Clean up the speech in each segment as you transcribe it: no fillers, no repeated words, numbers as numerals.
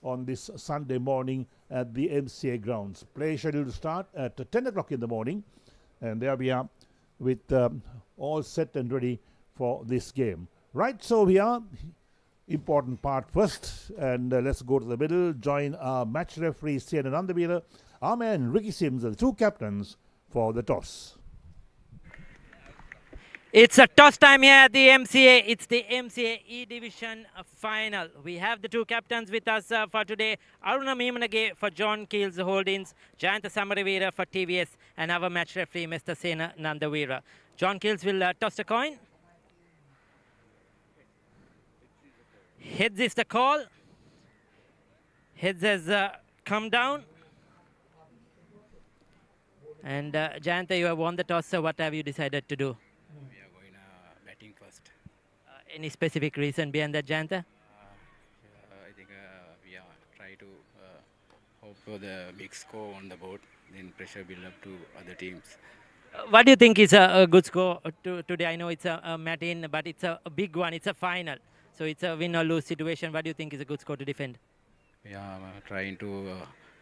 on this Sunday morning at the MCA grounds. Play scheduled to start at 10 o'clock in the morning. And there we are with all set and ready for this game. Right, so we are. Important part first. And let's go to the middle. Join our match referee, Sian Nandavira, our man, Ricky Sims, the two captains for the toss. It's a toss time here at the MCA. It's the MCA E Division final. We have the two captains with us for today. Aruna Meemanage for John Keels Holdings, Jayantha Samaravira for TVS, and our match referee, Mr. Sena Nandavira. John Keels will toss the coin. Heads is the call. Heads has come down. And Jayantha, you have won the toss, so what have you decided to do? First. Any specific reason behind that, Jayantha? I think we try to hope for the big score on the board, then pressure build up to other teams. What do you think is a good score today? I know it's a matin, but it's a big one. It's a final. So it's a win or lose situation. What do you think is a good score to defend? Yeah, trying to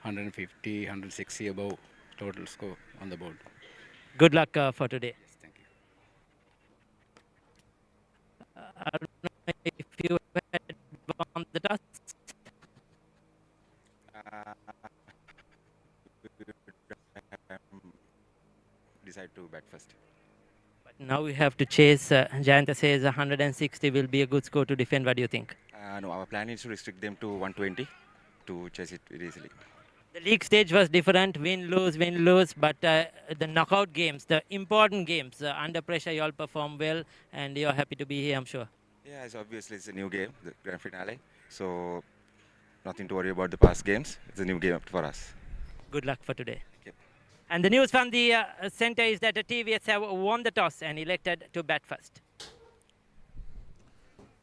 150, 160 above total score on the board. Good luck for today. I don't know if you had won the toss. Decide to bat first. But now we have to chase. Jayantha says 160 will be a good score to defend. What do you think? No, our plan is to restrict them to 120 to chase it very easily. The league stage was different, win, lose, but the knockout games, the important games, under pressure, you all perform well, and you're happy to be here, I'm sure. Yeah, so obviously it's a new game, the grand finale, so nothing to worry about the past games. It's a new game for us. Good luck for today. Yep. And the news from the center is that the TVS have won the toss and elected to bat first.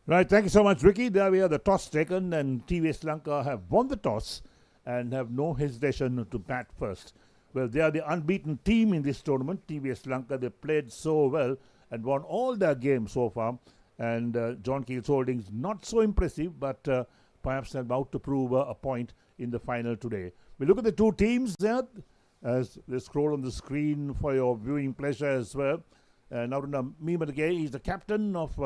Right, thank you so much, Ricky. There we are, the toss taken, and TVS Lanka have won the toss and have no hesitation to bat first. Well, they are the unbeaten team in this tournament, TVS Lanka. They played so well and won all their games so far. And John Keels Holdings, not so impressive, but perhaps about to prove a point in the final today. We look at the two teams there as they scroll on the screen for your viewing pleasure as well. Aruna Meemanage is the captain of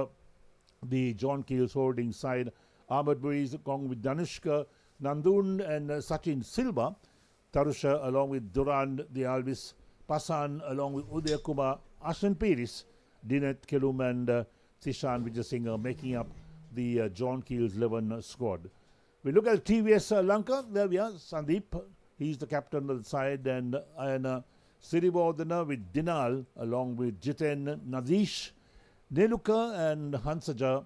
the John Keels Holdings side. Ahmed Buiz along with Danushka Nandun and Sachin Silva, Tarusha along with Duran the Alvis, Pasan along with Uday Kumar, Ashan Piris, Dinet Kelum and Sishan Vijayasinghe making up the John Keels 11 squad. We look at TVS Lanka. There we are, Sandeep. He's the captain of the side, and Siribodana with Dinal along with Jiten Nadish, Neluka and Hansaja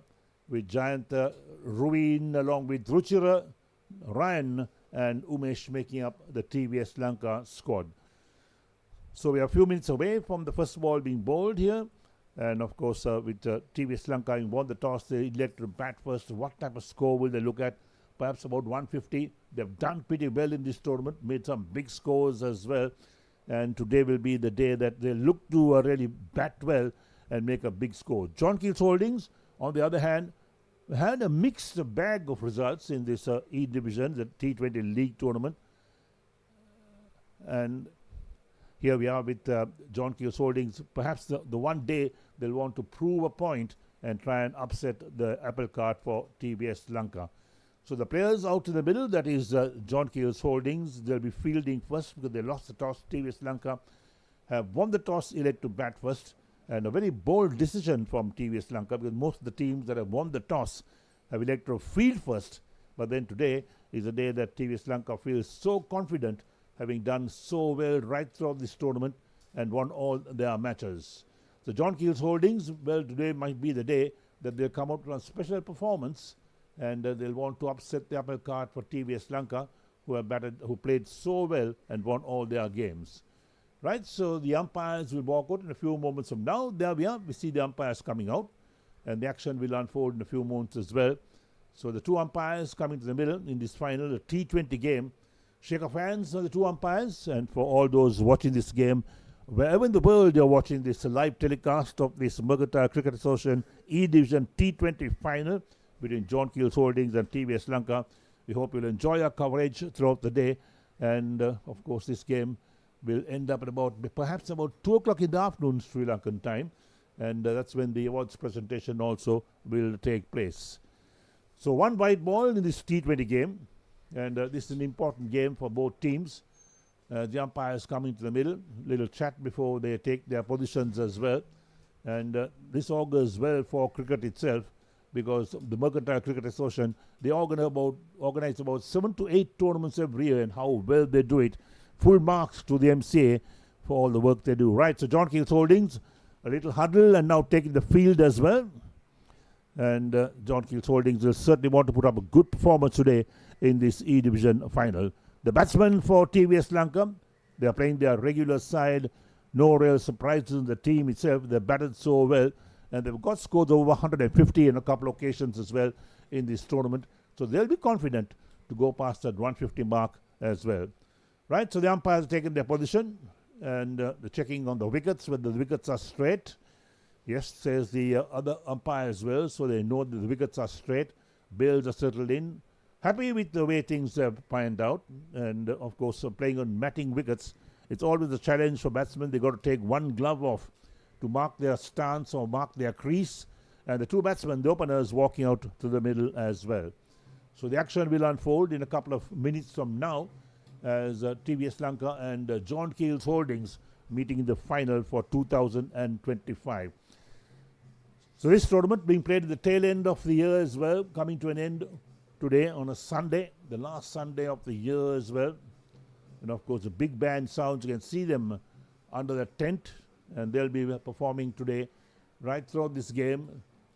with Jayantha, Ruin along with Ruchira, Ryan and Umesh making up the TVS Lanka squad. So we are a few minutes away from the first ball being bowled here. And of course, with TVS Lanka having won the toss, they elect to bat first. What type of score will they look at? Perhaps about 150. They've done pretty well in this tournament, made some big scores as well. And today will be the day that they look to really bat well and make a big score. John Keels Holdings, on the other hand, had a mixed bag of results in this E Division, the T20 League tournament. And here we are with John Keels Holdings. Perhaps the one day they'll want to prove a point and try and upset the apple cart for TVS Lanka. So the players out in the middle, that is John Keels Holdings, they'll be fielding first because they lost the toss. TVS Lanka have won the toss, elect to bat first. And a very bold decision from TVS Lanka, because most of the teams that have won the toss have elected to field first. But then today is a day that TVS Lanka feels so confident, having done so well right throughout this tournament and won all their matches. So John Keels Holdings, well, today might be the day that they'll come out with a special performance, and they'll want to upset the apple cart for TVS Lanka, who played so well and won all their games. Right, so the umpires will walk out in a few moments from now. There we are. We see the umpires coming out, and the action will unfold in a few moments as well. So the two umpires coming to the middle in this final, the T20 game. Shake of hands on the two umpires, and for all those watching this game, wherever in the world you're watching this live telecast of this Mercantile Cricket Association E Division T20 final between John Keels Holdings and TVS Lanka, We hope you'll enjoy our coverage throughout the day. And of course, this game will end up at perhaps about 2 o'clock in the afternoon, Sri Lankan time. And that's when the awards presentation also will take place. So 1 white ball in this T20 game. And this is an important game for both teams. The umpires coming to the middle. Little chat before they take their positions as well. And this augurs well for cricket itself, because the Mercantile Cricket Association, they organize about 7 to 8 tournaments every year, and how well they do it. Full marks to the MCA for all the work they do. Right, so John Keels Holdings, a little huddle and now taking the field as well. And John Keels Holdings will certainly want to put up a good performance today in this E Division final. The batsmen for TVS Lanka, they are playing their regular side. No real surprises in the team itself. They batted so well, and they've got scores over 150 in a couple of occasions as well in this tournament. So they'll be confident to go past that 150 mark as well. Right, so the umpires have taken their position, and they're checking on the wickets, whether the wickets are straight. Yes, says the other umpire as well, so they know that the wickets are straight. Bails are settled in. Happy with the way things have panned out, and of course playing on matting wickets, it's always a challenge for batsmen. They've got to take one glove off to mark their stance or mark their crease, and the two batsmen, the openers, walking out to the middle as well. So the action will unfold in a couple of minutes from now, as TVS Lanka and John Keels Holdings meeting in the final for 2025. So this tournament being played at the tail end of the year as well, coming to an end today on a Sunday, the last Sunday of the year as well. And of course the big band sounds, you can see them under the tent, and they'll be performing today right throughout this game.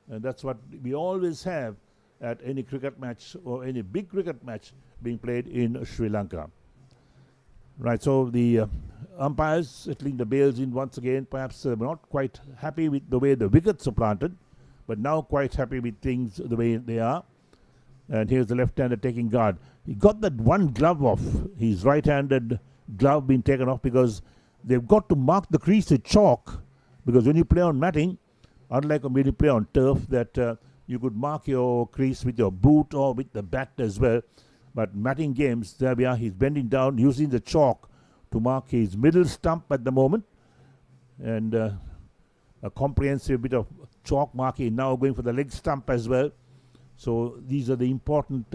And that's what we always have at any cricket match or any big cricket match being played in Sri Lanka. Right, so the umpires settling the bails in once again. Perhaps not quite happy with the way the wickets are planted, but now quite happy with things the way they are. And here's the left-hander taking guard. He got that one glove off, his right-handed glove being taken off, because they've got to mark the crease with chalk, because when you play on matting, unlike when you play on turf, that you could mark your crease with your boot or with the bat as well. But matting games, there we are, he's bending down using the chalk to mark his middle stump at the moment, and a comprehensive bit of chalk marking now going for the leg stump as well. So these are the important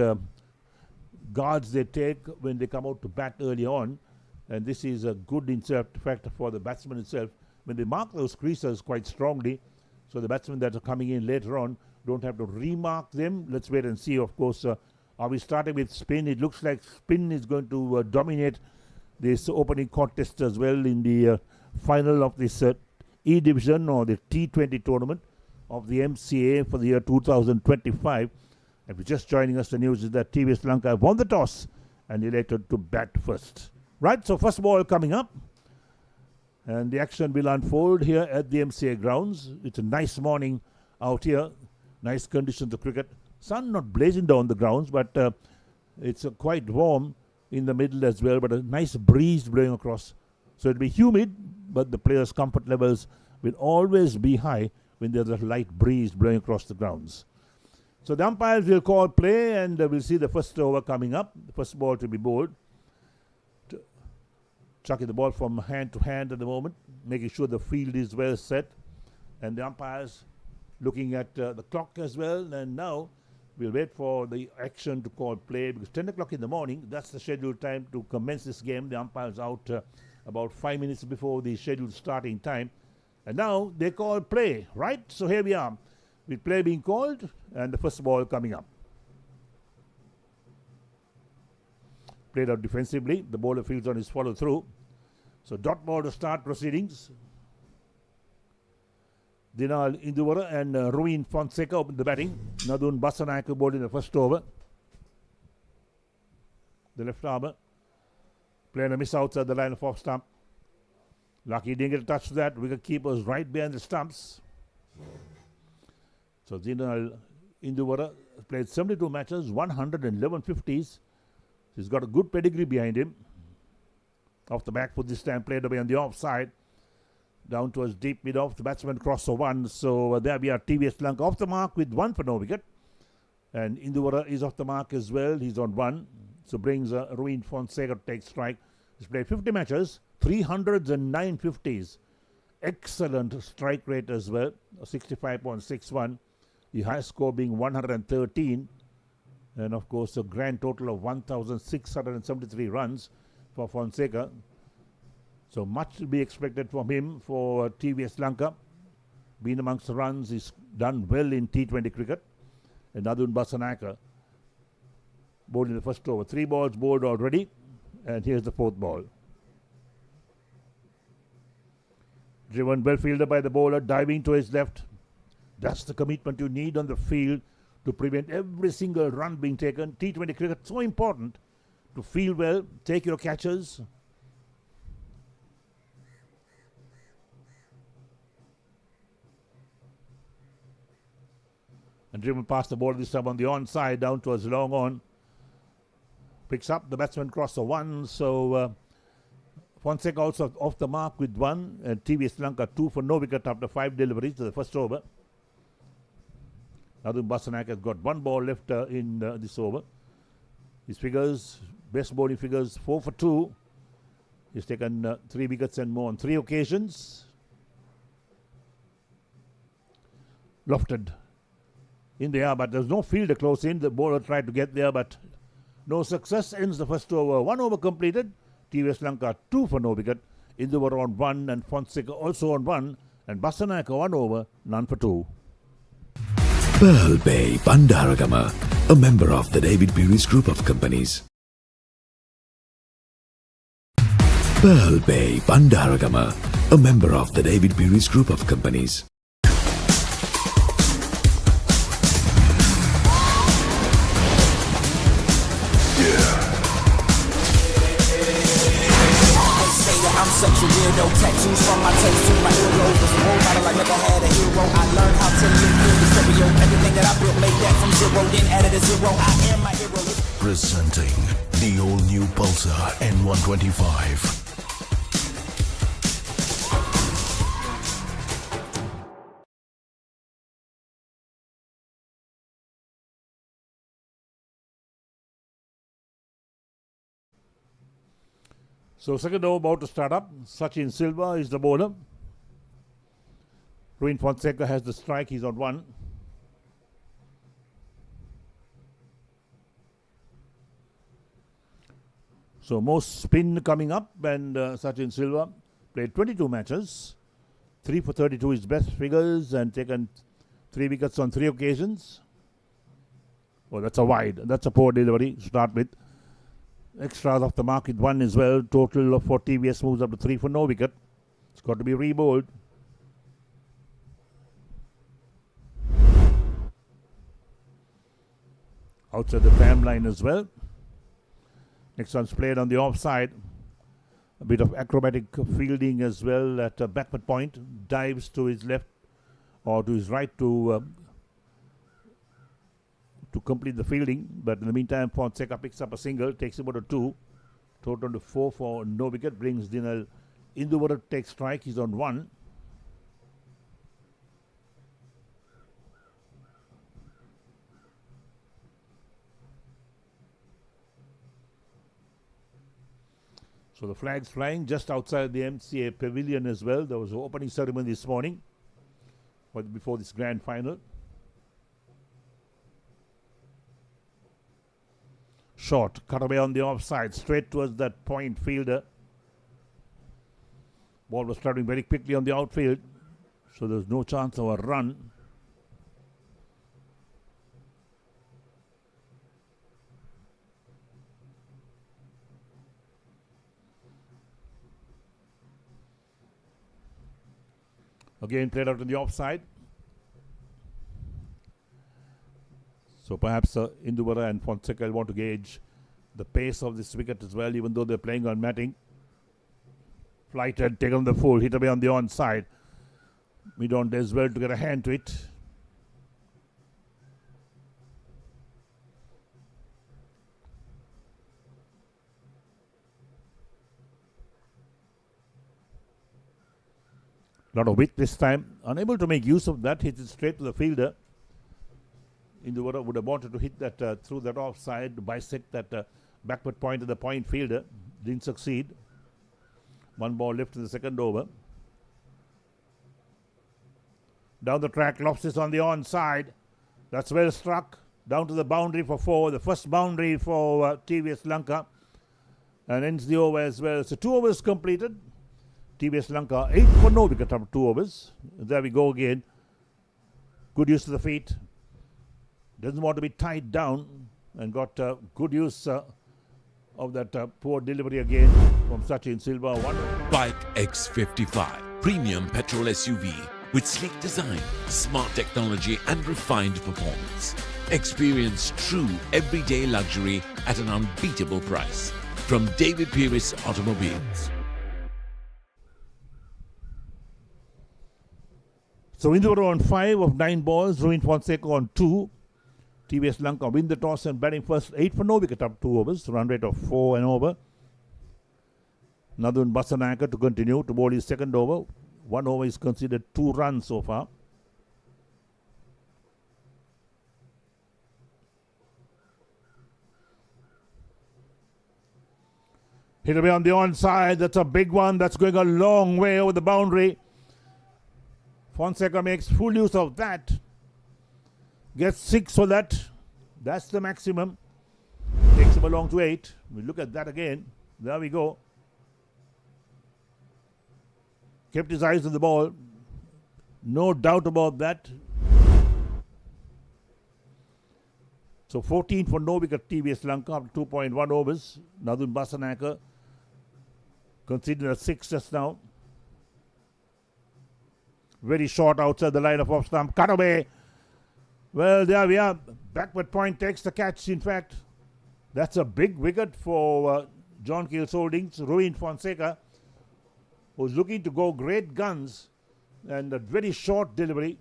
guards they take when they come out to bat early on, and this is a good insert factor for the batsman itself when they mark those creases quite strongly, so the batsmen that are coming in later on don't have to remark them. Let's wait and see. Of course, are we starting with spin? It looks like spin is going to dominate this opening contest as well in the final of this E Division or the T20 tournament of the MCA for the year 2025. If you're just joining us, the news is that TVS Lanka won the toss and elected to bat first. Right, so first ball coming up, and the action will unfold here at the MCA grounds. It's a nice morning out here, nice conditions of cricket. Sun not blazing down the grounds, but it's quite warm in the middle as well, but a nice breeze blowing across. So it'll be humid, but the players' comfort levels will always be high when there's a light breeze blowing across the grounds. So the umpires will call play, and we'll see the first over coming up. The first ball to be bowled. Chucking the ball from hand to hand at the moment, making sure the field is well set. And the umpires looking at the clock as well. And now we'll wait for the action to call play, because 10 o'clock in the morning, that's the scheduled time to commence this game. The umpire's out about 5 minutes before the scheduled starting time. And now they call play, right? So here we are, with play being called and the first ball coming up. Played out defensively. The bowler fields on his follow through. So dot ball to start proceedings. Dinal Induvara and Ruin Fonseca open the batting. Nadun Basanayaka bowled in the first over. The left armour playing a miss outside the line of off stump. Lucky didn't get a touch to that. Wicket keeper's right behind the stumps. So Dinal Induvara played 72 matches, 111 50s. He's got a good pedigree behind him. Off the back foot this time, played away on the offside. Down towards deep mid off, the batsman crossed for one. So there we are, TVS Lanka off the mark with one for no wicket. And Induvara is off the mark as well. He's on 1. So brings Ruin Fonseca to take strike. He's played 50 matches, 300s and 950s. Excellent strike rate as well, 65.61. The highest score being 113. And of course, a grand total of 1,673 runs for Fonseca. So much to be expected from him for TVS Lanka. Been amongst the runs, he's done well in T20 cricket. And Adun Basanaka bowled in the first over. 3 balls bowled already. And here's the 4th ball. Driven well fielder by the bowler, diving to his left. That's the commitment you need on the field to prevent every single run being taken. T20 cricket, so important to field well, take your catches. And driven past the ball this time on the onside, down towards long on. Picks up, the batsman crossed the 1, so Fonseca also off the mark with 1, and TVS Lanka 2 for no wicket after 5 deliveries to the first over. Adun Basanak has got 1 ball left in this over. His figures, best bowling figures, 4 for 2. He's taken 3 wickets and more on 3 occasions. Lofted in the air, but there's no fielder close in. The bowler tried to get there, but no success. Ends the first over. 1 over completed. TVS Lanka 2 for no wicket. Induvara on 1 and Fonseca also on 1. And Basanaka 1 over, none for 2. Pearl Bay Bandaragama, a member of the David Puris Group of Companies. Pearl Bay Bandaragama, a member of the David Puris Group of Companies. I'm such a weirdo, tattoos from my taste to my earlobes. As a role model, I never had a hero. I learned how to live in the stereo. Everything that I built, made that from 0, then added a 0. I am my hero. Presenting the all-new Pulsar N125. So second over about to start up. Sachin Silva is the bowler. Ruin Fonseca has the strike. He's on 1. So most spin coming up, and Sachin Silva played 22 matches. 3 for 32 is best figures, and taken 3 wickets on 3 occasions. Oh, that's a wide. That's a poor delivery to start with. Extras off the mark with 1 as well. Total for TVS moves up to 3 for no wicket. It's got to be re-bowled. Outside the tram line as well. Next one's played on the offside. A bit of acrobatic fielding as well at a backward point. Dives to his left or to his right to complete the fielding, but in the meantime Fonseca picks up a single, takes him out to 2, total to 4 for no wicket, brings Dinal Induvara to take strike. He's on 1. So the flag's flying just outside the MCA pavilion as well. There was an opening ceremony this morning before this grand final. Short, cut away on the offside, straight towards that point fielder. Ball was traveling very quickly on the outfield, so there's no chance of a run. Again played out on the offside. So perhaps Induvara and Fonseca will want to gauge the pace of this wicket as well, even though they're playing on matting. Flighted, taken the full, hit away on the onside. Mid-on does well to get a hand to it. Lot of width this time. Unable to make use of that, hits it straight to the fielder. Induvara would have wanted to hit that through that offside, to bisect that backward point of the point fielder. Didn't succeed. One ball left in the second over. Down the track, Lobsters on the onside. That's well struck. Down to the boundary for 4. The first boundary for TVS Lanka. And ends the over as well. So 2 overs completed. TVS Lanka 8 for no wicket after 2 overs. There we go again. Good use of the feet. Doesn't want to be tied down. And got good use of that poor delivery again from Sachin Silva. Bike X55 Premium Petrol SUV with sleek design, smart technology and refined performance. Experience true everyday luxury at an unbeatable price. From David Pieris Automobiles. So Induvara on 5 of 9 balls, Ruin Fonseca on 2. TVS Lanka win the toss and batting first, 8 for no wicket up 2 overs, run rate of 4 and over. Nadun Basanaka to continue to bowl his second over. 1 over is considered 2 runs so far. Hit away on the onside. That's a big one. That's going a long way over the boundary. Fonseca makes full use of that. Gets 6 for that. That's the maximum. Takes him along to 8. We look at that again. There we go. Kept his eyes on the ball. No doubt about that. So 14 for no wicket TVS Lanka after 2.1 overs. Nadun Basanaka conceded a 6 just now. Very short outside the line of off stump. Cut away. Well, there we are. Backward point takes the catch, in fact. That's a big wicket for John Keels Holdings. Ruin Fonseca, who's looking to go great guns, and a very short delivery.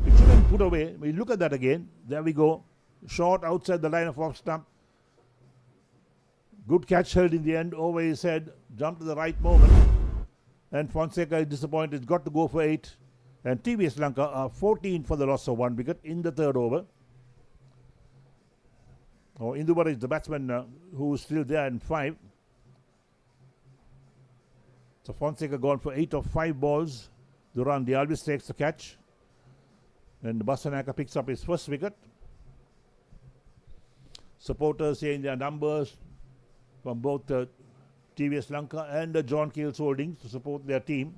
It shouldn't put away. We look at that again. There we go. Short outside the line of off stump. Good catch held in the end. Over his head. Jumped to the right moment. And Fonseca is disappointed. He's got to go for 8. And TVS Lanka are 14 for the loss of 1 wicket in the third over. Induvara is the batsman who's still there in 5. So Fonseca gone for 8 of 5 balls. Duran Alves takes the catch. And Basanaka picks up his first wicket. Supporters saying their numbers from both TVS Lanka and John Keels Holdings to support their team.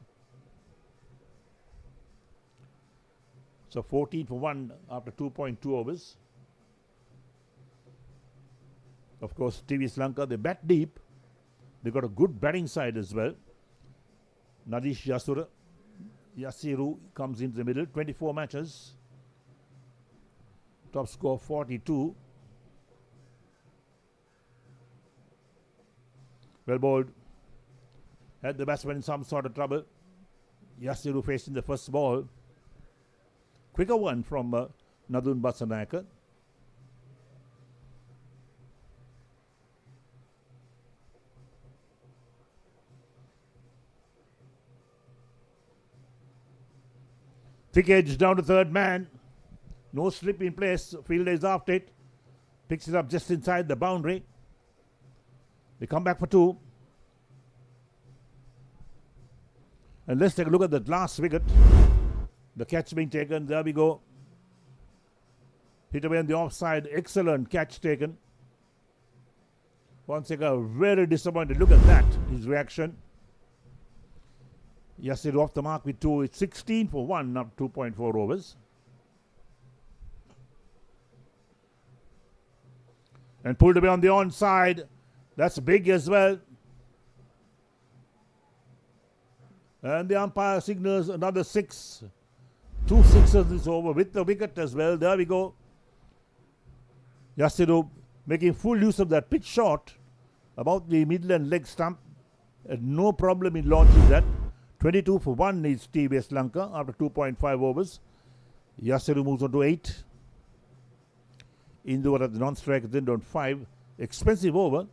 So 14 for 1 after 2.2 overs. Of course, TVS Lanka, they bat deep. They got a good batting side as well. Nadish Yasiru comes into the middle. 24 matches. Top score 42. Well bowled. Had the batsman in some sort of trouble. Yasiru facing the first ball. Quicker one from Nadun Basanaka. Thick edge down to third man. No slip in place. Fielder is after it. Picks it up just inside the boundary. They come back for 2. And let's take a look at that last wicket. The catch being taken. There we go. Hit away on the offside. Excellent catch taken. Fonseca very disappointed. Look at that. His reaction. Yasir off the mark with 2. It's 16 for 1 up 2.4 overs. And pulled away on the onside. That's big as well. And the umpire signals another 6. 2 sixes is over with the wicket as well. There we go. Yasiru making full use of that pitch shot about the middle and leg stump. No problem in launching that. 22 for 1 is TVS Lanka after 2.5 overs. Yasiru moves on to 8. Induvara at the non-strike then on 5. Expensive over.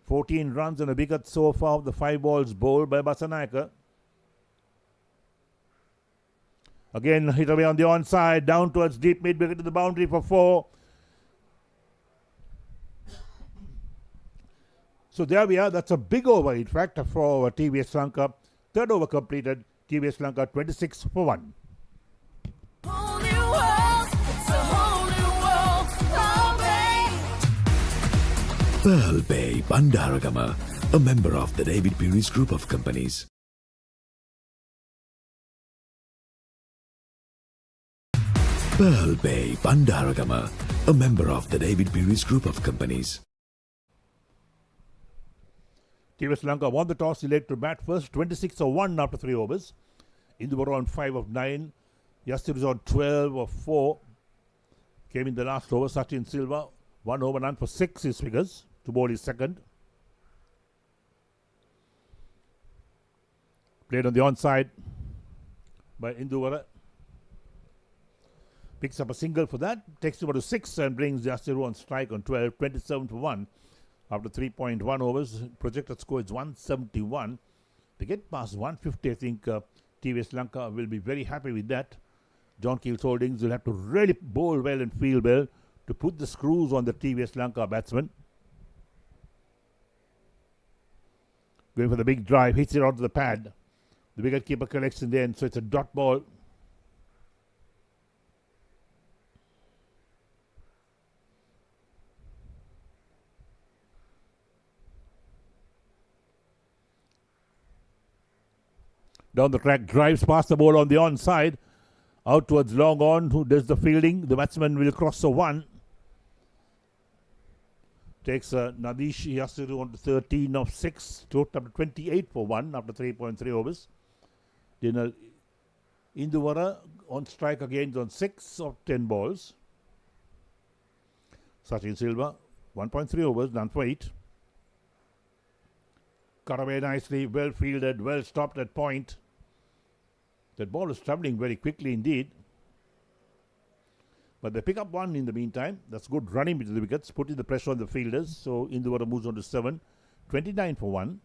14 runs and a wicket so far of the 5 balls bowled by Basanaka. Again, hit away on the onside, down towards deep mid, wicket to the boundary for 4. So there we are. That's a big over, in fact, for TVS Lanka. Third over completed. TVS Lanka 26 for 1. Whole new world, it's a whole new world, oh babe. Pearl Bay Bandaragama, a member of the David Peary's Group of Companies. Pearl Bay Bandaragama, a member of the David Peary's Group of Companies. TVS Lanka won the toss, elected to bat first, 26 for 1 after 3 overs. Indu were on 5 of 9. Yasir was on 12 of 4. Came in the last over. Sachin Silva, 1 over none for 6 his figures to bowl his second. Played on the onside by Induvara. Picks up a single for that, takes over to 6 and brings Yasiru on strike on 12, 27 for 1 after 3.1 overs. Projected score is 171. They get past 150, I think TVS Lanka will be very happy with that. John Keels Holdings will have to really bowl well and field well to put the screws on the TVS Lanka batsman. Going for the big drive, hits it onto the pad. The wicketkeeper collects in the end, so it's a dot ball. Down the track, drives past the ball on the onside. Out towards long on, who does the fielding. The batsman will cross the 1. Takes Nadish Yasiru on to 13 of 6. Total up to 28 for 1 after 3.3 overs. Dinal Induvara on strike again on 6 of 10 balls. Sachin Silva, 1.3 overs, none for 8. Cut away nicely, well fielded, well stopped at point. That ball is travelling very quickly indeed. But they pick up 1 in the meantime. That's good running between the wickets, putting the pressure on the fielders. So Induvara moves on to 7. 29 for 1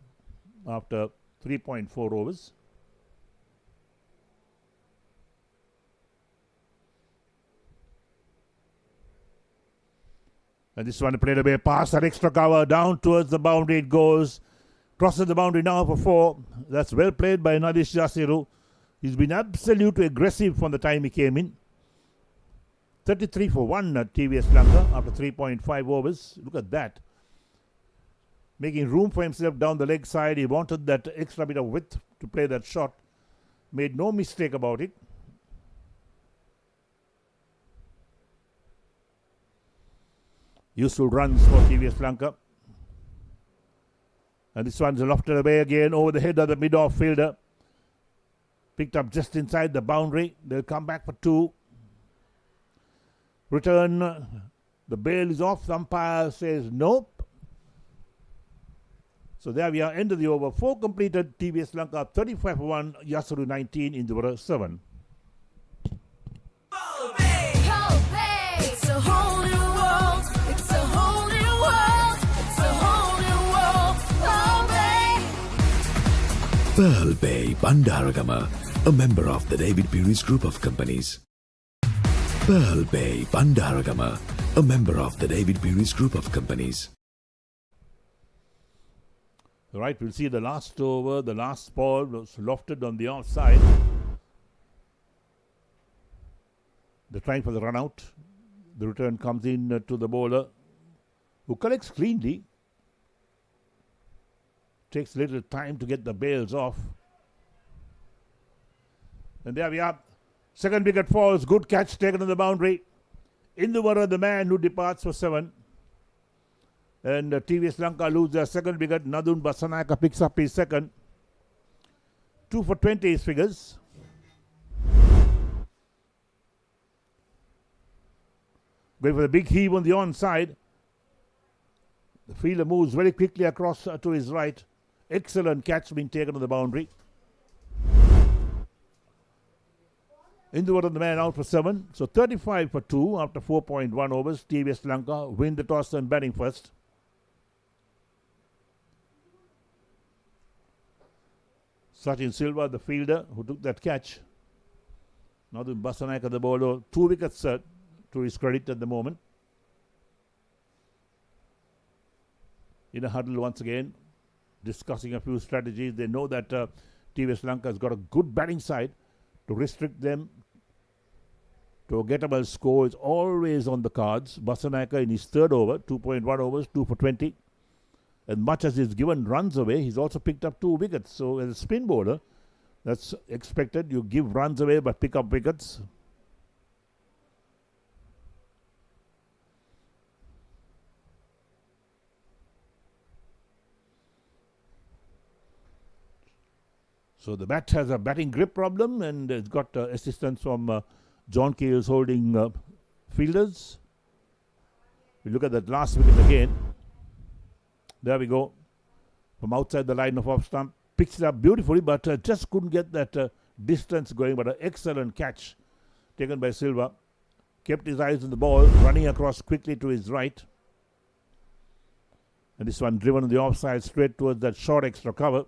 after 3.4 overs. And this one played away past that extra cover, down towards the boundary it goes. Crosses the boundary now for 4. That's well played by Nadish Yasiru. He's been absolutely aggressive from the time he came in. 33 for 1 at TVS Lanka after 3.5 overs. Look at that. Making room for himself down the leg side. He wanted that extra bit of width to play that shot. Made no mistake about it. Useful runs for TVS Lanka. And this one's lofted away again over the head of the mid-off fielder. Picked up just inside the boundary. They'll come back for 2. Return. The bail is off. The umpire says nope. So there we are. End of the over. 4 completed. TVS Lanka 35 for 1. Yasiru 19. Induvara 7. It's a whole new world. It's a whole new world. It's a whole new world, oh babe. Pearl Bay Bandaragama, a member of the David Peary's Group of Companies. Pearl Bay Bandaragama, a member of the David Peary's Group of Companies. Right, we'll see the last over. The last ball was lofted on the offside. They're trying for the run out. The return comes in to the bowler, who collects cleanly. Takes a little time to get the bails off. And there we are. Second wicket falls. Good catch taken on the boundary. Induvara, the man who departs for 7. And TVS Lanka lose their second wicket. Nadun Basanaka picks up his second. 2 for 20 his figures. Going for the big heave on the onside. The fielder moves very quickly across to his right. Excellent catch being taken on the boundary. Induvara, the man, out for 7. So 35 for 2 after 4.1 overs. TVS Lanka win the toss and batting first. Sachin Silva, the fielder, who took that catch. Nadum Basanayaka, the bowler, 2 wickets to his credit at the moment. In a huddle once again, discussing a few strategies. They know that TVS Lanka has got a good batting side. To restrict them to a gettable score is always on the cards. Basanayaka in his third over, 2.1 overs, 2 for 20. And much as he's given runs away, he's also picked up 2 wickets. So as a spin bowler, that's expected. You give runs away but pick up wickets. So the bat has a batting grip problem, and it's got assistance from John Keels holding fielders. We look at that last wicket again. There we go. From outside the line of off stump. Picks it up beautifully, but just couldn't get that distance going. But an excellent catch taken by Silva. Kept his eyes on the ball, running across quickly to his right. And this one driven on the offside straight towards that short extra cover.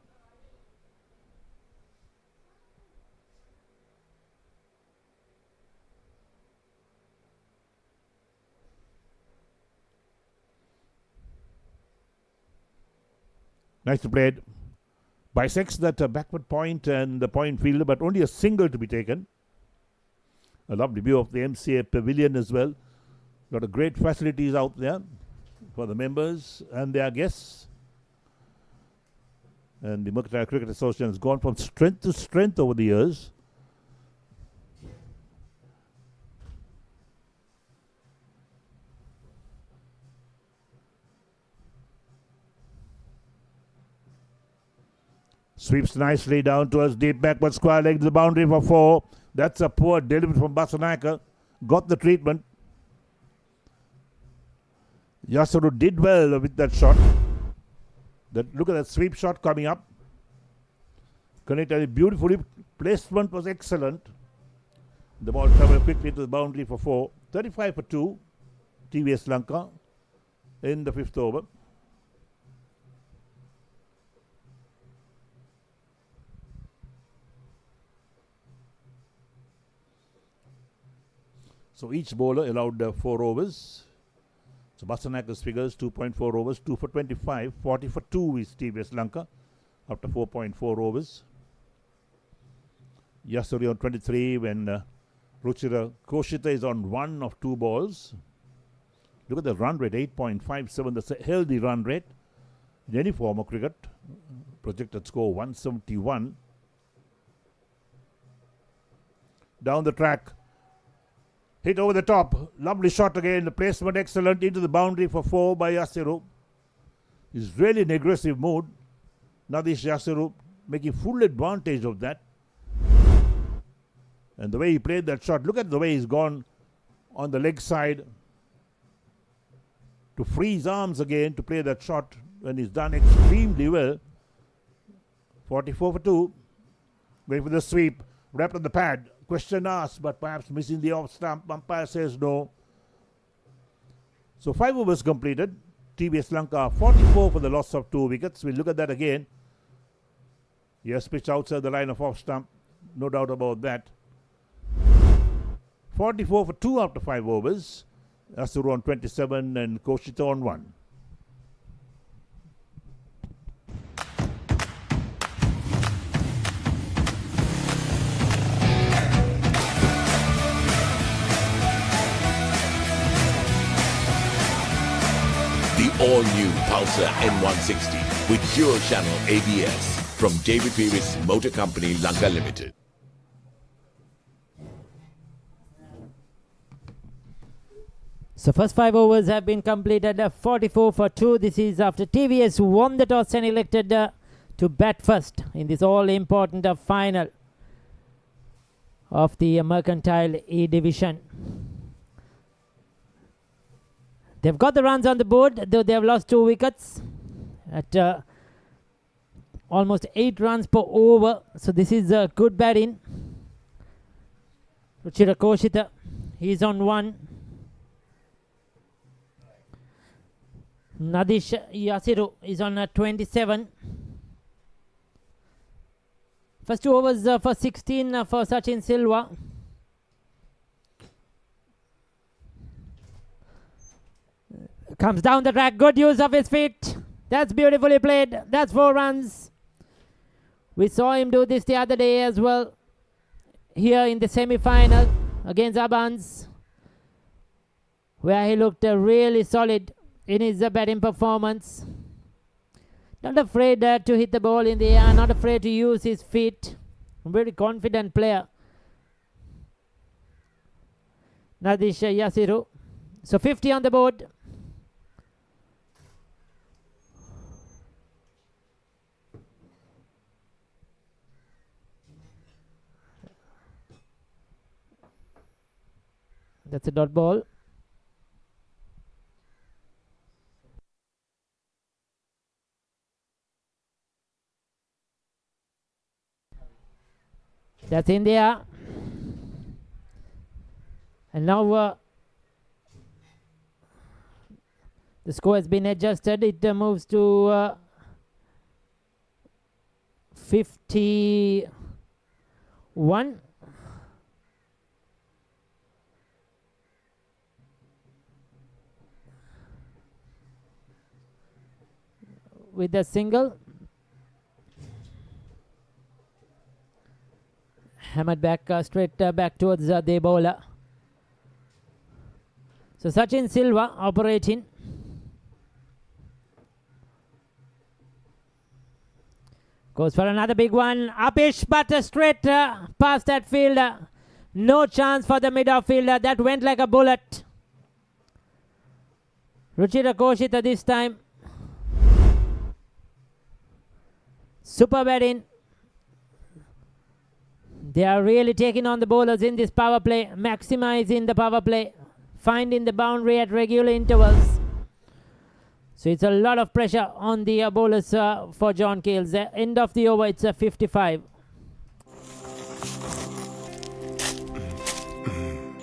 Nicely played. Bisects that backward point and the point fielder, but only a single to be taken. A lovely view of the MCA pavilion as well. Got a great facilities out there for the members and their guests. And the Mercantile Cricket Association has gone from strength to strength over the years. Sweeps nicely down towards deep backward square leg to the boundary for 4. That's a poor delivery from Basanayaka. Got the treatment. Yasuru did well with that shot. Look at that sweep shot coming up. Connected beautifully. Placement was excellent. The ball travelled quickly to the boundary for 4. 35 for 2. TVS Lanka in the 5th over. So each bowler allowed 4 overs. So Basanayaka's figures 2.4 overs, 2 for 25, 40 for 2 is TVS Lanka after 4.4 overs. Yasuri on 23 when Ruchira Koshita is on 1 of 2 balls. Look at the run rate, 8.57. That's a healthy run rate in any form of cricket. Projected score 171. Down the track. Hit over the top. Lovely shot again. The placement excellent into the boundary for 4 by Yasiru. He's really in aggressive mood. Nadish Yasiru making full advantage of that. And the way he played that shot. Look at the way he's gone on the leg side to free his arms again to play that shot. And he's done extremely well. 44 for 2. Going for the sweep. Wrapped on the pad. Question asked, but perhaps missing the off stump. Umpire says no. So 5 overs completed. TVS Lanka 44 for the loss of 2 wickets. We'll look at that again. Yes, pitch outside the line of off stump. No doubt about that. 44 for 2 after 5 overs. Asuru on 27 and Koshita on 1. The all-new Pulsar N160 with dual channel ABS from David Pearis Motor Company, Lanka Limited. So first 5 overs have been completed, 44 for 2. This is after TVS won the toss and elected to bat first in this all-important final of the Mercantile E Division. They've got the runs on the board, though they have lost 2 wickets at almost 8 runs per over. So this is a good batting. Ruchira Koshita, he's on 1. Nadish Yasiru is on 27. First 2 overs for 16 for Sachin Silva. Comes down the track, good use of his feet. That's beautifully played. That's 4 runs. We saw him do this the other day as well. Here in the semi-final against Abans, where he looked really solid in his batting performance. Not afraid to hit the ball in the air, not afraid to use his feet. Very confident player. Nadish Yasiru. So 50 on the board. That's a dot ball. That's in there. And now the score has been adjusted. It moves to 51. With a single. Hammered back straight back towards the bowler. So Sachin Silva operating. Goes for another big one. Upish, but straight past that fielder. No chance for the mid-off-fielder. That went like a bullet. Ruchira Koshita this time. Super batting. They are really taking on the bowlers in this power play, maximizing the power play, finding the boundary at regular intervals. So it's a lot of pressure on the bowlers for John Keels. End of the over, it's 55.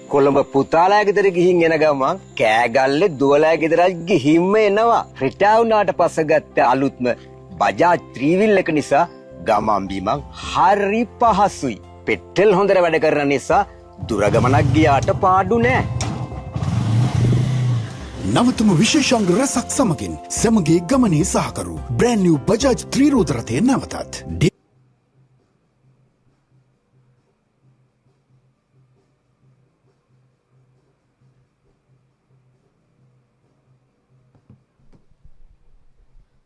Colombo පුතාලා ගෙදර ගිහින් එන ගමන් කෑගල්ලේ දුවලා ගෙදරත් ගිහින්ම එනවා. රිටාව් වුණාට පස්සේ ගත්ත අලුත්ම බජාජ් 3 wheel එක නිසා ගමන් බිමන් හරි පහසුයි. පෙට්‍රල් හොඳට වැඩ කරන නිසා දුර ගමනක් ගියාට පාඩු නෑ. නවතම විශේෂාංග රසක් සමගින් සමගයේ ගමනේ සහකරු brand new Bajaj 3 රෝද රථය නැවතත්.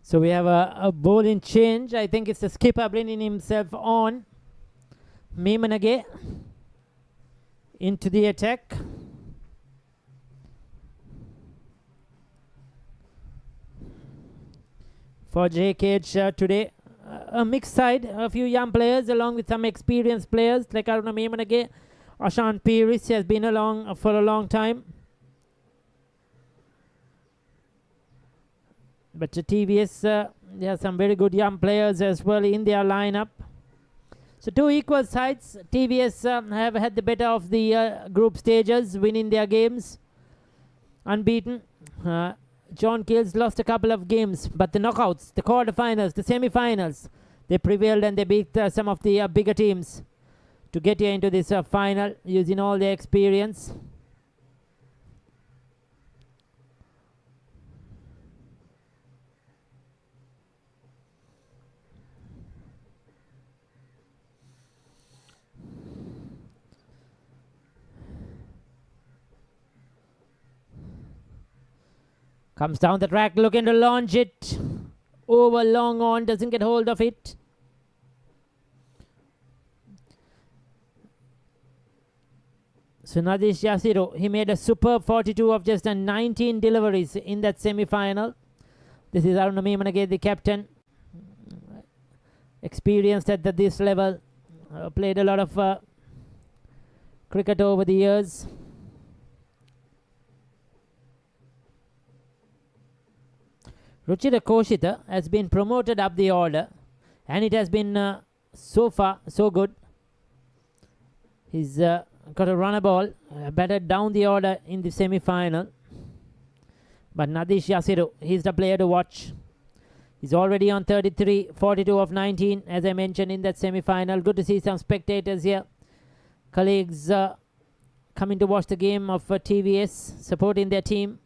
So we have a bowling change. I think it's the skipper bringing himself on. Meemanage into the attack. For Jkh today, a mixed side, a few young players along with some experienced players like Aruna Meemanage. Ashan Piris has been along for a long time. But the TVS, there are some very good young players as well in their lineup. So two equal sides. TVS have had the better of the group stages, winning their games. Unbeaten. John Keels lost a couple of games, but the knockouts, the quarterfinals, the semi-finals, they prevailed and they beat some of the bigger teams to get here into this final using all their experience. Comes down the track, looking to launch it over long on, doesn't get hold of it. So Nadish Yasiru, he made a superb 42 of just 19 deliveries in that semi-final. This is Aruna Meemanage, the captain. Experienced at this level. Played a lot of cricket over the years. Ruchira Koshita has been promoted up the order, and it has been so far so good. He's got a runner ball, batted down the order in the semi-final. But Nadish Yasiru, he's the player to watch. He's already on 33, 42 of 19, as I mentioned in that semi-final. Good to see some spectators here. Colleagues coming to watch the game of TVS, supporting their team.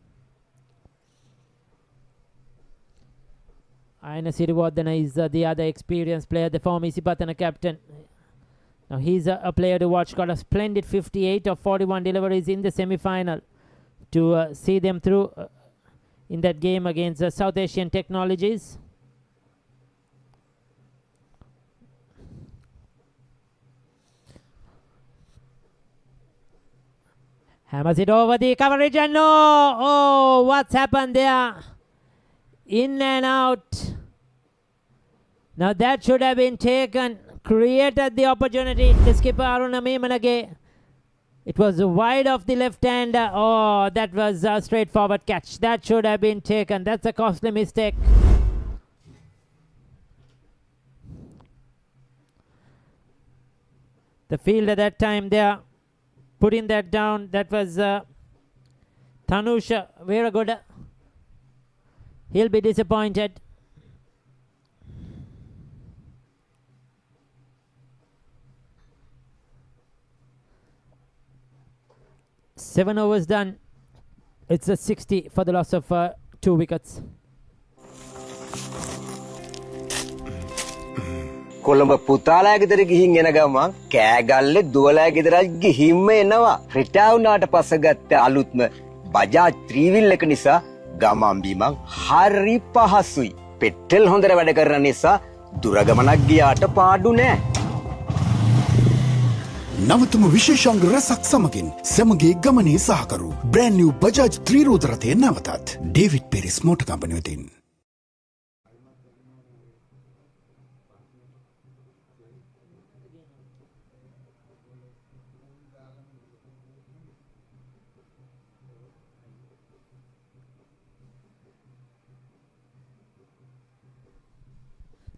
Aina Sirivardhana is the other experienced player, the former Isipathana captain. Now he's a player to watch. Got a splendid 58 of 41 deliveries in the semi-final to see them through in that game against South Asian Technologies. Hammers it over the coverage and no! Oh, what's happened there? In and out. Now that should have been taken. Created the opportunity. The skipper Aruna Meemanage. It was wide off the left hander. Oh, that was a straightforward catch. That should have been taken. That's a costly mistake. The field at that time there, putting that down, that was Tanusha Veragoda. He'll be disappointed. Seven overs done. It's a 60 for the loss of 2 wickets. Colombo පුතාලා ගෙදර ගිහින් එන ගමන් කෑගල්ලේ දුවලා ගෙදර ගිහින්ම එනවා. රිටා වුණාට පස්සේ ගත්ත අලුත්ම බජාජ් 3 wheel එක නිසා ගමන් බිමන් හරි පහසුයි. පෙට්‍රල් හොඳට වැඩ කරන නිසා දුර ගමනක් ගියාට පාඩු නෑ. නවතම විශේෂාංග රසක් සමගින් සමගේ ගමනේ සහකරු බ්‍රෑන්ඩ් නිව් බජාජ් 3 රෝද රථය නැවතත් ඩේවිඩ් පීරිස් මෝටර් කම්පැනි වෙතින්.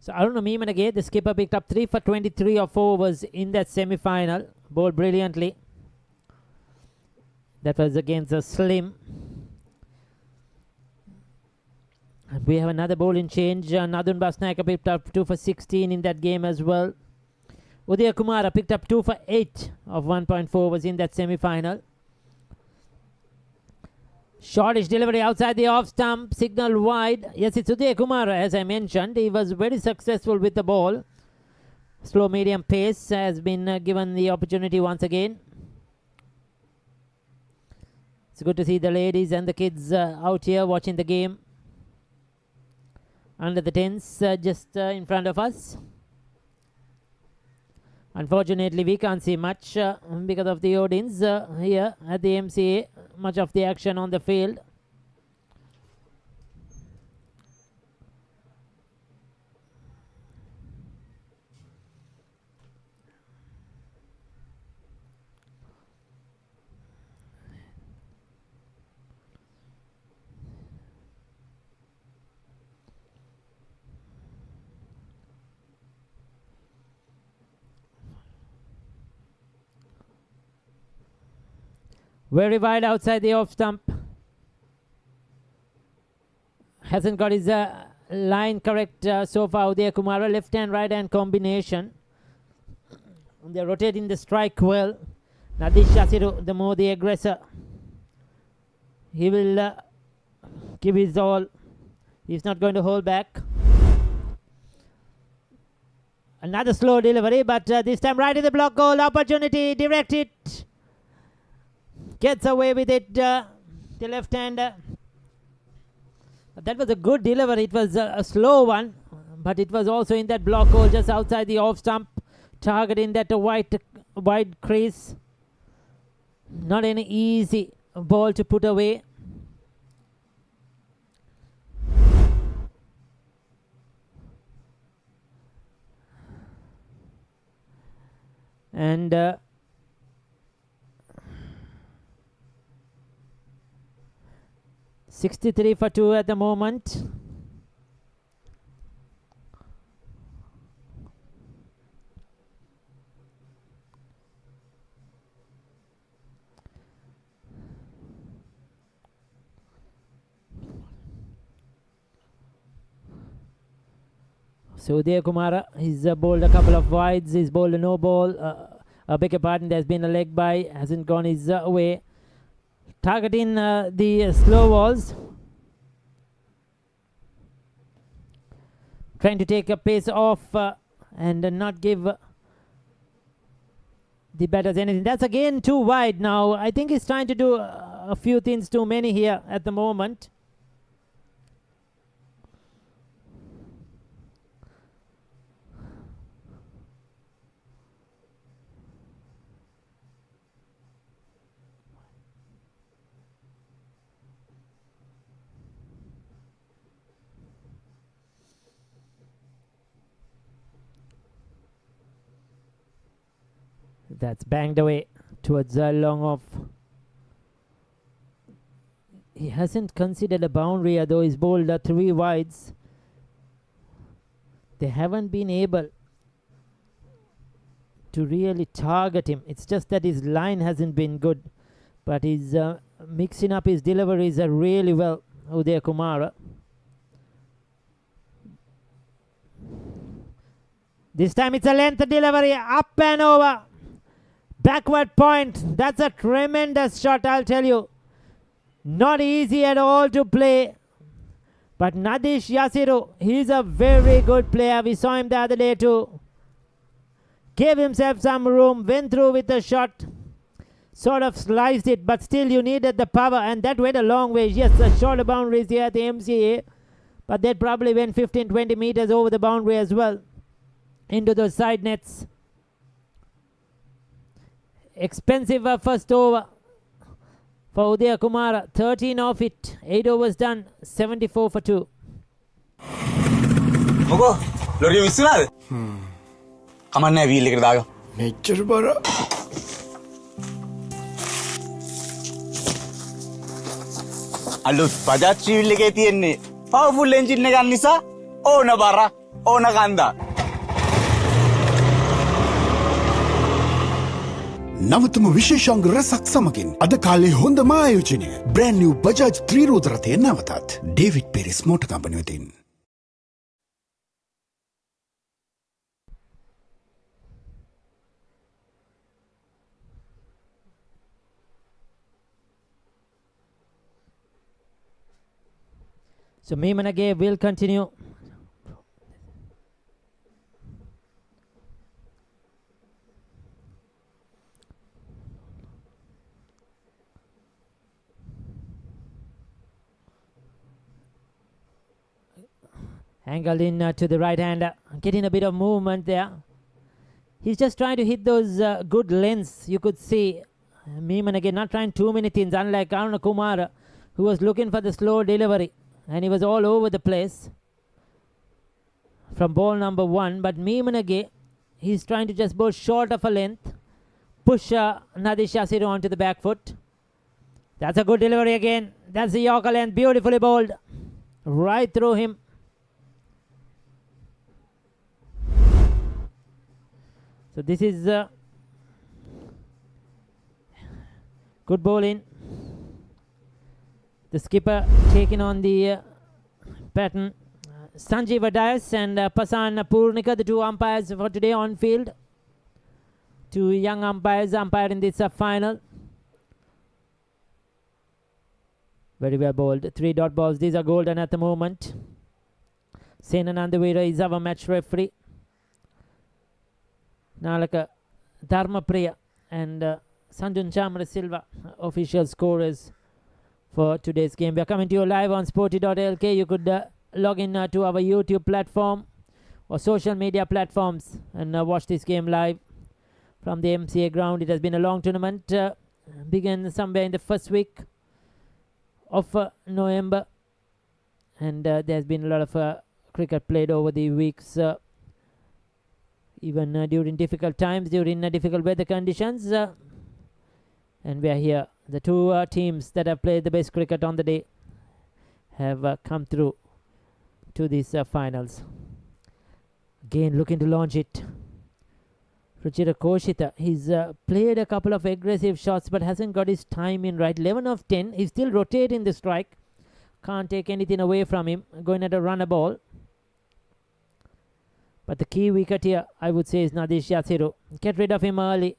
So Aruna Meemanage, the skipper, picked up 3 for 23 of 4 overs in that semi-final. Bowled brilliantly. That was against a slim. And we have another bowling change. Nadun Basnayaka picked up 2 for 16 in that game as well. Udaya Kumara picked up 2 for 8 of 1.4 overs in that semi-final. Shortish delivery outside the off stump, signal wide. Yes, it's Udaya Kumara, as I mentioned. He was very successful with the ball. Slow medium pace has been given the opportunity once again. It's good to see the ladies and the kids out here watching the game. Under the tents, just in front of us. Unfortunately, we can't see much because of the audience here at the MCA. Much of the action on the field. Very wide outside the off stump. Hasn't got his line correct so far. Udaya Kumara, left hand, right hand combination. They're rotating the strike well. Nadish Shasiru, the more the aggressor. He will give his all. He's not going to hold back. Another slow delivery, but this time right in the block goal. Opportunity, direct it. Gets away with it, the left-hander. That was a good delivery. It was a slow one, but it was also in that block hole just outside the off stump, targeting that wide crease. Not an easy ball to put away. And 63 for 2 at the moment. So Udaya Kumara, he's bowled a couple of wides, he's bowled a no ball. I beg your pardon, there's been a leg by, hasn't gone his way. Targeting the slow balls. trying to take a pace off and not give the batters anything. That's again too wide now. I think he's trying to do a few things too many here at the moment. That's banged away towards a long off. He hasn't considered a boundary, although he's bowled 3 wides. They haven't been able to really target him. It's just that his line hasn't been good. But he's mixing up his deliveries really well, Uday Kumara. This time it's a length delivery, up and over. Backward point. That's a tremendous shot, I'll tell you. Not easy at all to play. But Nadish Yasiru, he's a very good player. We saw him the other day too. Gave himself some room, went through with a shot. Sort of sliced it, but still you needed the power, and that went a long way. Yes, the shorter boundaries here at the MCA, but that probably went 15-20 meters over the boundary as well, into those side nets. Expensive first over for Uday Kumara. 13 off it. 8 overs done. 74 for 2. Moko, lori විශ්වනාද? කමන්නේ wheel එකට දාගමු. මෙච්චර බර. අලුත් Bajaj wheel එකේ තියෙන්නේ powerful engine එකක් නිසා ඕන බර ඕන කන්දා. නවතම විශේෂාංග රැසක් සමගින් අද කාලේ හොඳම ආයෝජනය බ්‍රෑන්ඩ් නිව් බජාජ් ත්‍රිරෝද රථය නැවතත් ඩේවිඩ් පෙරිස් මෝටර් කම්පැනි වෙතින්. So Meemanage will continue. Angled in to the right hander, getting a bit of movement there. He's just trying to hit those good lengths. You could see Meeman again not trying too many things, unlike Aruna Kumara, who was looking for the slow delivery, and he was all over the place from ball number 1. But Meeman again, he's trying to just bowl short of a length, push Nadish Yasiru onto the back foot. That's a good delivery again. That's the Yorker length, beautifully bowled right through him. So this is good bowling. The skipper taking on the pattern. Sanjeev Dias and Pasan Purnika, the 2 umpires for today on field. 2 young umpires umpiring this final. Very well bowled. 3 dot balls. These are golden at the moment. Senanandavira is our match referee. Nalaka Dharmapriya and Sanjun Chamra Silva, official scorers for today's game. We are coming to you live on Sporty.lk. You could log in to our YouTube platform or social media platforms and watch this game live from the MCA ground. It has been a long tournament. Began somewhere in the first week of November, and there's been a lot of cricket played over the weeks. Even during difficult times, during difficult weather conditions. And we are here. The 2 teams that have played the best cricket on the day have come through to these finals. Again, looking to launch it. Ruchira Koshita, he's played a couple of aggressive shots but hasn't got his timing right. 11 of 10. He's still rotating the strike. Can't take anything away from him. Going at a runner ball. But the key wicket here, I would say, is Nadish Yasiru. Get rid of him early,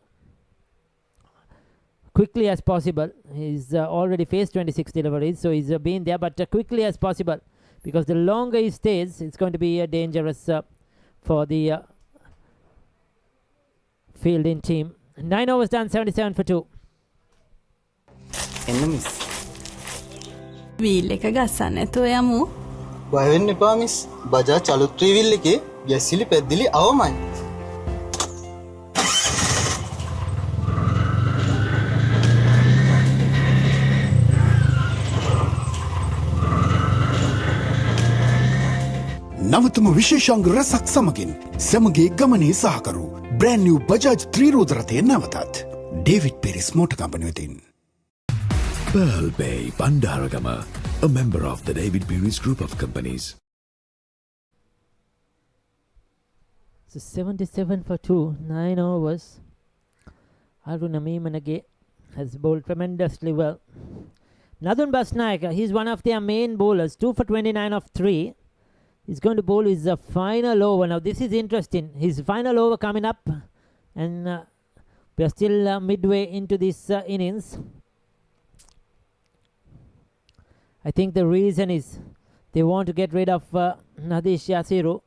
quickly as possible. He's already faced 26 deliveries, so he's been there, but quickly as possible because the longer he stays, it's going to be dangerous for the fielding team. 9 overs done, 77 for 2. Wheel එක ගස්සන්න නැතුව යමු. බය වෙන්න එපා miss. Bajaj අලුත් three wheel එකේ ගැසිලි පැද්දිලි අවමයි. නවතම විශේෂාංග රැසක් සමගින් සැමගේ ගමනේ සහකරු බ්‍රෑන්ඩ් නිව් බජාජ් ත්‍රිරෝද රථය නැවතත් ඩේවිඩ් පෙරිස් මෝටර් කම්පැනි වෙතින්. Pearl Bay Bandaragama, a member of the David Peary's group of companies. So 77 for 2, 9 overs. Aruna Meemanage has bowled tremendously well. Nadun Basnaik, he's one of their main bowlers, 2 for 29 of 3. He's going to bowl his final over. Now this is interesting. His final over coming up, and we are still midway into this innings. I think the reason is they want to get rid of Nadish Yasiru.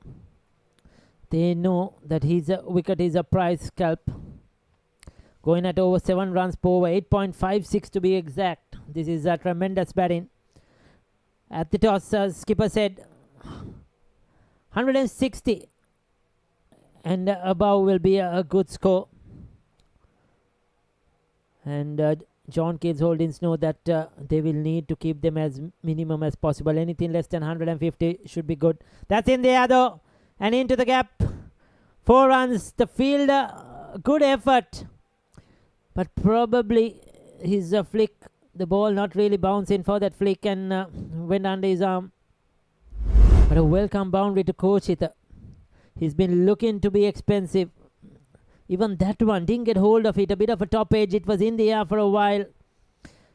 They know that his wicket is a prize scalp. Going at over 7 runs per over, 8.56 to be exact. This is a tremendous batting. At the toss, skipper said 160 and above will be a good score. And John Keels Holdings know that they will need to keep them as minimum as possible. Anything less than 150 should be good. That's in the air though, and into the gap. 4 runs. The fielder, good effort, but probably his flick, the ball not really bouncing for that flick, and went under his arm. But a welcome boundary to Kochita. He's been looking to be expensive. Even that one didn't get hold of it. A bit of a top edge. It was in the air for a while.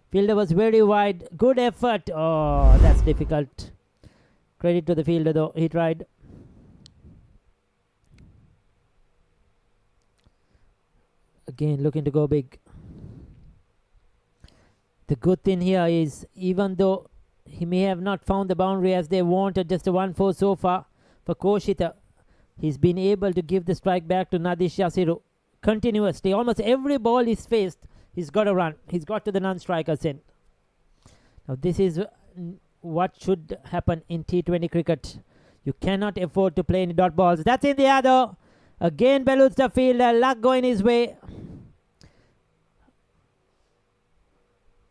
Fielder was very wide. Good effort. Oh, that's difficult. Credit to the fielder though. He tried. Again, looking to go big. The good thing here is, even though he may have not found the boundary as they wanted, just a 1-4 so far for Koshita, he's been able to give the strike back to Nadish Yasiru continuously. Almost every ball he's faced, he's got a run. He's got to the non-striker's end. Now this is what should happen in T20 cricket. You cannot afford to play any dot balls. That's in the air though. Again Beluts the fielder, luck going his way.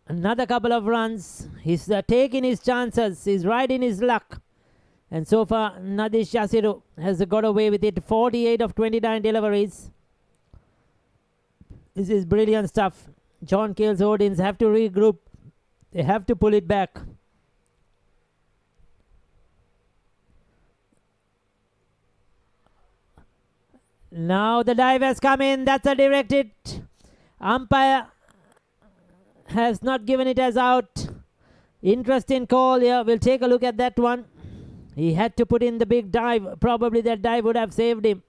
Another couple of runs. He's taking his chances. He's riding his luck. And so far, Nadish Yasiru has got away with it. 48 of 29 deliveries. This is brilliant stuff. John Keels Holdings have to regroup. They have to pull it back. Now the dive has come in. That's a direct hit. Umpire has not given it as out. Interesting call here. We'll take a look at that one. He had to put in the big dive. Probably that dive would have saved him.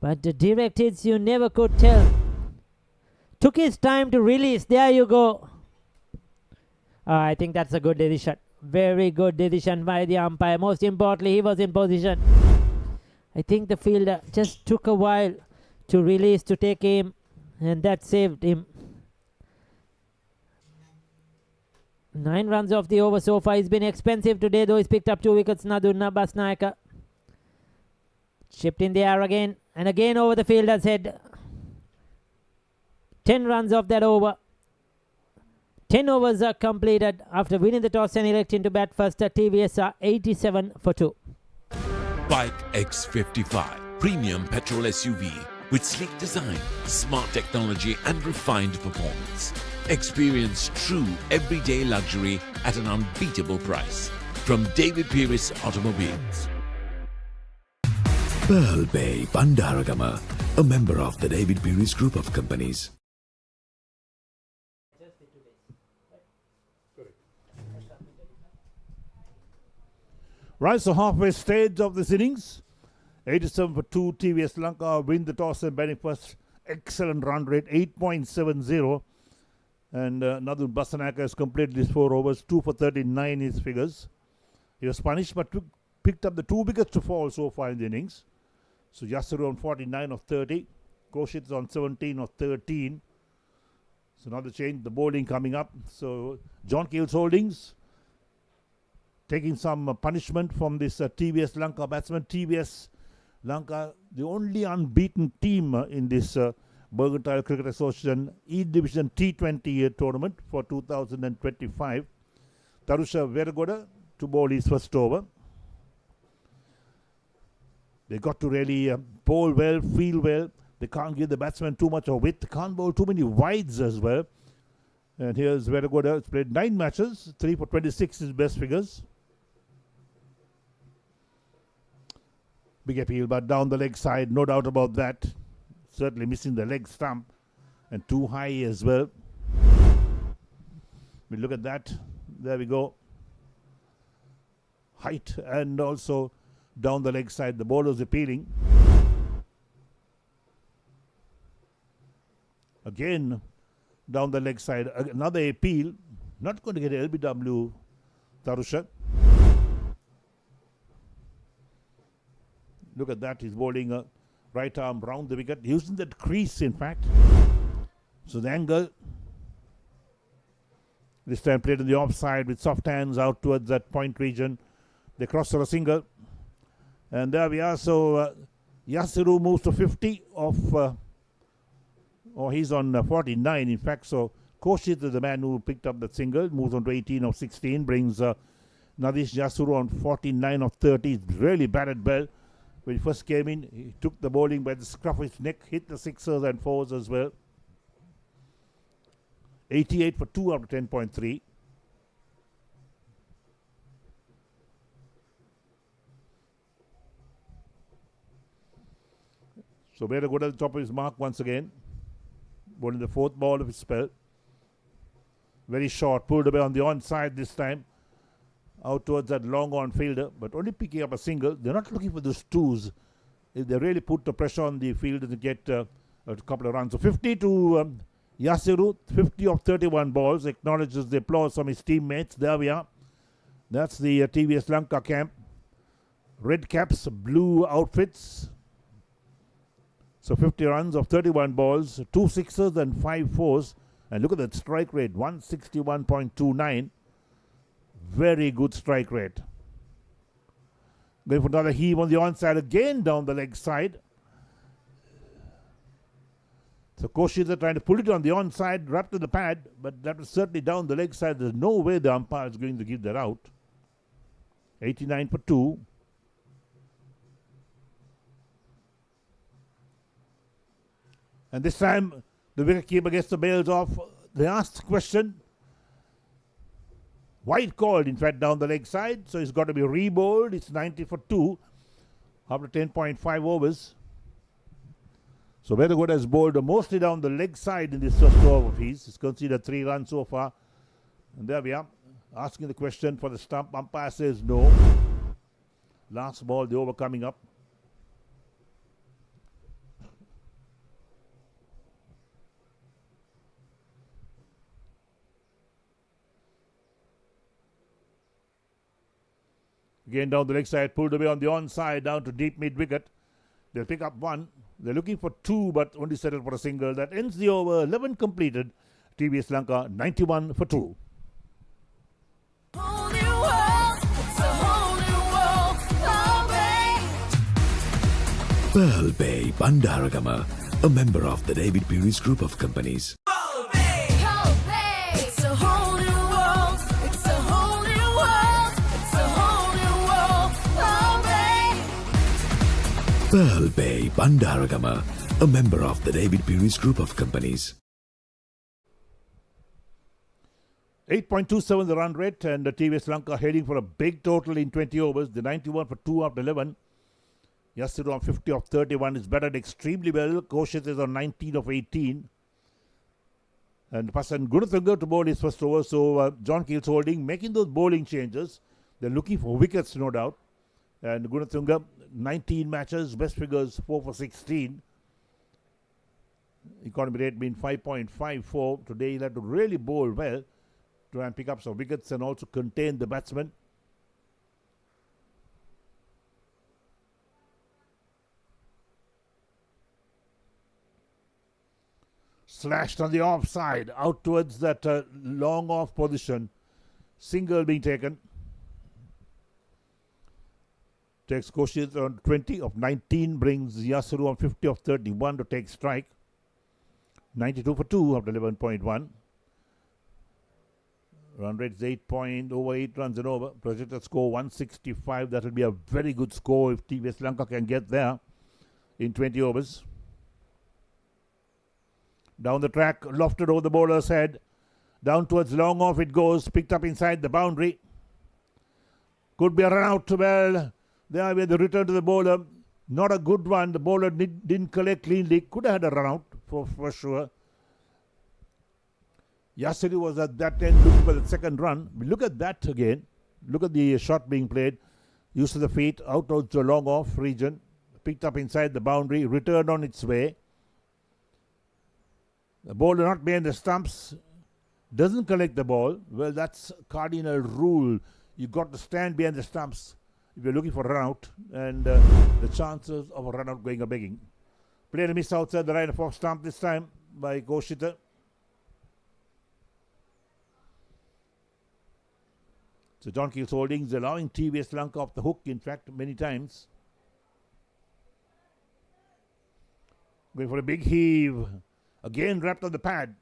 But the direct hits, you never could tell. Took his time to release. There you go. I think that's a good decision. Very good decision by the umpire. Most importantly, he was in position. I think the fielder just took a while to release, to take aim, and that saved him. 9 runs off the over so far. He's been expensive today, though. He's picked up 2 wickets. Naduna Basnaika chipped in the air again, and again over the fielder's head. 10 runs off that over. 10 overs are completed after winning the toss and electing to bat first. TVS are 87 for 2. Bike X55 premium petrol SUV with sleek design, smart technology and refined performance. Experience true everyday luxury at an unbeatable price from David Peary's Automobiles. Pearl Bay Bandaragama, a member of the David Peary's group of companies. Right, so halfway stage of this innings. 87 for 2, TVS Lanka win the toss and batting first. Excellent run rate, 8.70. And Nadun Basanaka has completed his 4 overs, 2 for 39 his figures. He was punished but picked up the 2 wickets to fall so far in the innings. So Yasuru on 49 of 30. Koshit is on 17 of 13. So now the change, the bowling coming up. So John Keels Holdings taking some punishment from this TVS Lanka batsman. TVS Lanka, the only unbeaten team in this Mercantile Cricket Association E-Division T20 tournament for 2025. Tarusha Veragoda to bowl his first over. They got to really bowl well, feel well. They can't give the batsman too much of width. Can't bowl too many wides as well. And here's Veragoda. It's played 9 matches. 3 for 26 is best figures. Big appeal, but down the leg side, no doubt about that. Certainly missing the leg stump. And too high as well. We look at that. There we go. Height and also down the leg side. The bowler's appealing. Again, down the leg side, another appeal. Not going to get LBW, Tarusha. Look at that. He's bowling a right arm round the wicket, using that crease, in fact. So the angle, this time played in the offside with soft hands out towards that point region. They cross for a single. And there we are. So Yasiru moves to 50 of... he's on 49, in fact. So Koshit is the man who picked up that single. Moves on to 18 of 16. Brings Nadish Yasuru on 49 of 30. He's really batted well. When he first came in, he took the bowling by the scruff of his neck. Hit the 6s and 4s as well. 88 for 2 after 10.3. So Vera good at the top of his mark once again. Bowling the 4th ball of his spell. Very short, pulled away on the onside this time. Out towards that long on fielder, but only picking up a single. They're not looking for those 2s. If they really put the pressure on the field and get a couple of runs. So 50 to Yasiru, 50 of 31 balls. Acknowledges the applause from his teammates. There we are. That's the TVS Lanka camp. Red caps, blue outfits. So 50 runs of 31 balls, 2 6s and 5 4s. And look at that strike rate, 161.29. Very good strike rate. Going for another heave on the onside again down the leg side. So Koshit are trying to pull it on the onside, wrapped to the pad, but that was certainly down the leg side. There's no way the umpire is going to give that out. 89 for 2. And this time, the wicketkeeper gets the bails off. They asked the question. Wide called, in fact, down the leg side. So it's got to be re-bowled. It's 90 for 2 after 10.5 overs. So Vedagoda has bowled mostly down the leg side in this first over of his. He's conceded 3 runs so far. And there we are. Asking the question for the stump. Umpire says no. Last ball, the over coming up. Again down the leg side, pulled away on the onside, down to deep mid wicket. They'll pick up 1. They're looking for 2, but only settled for a single. That ends the over. 11 completed. TVS Lanka 91 for 2. Whole new world, it's a whole new world. Pearl Bay Bandaragama, a member of the David Peary's group of companies. It's a whole new world. It's a whole new world. It's a whole new world. Pearl Bay Bandaragama, a member of the David Peary's group of companies. 8.27 the run rate, and the TVS Lanka heading for a big total in 20 overs. The 91 for 2 after 11. Yasiru on 50 of 31 is batted extremely well. Koshit is on 19 of 18. And Pasan Gunathunga to bowl his first over. So John Keels Holding making those bowling changes. They're looking for wickets, no doubt. And Gunathunga, 19 matches, best figures 4 for 16. Economy rate being 5.54. Today he'll have to really bowl well to try and pick up some wickets and also contain the batsman. Slashed on the offside, out towards that long off position. Single being taken. Takes Koshit on 20 of 19, brings Yasuru on 50 of 31 to take strike. 92 for 2 after 11.1. Run rate is over 8 runs and over. Projected score 165. That will be a very good score if TVS Lanka can get there in 20 overs. Down the track, lofted over the bowler's head. Down towards long off it goes. Picked up inside the boundary. Could be a run out. Well, there we have the return to the bowler. Not a good one. The bowler didn't collect cleanly. Could have had a run out for sure. Yasiri was at that end looking for the second run. Look at that again. Look at the shot being played. Use of the feet out to the long off region. Picked up inside the boundary. Returned on its way. The bowler not behind the stumps. Doesn't collect the ball. Well, that's cardinal rule. You got to stand behind the stumps if you're looking for a run out. And the chances of a run out going are begging. Played a miss outside the right off stump this time by Koshita. So John Keels Holdings allowing TVS Lanka off the hook, in fact, many times. Going for a big heave. Again wrapped on the pad.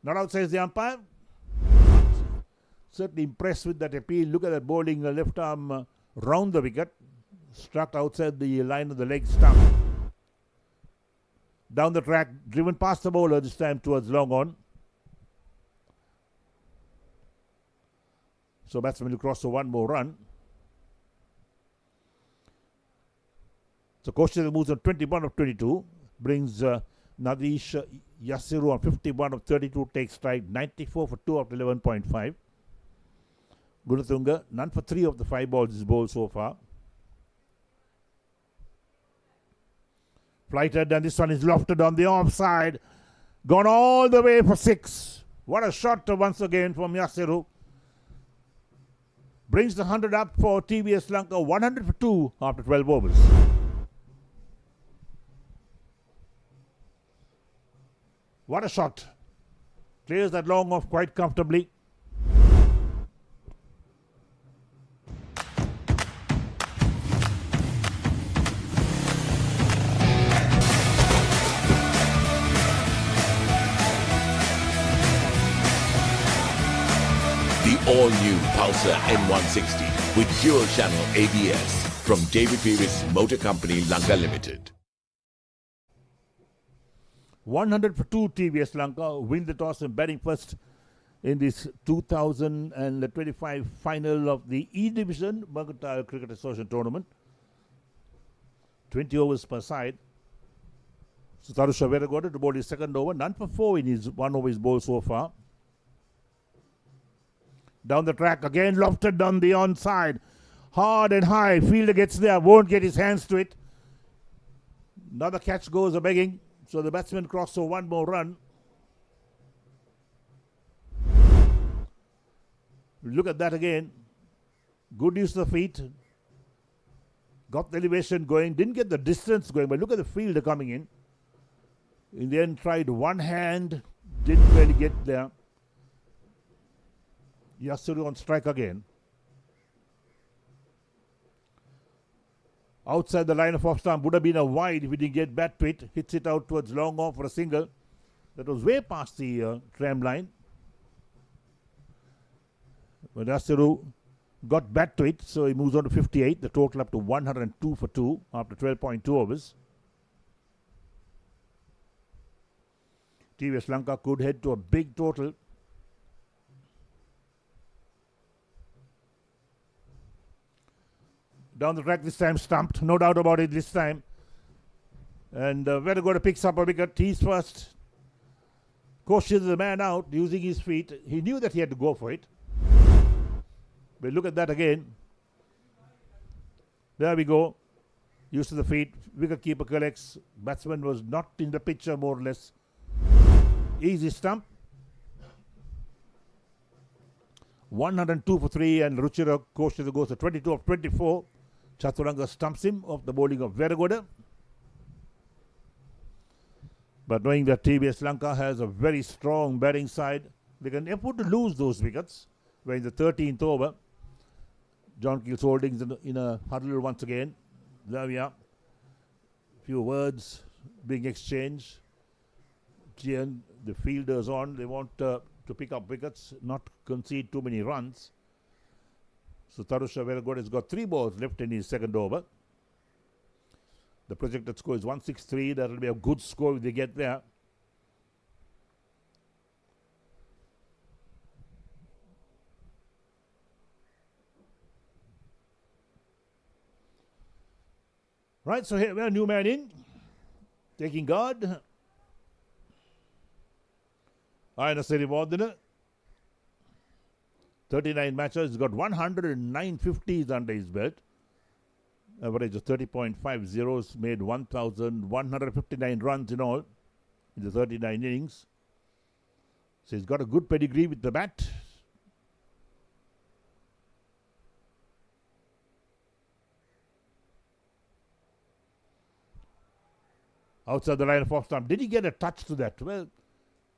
Not out, says the umpire. Certainly impressed with that appeal. Look at that bowling left arm round the wicket. Struck outside the line of the leg stump. Down the track, driven past the bowler, this time towards long on. So batsman will cross for one more run. So Koshita moves on 21 of 22. Brings Nadish Yasiru on 51 of 32. Takes strike 94 for 2 after 11.5. Gunathunga, none for 3 of the 5 balls is bowled so far. Flighted, and this one is lofted on the offside. Gone all the way for 6. What a shot once again from Yasiru. Brings the 100 up for TVS Lanka, 100 for 2 after 12 overs. What a shot. Clears that long off quite comfortably. The all-new Pulsar N160 with dual-channel ABS from David Peris Motor Company, Lanka Limited. 100 for 2 TVS Lanka win the toss and batting first in this 2025 final of the E Division Mercantile Cricket Association tournament. 20 overs per side. So Tarusha Veragoda to bowl his second over. None for 4 in his 1 over his bowl so far. Down the track again, lofted on the onside. Hard and high. Fielder gets there, won't get his hands to it. Another catch goes a begging. So the batsman crosses for one more run. Look at that again. Good use of the feet. Got the elevation going. Didn't get the distance going, but look at the fielder coming in. In the end, tried one hand. Didn't really get there. Yasuru on strike again. Outside the line of off stump, would have been a wide if he didn't get back to it. Hits it out towards long off for a single. That was way past the tram line. But Yasuru got back to it, so he moves on to 58. The total up to 102 for 2 after 12.2 overs. TVS Lanka could head to a big total. Down the track this time, stumped. No doubt about it this time. And Veragoda picks up a wicket. He's first. Cautious the man out using his feet. He knew that he had to go for it. But look at that again. There we go. Use of the feet. Wicket keeper collects. Batsman was not in the picture more or less. Easy stump. 102 for 3 and Ruchira Koshita goes to 22 of 24. Chaturanga stumps him off the bowling of Veragoda. But knowing that TVS Lanka has a very strong batting side, they can afford to lose those wickets. Where in the 13th over, John Keels Holdings in a huddle once again. There we are. Few words being exchanged. Gian, the fielders on, they want to pick up wickets, not concede too many runs. So Tarusha Veragod has got 3 balls left in his second over. The projected score is 163. That will be a good score if they get there. Right, so here we are, new man in, taking guard. Aina Sirivardhana, 39 matches, he's got 109 50s under his belt. Average of 30.50, made 1,159 runs in all in the 39 innings. So he's got a good pedigree with the bat. Outside the line of off stump. Did he get a touch to that? Well,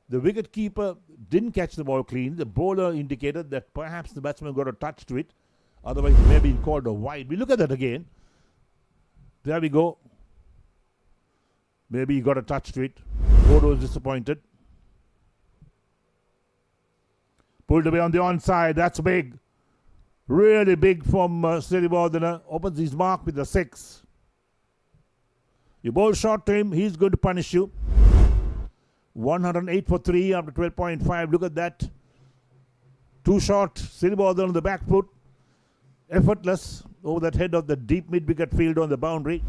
the wicket keeper didn't catch the ball clean. The bowler indicated that perhaps the batsman got a touch to it. Otherwise, it may have been called a wide. We look at that again. There we go. Maybe he got a touch to it. Bodo was disappointed. Pulled away on the onside. That's big. Really big from Sirivardhana. Opens his mark with the 6. You bowl short to him, he's going to punish you. 108 for 3 after 12.5. Look at that. Too short. Sirivardhana on the back foot. Effortless over that head of the deep mid-wicket field on the boundary.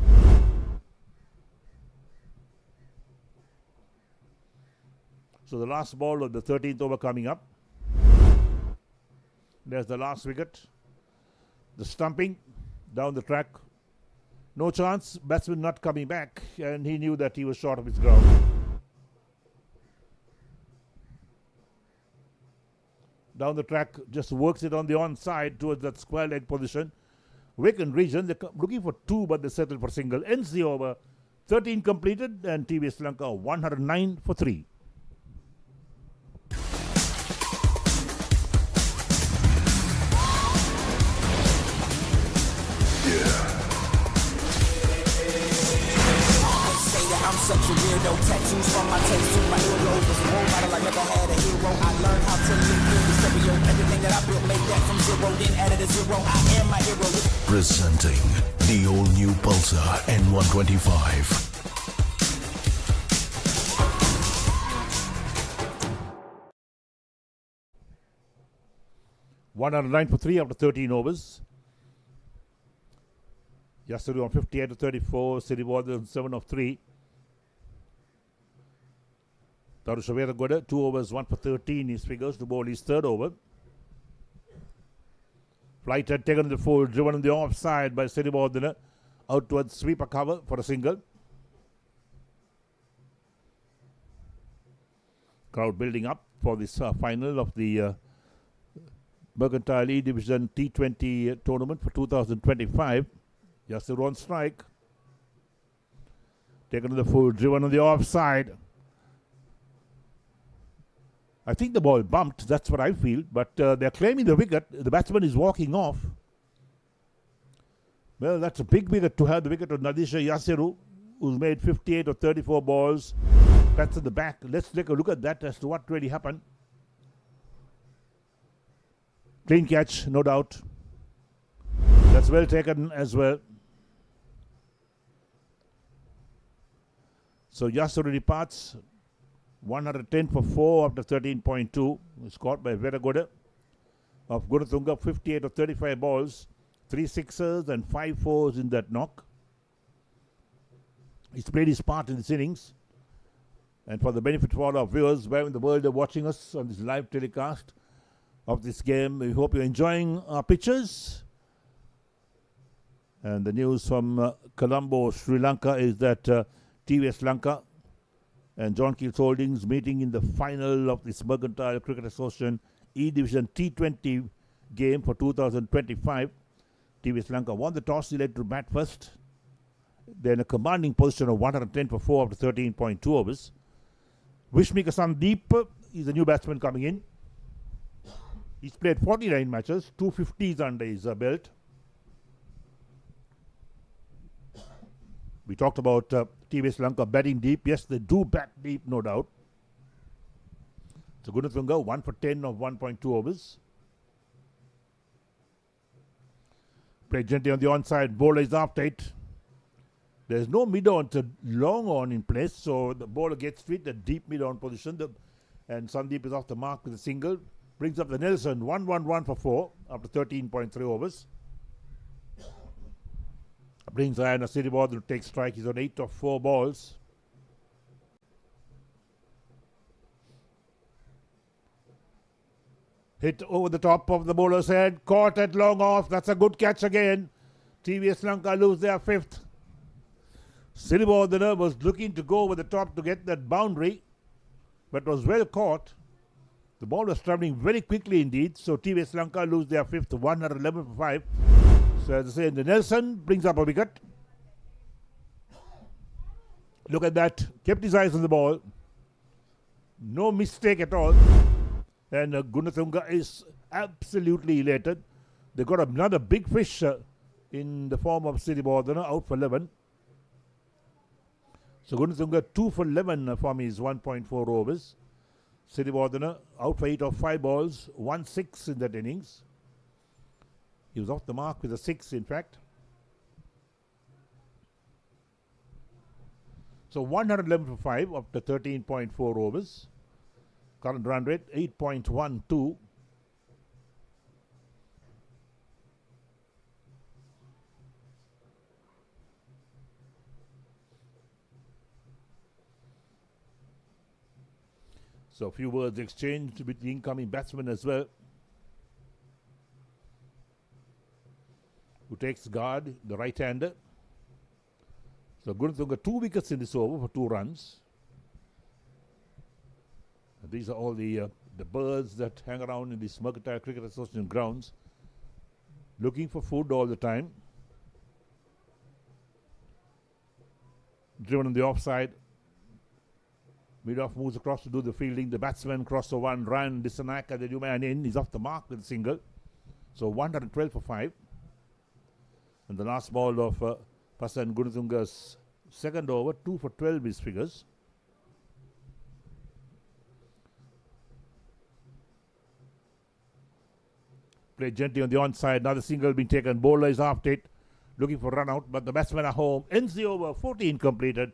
So the last ball of the 13th over coming up. There's the last wicket. The stumping down the track. No chance, batsman not coming back, and he knew that he was short of his ground. Down the track, just works it on the onside towards that square leg position. Vacant region, they're looking for 2, but they settled for single. Ends the over. 13 completed, and TVS Lanka 109 for 3. Such a weirdo, tattoos from my taste to my earlobes. As a role model, I never had a hero. I learned how to live in the stereo. Everything that I built, made that from 0, then added a 0. I am my hero. Presenting the all-new Pulsar N125. $109 for 3 after 13 overs. Yesterday on 58 to 34, Sirivardhana on 7 of 3. Tarusha Veragod, 2 overs, 1 for 13, his figures to bowl his third over. Flight had taken the full, driven on the offside by Sirivardhana, out towards sweeper cover for a single. Crowd building up for this final of the Mercantile E Division T20 tournament for 2025. Yasir on strike. Taken to the full, driven on the offside. I think the ball bumped, that's what I feel, but they're claiming the wicket. The batsman is walking off. Well, that's a big wicket to have the wicket of Nadisha Yasiru, who's made 58 or 34 balls. Pats at the back. Let's take a look at that as to what really happened. Clean catch, no doubt. That's well taken as well. So Yasiru departs. 110 for 4 after 13.2. Scored by Veragod of Gurutunga. 58 or 35 balls. 3 sixers and 5 fours in that knock. He's played his part in this innings. And for the benefit of all our viewers where in the world are watching us on this live telecast of this game, we hope you're enjoying our pictures. And the news from Colombo, Sri Lanka is that TVS Lanka and John Keels Holdings meeting in the final of this Mercantile Cricket Association E-Division T20 game for 2025. TVS Lanka won the toss, elected to bat first. They're in a commanding position of 110 for 4 after 13.2 overs. Vishmika Sandeep is a new batsman coming in. He's played 49 matches, 250s under his belt. We talked about TVS Lanka batting deep. Yes, they do bat deep, no doubt. So Gunathunga 1 for 10 of 1.2 overs. Played gently on the onside. Bowler is after it. There's no mid-on, it's a long on in place, so the bowler gets fit, a deep mid-on position, and Sandeep is off the mark with a single. Brings up the Nelson, 1-1-1 for 4 after 13.3 overs. Brings Ayana Siribod to take strike. He's on 8 of 4 balls. Hit over the top of the bowler's head, caught at long off. That's a good catch again. TVS Lanka lose their 5th. Siribodana was looking to go over the top to get that boundary, but was well caught. The ball was travelling very quickly indeed, so TVS Lanka lose their 5th, 111 for 5. So as I say, the Nelson brings up a wicket. Look at that, kept his eyes on the ball. No mistake at all. And Gunathunga is absolutely elated. They got another big fish in the form of Siribodana, out for 11. So Gunathunga 2 for 11 from his 1.4 overs. Siribodana out for 8 of 5 balls, 1-6 in that innings. He was off the mark with a 6 in fact. So 111 for 5 after 13.4 overs. Current run rate 8.12. So a few words exchanged with the incoming batsman as well, who takes guard, the right-hander. So Gunathunga 2 wickets in this over for 2 runs. And these are all the birds that hang around in the Mercantile Cricket Association grounds, looking for food all the time. Driven on the offside. Mid-off moves across to do the fielding. The batsman cross for 1 run. Disanaka, the new man in, is off the mark with a single. So 112 for 5. And the last ball of Pasan Gunathunga's second over, 2 for 12 his figures. Played gently on the onside. Another single being taken. Bowler is after it, looking for run out, but the batsmen are home. Ends the over, 14 completed.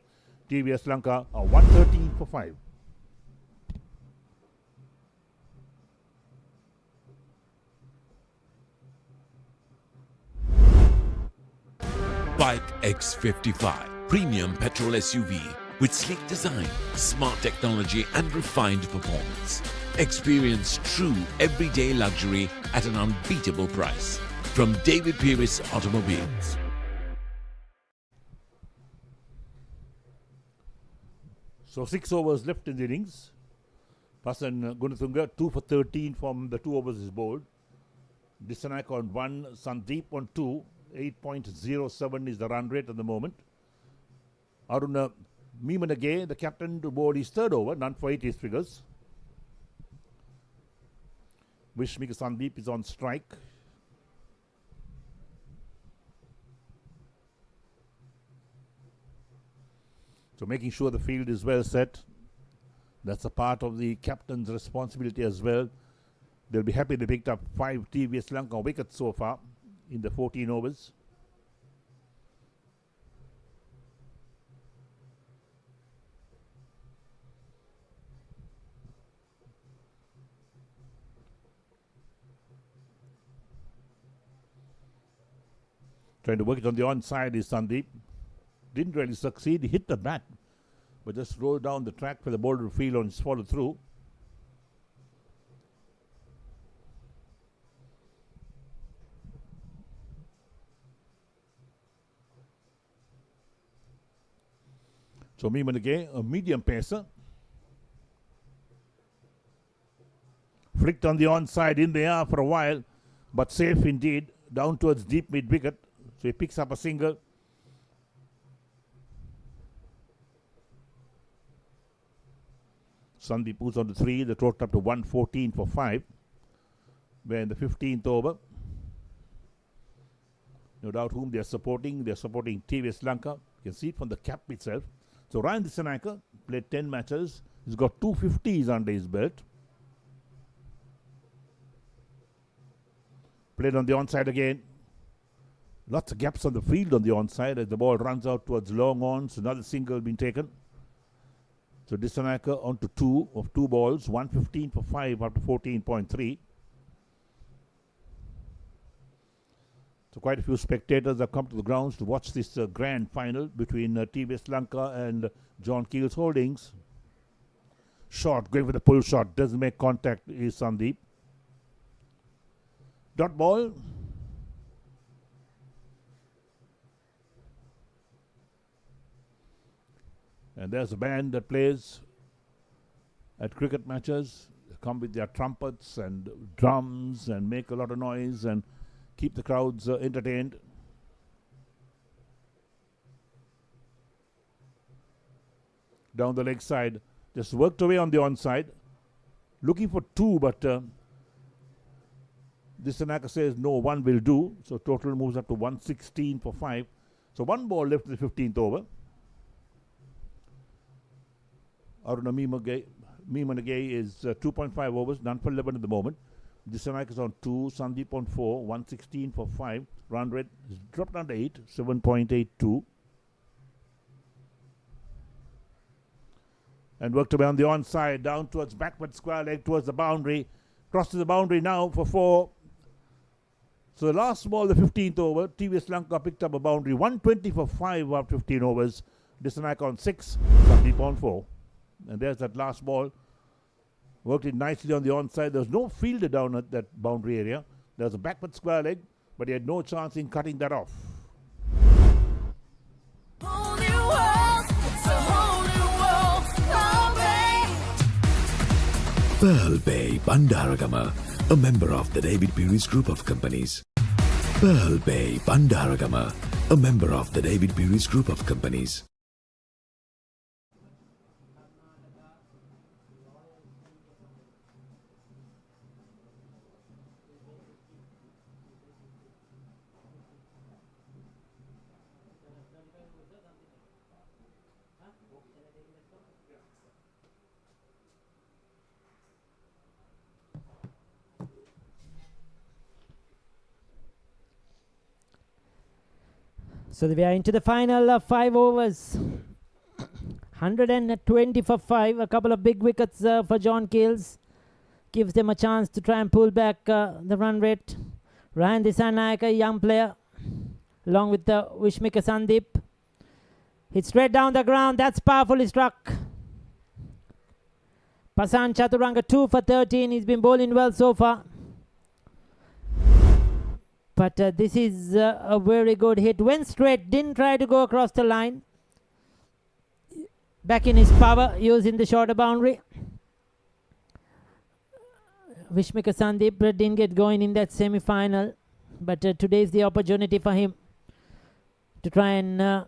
TVS Lanka are 113 for 5. Bike X55 premium petrol SUV with sleek design, smart technology and refined performance. Experience true everyday luxury at an unbeatable price from David Pieris Automobiles. So 6 overs left in the innings. Pasan Gunathunga 2 for 13 from the 2 overs is bowled. Disanak on 1, Sandeep on 2. 8.07 is the run rate at the moment. Aruna Meemanage, the captain, to bowl his 3rd over, none for 8 his figures. Vishmika Sandeep is on strike. So making sure the field is well set. That's a part of the captain's responsibility as well. They'll be happy they picked up 5 TVS Lanka wickets so far in the 14 overs. Trying to work it on the onside is Sandeep. Didn't really succeed. He hit the bat, but just rolled down the track for the bowler to field on his follow through. So Meemanage, a medium pacer. Flicked on the onside in the air for a while, but safe indeed, down towards deep mid wicket. So he picks up a single. Sandeep moves on to 3. The total up to 114 for 5. We're in the 15th over. No doubt whom they're supporting. They're supporting TVS Lanka. You can see it from the cap itself. So Ryan Dissanayake played 10 matches. He's got 250s under his belt. Played on the onside again. Lots of gaps on the field on the onside as the ball runs out towards long ons. Another single been taken. So Dissanayake on to 2 of 2 balls. 115 for 5 after 14.3. So quite a few spectators have come to the grounds to watch this grand final between TVS Lanka and John Keels Holdings. Shot, going for the pull shot, doesn't make contact is Sandeep. Dot ball. And there's a band that plays at cricket matches. They come with their trumpets and drums and make a lot of noise and keep the crowds entertained. Down the leg side, just worked away on the onside. Looking for 2, but Dissanayake says no, 1 will do. So total moves up to 116 for 5. So 1 ball left in the 15th over. Aruna Meemanage is 2.5 overs, none for 11 at the moment. Dissanayake is on 2, Sandeep on 4, 116 for 5. Run rate is dropped under 8, 7.82. And worked away on the onside, down towards backward square leg, towards the boundary. Crosses the boundary now for 4. So the last ball, the 15th over, TVS Lanka picked up a boundary, 120 for 5 after 15 overs. Dissanayake on 6, Sandeep on 4. And there's that last ball. Worked it nicely on the onside. There was no fielder down at that boundary area. There was a backward square leg, but he had no chance in cutting that off. Whole new world, it's a whole new world. Pearl Bay Bandaragama, a member of the David Peary's Group of Companies. Pearl Bay Bandaragama, a member of the David Peary's Group of Companies. So we are into the final of 5 overs. 120 for 5. A couple of big wickets for John Keels. Gives them a chance to try and pull back the run rate. Ryan Dissanayake, a young player, along with the Wishmika Sandeep. Hit straight down the ground. That's powerfully struck. Pasan Chaturanga 2 for 13. He's been bowling well so far. But this is a very good hit. Went straight, didn't try to go across the line. Back in his power, using the shorter boundary. Wishmika Sandeep didn't get going in that semi-final. But today is the opportunity for him to try and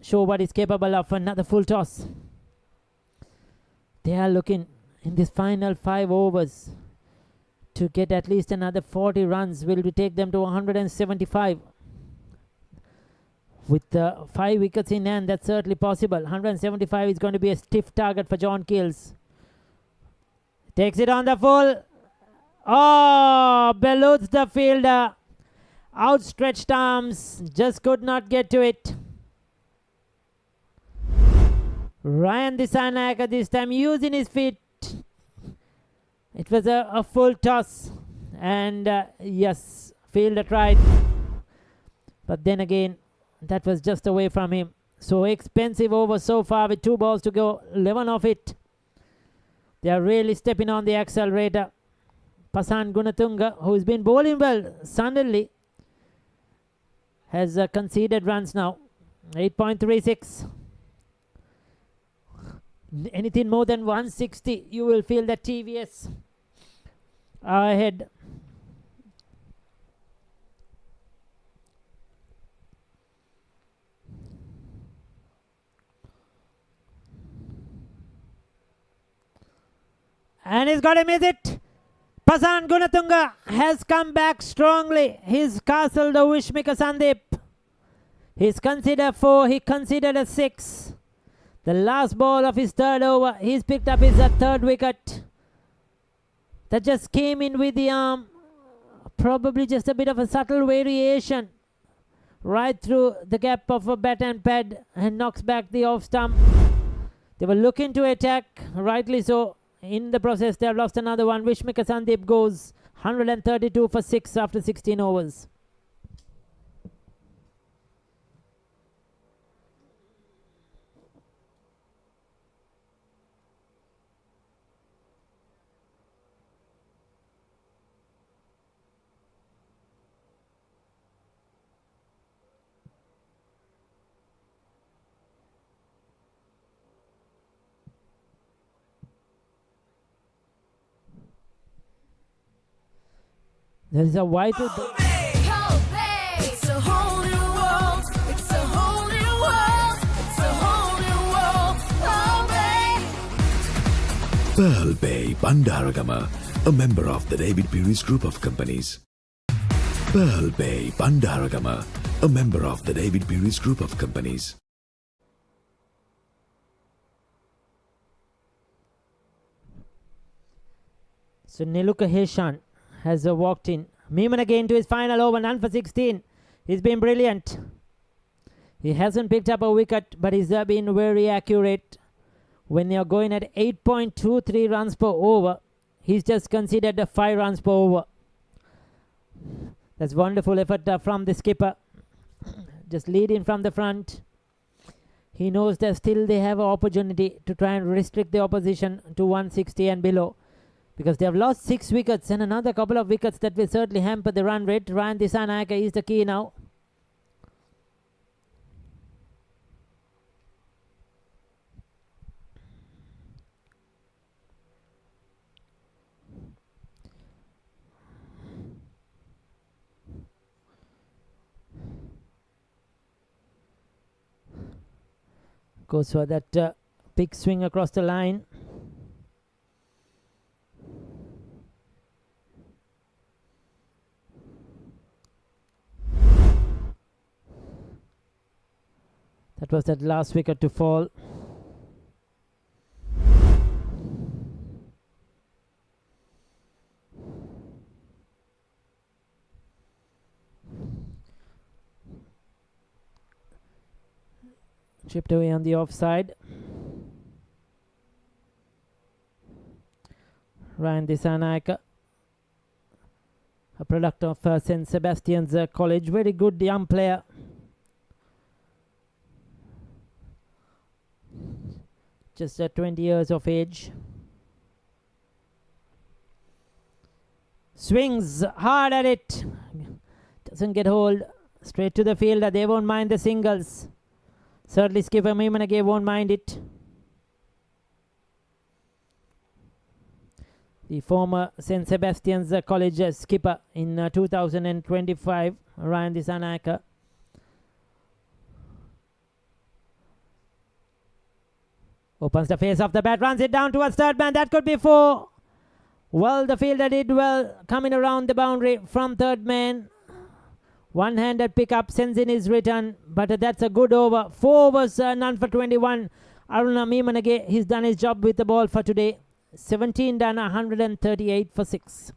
show what he's capable of. Another full toss. They are looking in this final 5 overs to get at least another 40 runs. Will we take them to 175? With 5 wickets in hand, that's certainly possible. 175 is going to be a stiff target for John Keels. Takes it on the full. Oh, Beluts the fielder. Outstretched arms, just could not get to it. Ryan Dissanayake this time using his feet. It was a full toss, and yes, fielder tried, but then again that was just away from him. So expensive over so far with 2 balls to go, 11 off it. They are really stepping on the accelerator. Pasan Gunatunga, who's been bowling well, suddenly has conceded runs now. 8.36. Anything more than 160, you will feel that TVS are ahead. And he's got him, is it? Pasan Gunatunga has come back strongly. He's castled the Wishmika Sandeep. He's considered 4. He considered a 6. The last ball of his third over. He's picked up his third wicket. That just came in with the arm. Probably just a bit of a subtle variation. Right through the gap of a bat and pad. And knocks back the off stump. They were looking to attack. Rightly so. In the process, they have lost another one. Wishmika Sandeep goes 132 for 6 after 16 overs. There is a vital... It's a whole new world. It's a whole new world. It's a whole new world. Oh, babe. Pearl Bay Bandaragama, a member of the David Peary's Group of Companies. Pearl Bay Bandaragama, a member of the David Peary's Group of Companies. So Niluka Heshan has walked in. Meeman again to his final over, none for 16. He's been brilliant. He hasn't picked up a wicket, but he's been very accurate. When you're going at 8.23 runs per over, he's just considered 5 runs per over. That's wonderful effort from the skipper. Just leading from the front. He knows that still they have an opportunity to try and restrict the opposition to 160 and below. Because they have lost 6 wickets and another couple of wickets that will certainly hamper the run rate. Ryan Disanayake is the key now. Goes for that big swing across the line. That was that last wicket to fall. Chipped away on the offside. Ryan Disanayake, a product of St. Sebastian's College. Very good young player. Just 20 years of age. Swings hard at it. Doesn't get hold. Straight to the fielder. They won't mind the singles. Certainly skipper Meemanage won't mind it. The former St. Sebastian's College skipper in 2025, Ryan Disanayake. Opens the face of the bat, runs it down towards third man. That could be 4. Well, the fielder did well coming around the boundary from third man. One-handed pickup sends in his return, but that's a good over. 4 overs, none for 21. Aruna Meemanage, he's done his job with the ball for today. 17 done, 138 for 6.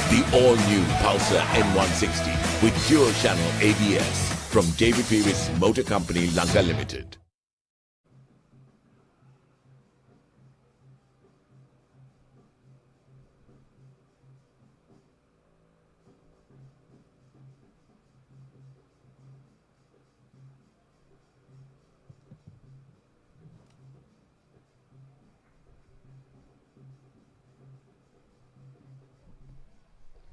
The all-new Pulsar N160 with dual channel ABS from David Peary's Motor Company Lanka Limited.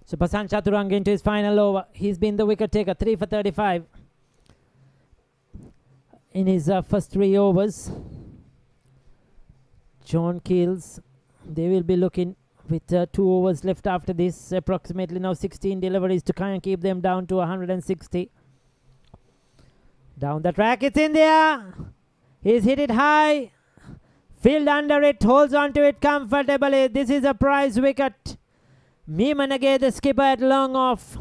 So Pasan Chaturanga into his final over. He's been the wicket taker, 3 for 35 in his first 3 overs. John Keels, they will be looking with 2 overs left after this. Approximately now 16 deliveries to kind of keep them down to 160. Down the track, it's in there. He's hit it high. Field under it, holds on to it comfortably. This is a prize wicket. Mimanage, the skipper at long off,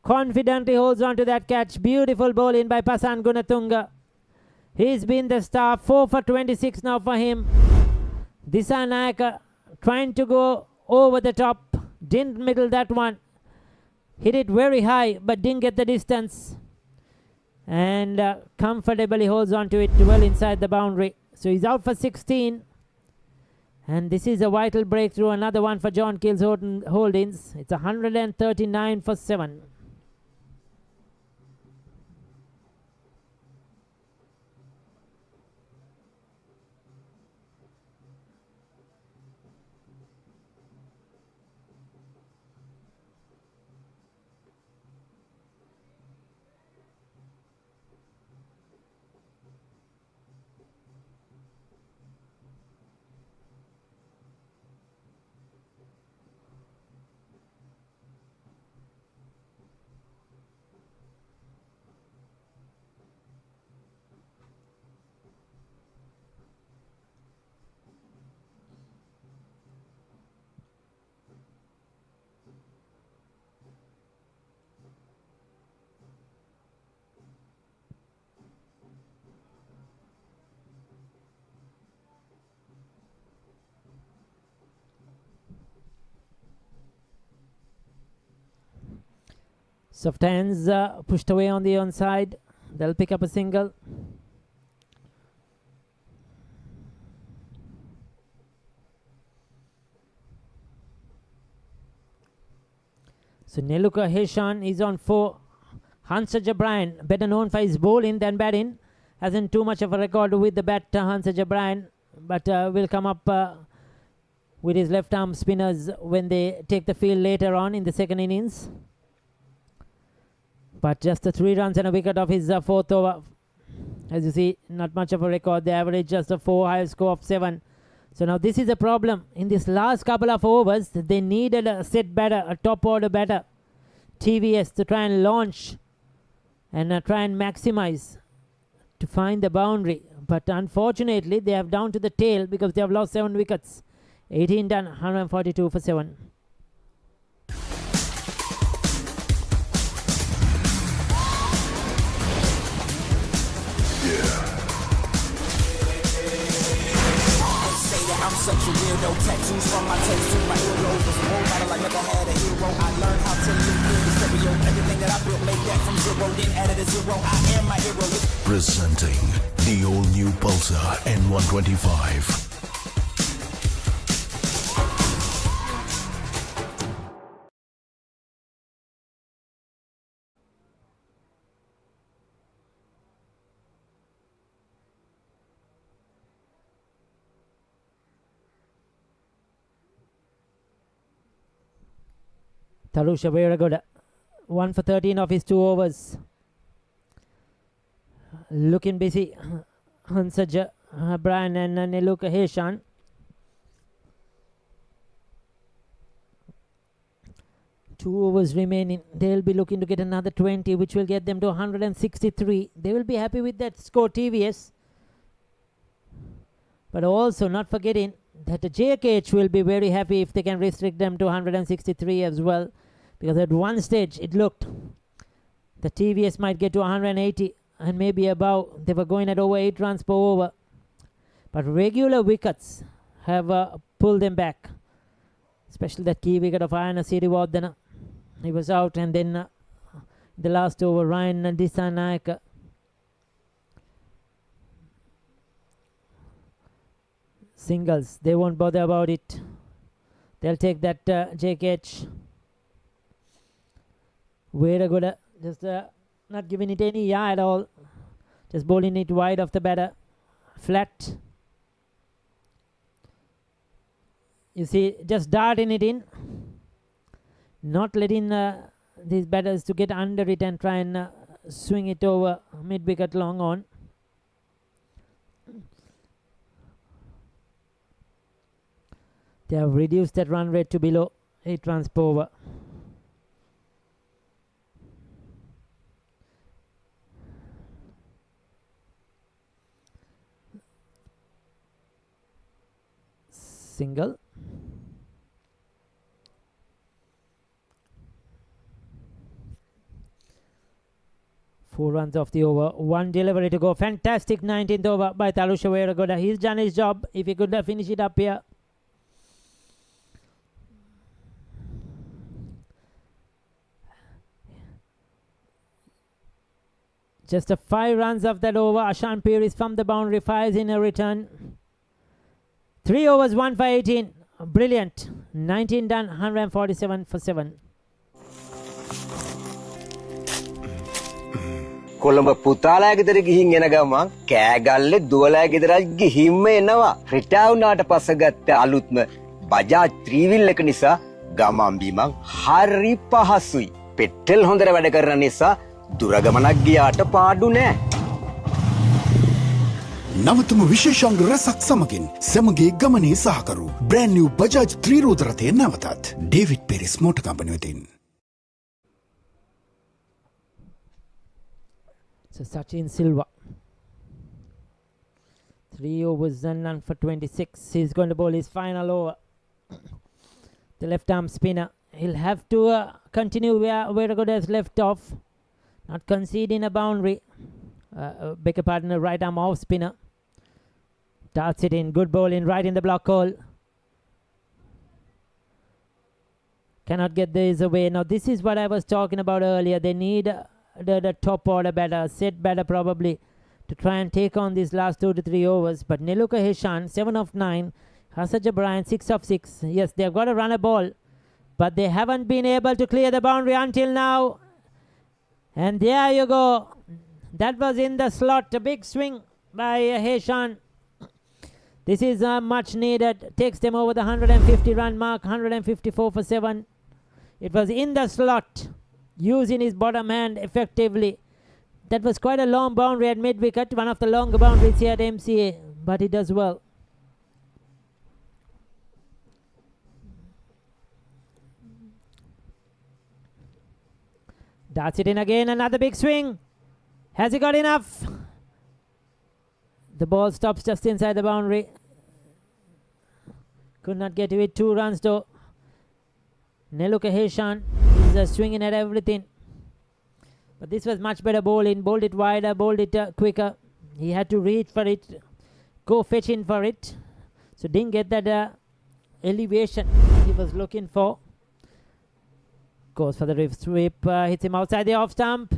confidently holds on to that catch. Beautiful bowling by Pasan Gunatunga. He's been the star. 4 for 26 now for him. Disanayaka trying to go over the top. Didn't middle that one. Hit it very high but didn't get the distance. And comfortably holds on to it well inside the boundary. So he's out for 16. And this is a vital breakthrough. Another one for John Keels Holdings. It's 139 for 7. Soft hands pushed away on the onside. They'll pick up a single. So Neluka Heshan is on 4. Hansa Jabryan, better known for his bowling than batting, hasn't too much of a record with the bat, Hansa Jabryan, but will come up with his left arm spinners when they take the field later on in the second innings. But just the 3 runs and a wicket of his 4th over. As you see, not much of a record. They average just a 4, high score of 7. So now this is a problem. In this last couple of overs, they needed a set batter, a top order batter, TVS, to try and launch and try and maximize to find the boundary. But unfortunately, they have down to the tail because they have lost 7 wickets. 18 done, 142 for 7. I'm such a weirdo, tattoos from my taste to my earlobes. Was a role model, I never had a hero. I learned how to live in the stereo. Everything that I built, made that from 0, then added a 0. I am my hero. Presenting the all-new Pulsar N125. Tarusha very good. 1 for 13 of his 2 overs. Looking busy. Hansaj Brian and Neluka Heshan. Two overs remaining. They'll be looking to get another 20, which will get them to 163. They will be happy with that score, TVS. But also not forgetting that the Jkh will be very happy if they can restrict them to 163 as well. Because at one stage it looked the TVS might get to 180 and maybe above. They were going at over 8 runs per over. But regular wickets have pulled them back. Especially that key wicket of Ayana Siriwardana. He was out, and then the last over, Ryan Disanayaka. Singles, they won't bother about it. They'll take that Jkh. Very good. Just not giving it any yaw at all. Just bowling it wide of the batter. Flat. You see, just darting it in. Not letting these batters to get under it and try and swing it over mid-wicket long on. They have reduced that run rate to below 8 runs per over. Single. Four runs off the over. One delivery to go. Fantastic 19th over by Talusha Weeragoda. He's done his job. If he could finish it up here. Just a 5 runs off that over. Ashan Piri from the boundary. Fires in a return. 3 overs, 1 for 18. Brilliant. 19 done, 147 for 7. Colombo පුතාලා ගෙදර ගිහින් එන ගමන් කෑගල්ලේ දුවලා ගෙදරයි ගිහින්ම එනවා. රිටාව් වුණාට පස්සේ ගත්ත අලුත්ම බජාජ් 3 wheel එක නිසා ගමන් බිමන් හරි පහසුයි. පෙට්‍රල් හොඳට වැඩ කරන නිසා දුර ගමනක් ගියාට පාඩු නෑ. නවතම විශේෂාංග රැසක් සමගින් සැමගේ ගමනේ සහකරු බ්‍රෑන්ඩ් නිව් බජාජ් 3 රෝද රථය නැවතත් ඩේවිඩ් පෙරිස් මෝටර් කම්පැනි වෙතින්. So Sachin Silva. 3 overs and none for 26. He's going to bowl his final over. The left arm spinner. He'll have to continue where Weeragoda has left off. Not conceding a boundary. Beg your pardon, a right arm off spinner. Darts it in. Good bowling right in the block hole. Cannot get this away. Now this is what I was talking about earlier. They need the top order batter, set batter probably, to try and take on these last 2 to 3 overs. But Neeluka Heshan, 7 of 9. Hasaja Bryant, 6 of 6. Yes, they've got to run a ball, but they haven't been able to clear the boundary until now. And there you go. That was in the slot. A big swing by Heshan. This is much needed. Takes them over the 150 run mark. 154 for 7. It was in the slot, using his bottom hand effectively. That was quite a long boundary at mid wicket. One of the longer boundaries here at MCA. But he does well. Darts it in again. Another big swing. Has he got enough? The ball stops just inside the boundary. Could not get to it. 2 runs though. Neeluka Heshan is swinging at everything. But this was much better bowling. Bowled it wider, bowled it quicker. He had to reach for it, go fetching for it. So didn't get that elevation he was looking for. Goes for the reef sweep. Hits him outside the off stump.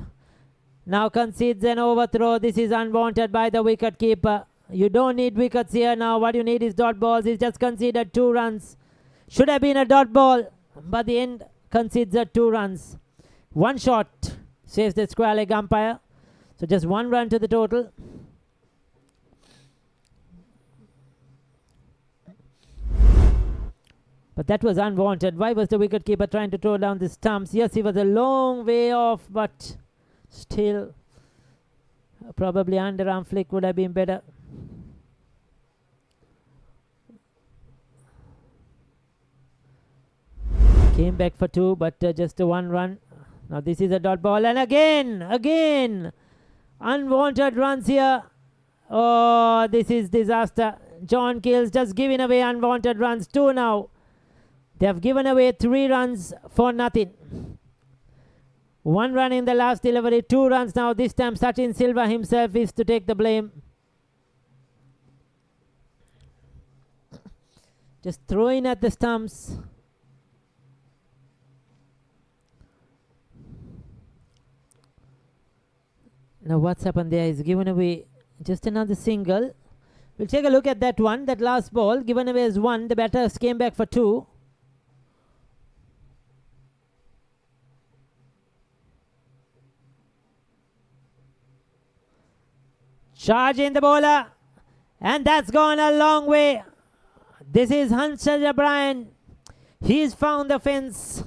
Now concedes an overthrow. This is unwanted by the wicket keeper. You don't need wickets here now. What you need is dot balls. He's just conceded 2 runs. Should have been a dot ball. But the end concedes 2 runs. 1 shot saves the square leg umpire. So just 1 run to the total. But that was unwanted. Why was the wicketkeeper trying to throw down the stumps? Yes, he was a long way off, but still, probably underarm flick would have been better. Came back for 2, but just a 1 run. Now this is a dot ball, and again, unwanted runs here. Oh, this is disaster. John Keels just giving away unwanted runs. 2 now. They have given away 3 runs for nothing. 1 run in the last delivery, 2 runs now. This time Sachin Silva himself is to take the blame. Just throwing at the stumps. Now what's happened there? He's given away just another single. We'll take a look at that one. That last ball given away as 1. The batters came back for 2. Charging the bowler. And that's gone a long way. This is Hanshaja Bryan. He's found the fence.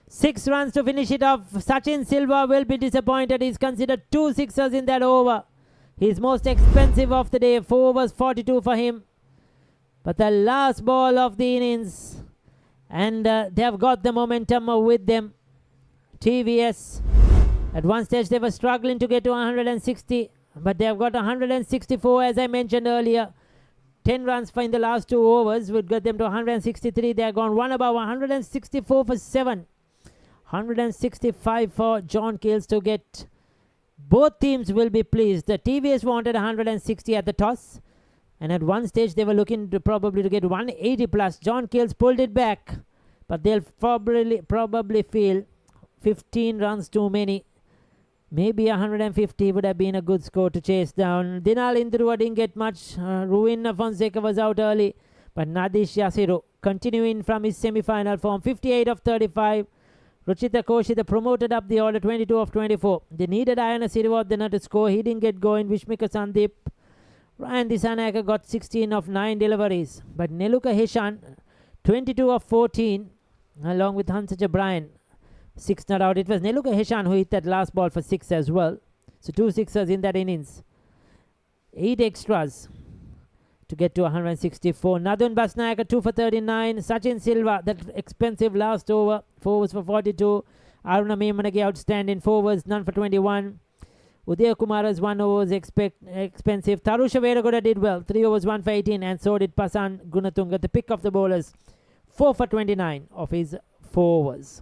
6 runs to finish it off. Sachin Silva will be disappointed. He's considered 2 sixers in that over. His most expensive of the day. 4 overs, 42 for him. But the last ball of the innings, and they have got the momentum with them. TVS, at one stage they were struggling to get to 160, but they have got 164 as I mentioned earlier. 10 runs for in the last 2 overs would get them to 163. They have gone one above 164 for 7. 165 for John Keels to get. Both teams will be pleased. The TVS wanted 160 at the toss, and at one stage they were looking to probably to get 180 plus. John Keels pulled it back, but they'll probably feel 15 runs too many. Maybe 150 would have been a good score to chase down. Dinal Indruwa didn't get much. Ruin Fonseca was out early, but Nadish Yasiro continuing from his semi-final form. 58 of 35. Ruchita Koshita promoted up the order, 22 of 24. They needed Ayana Sirivardhana to score. He didn't get going. Vishmika Sandeep. Ryan Disanayaka got 16 of 9 deliveries. But Neluka Heshan, 22 of 14, along with Hansaja Brian. 6 not out. It was Neluka Heshan who hit that last ball for 6 as well. So 2 sixers in that innings. 8 extras to get to 164. Nadun Basnayaka 2 for 39. Sachin Silva, that expensive last over. 4 overs for 42. Aruna Memanagi outstanding. 4 overs, none for 21. Udaya Kumara's 1 over was expensive. Tarusha Veragoda did well. 3 overs, 1 for 18. And so did Pasan Gunatunga, the pick of the bowlers. 4 for 29 of his 4 overs.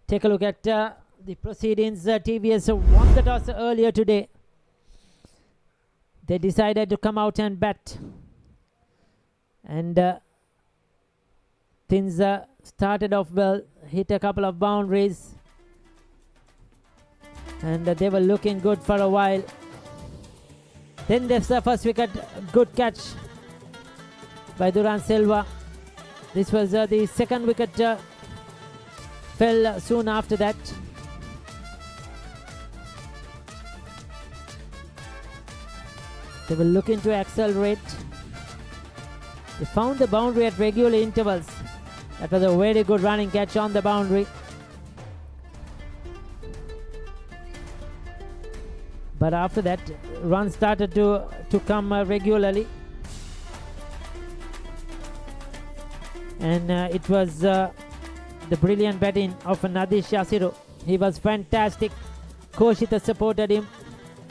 Take a look at the proceedings. TVS won the toss earlier today. They decided to come out and bat. And things started off well. Hit a couple of boundaries. And they were looking good for a while. Then there's the first wicket. Good catch by Duran Silva. This was the second wicket. Fell soon after that. They were looking to accelerate. They found the boundary at regular intervals. That was a very good running catch on the boundary. But after that, runs started to come regularly. And it was the brilliant batting of Nadish Yasiro. He was fantastic. Koshita supported him,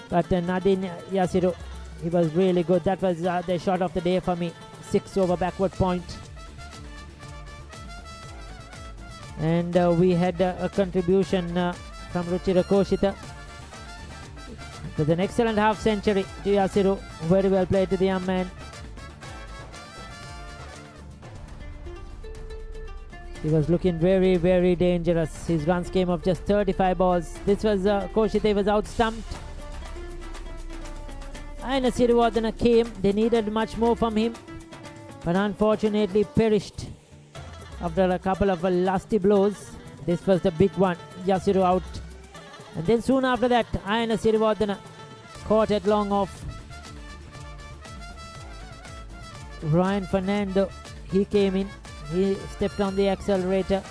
but Nadine Yasiro, he was really good. That was the shot of the day for me. 6 over backward point. And we had a contribution from Ruchira Koshita. It was an excellent half century to Yasiro. Very well played to the young man. He was looking very, very dangerous. His runs came off just 35 balls. This was Koshite was out-stumped. And Sirivardhana came. They needed much more from him, but unfortunately perished after a couple of lusty blows. This was the big one. Yasiru out. And then soon after that, Ayana Sirivardhana caught it long off. Ryan Fernando, he came in. He stepped on the accelerator.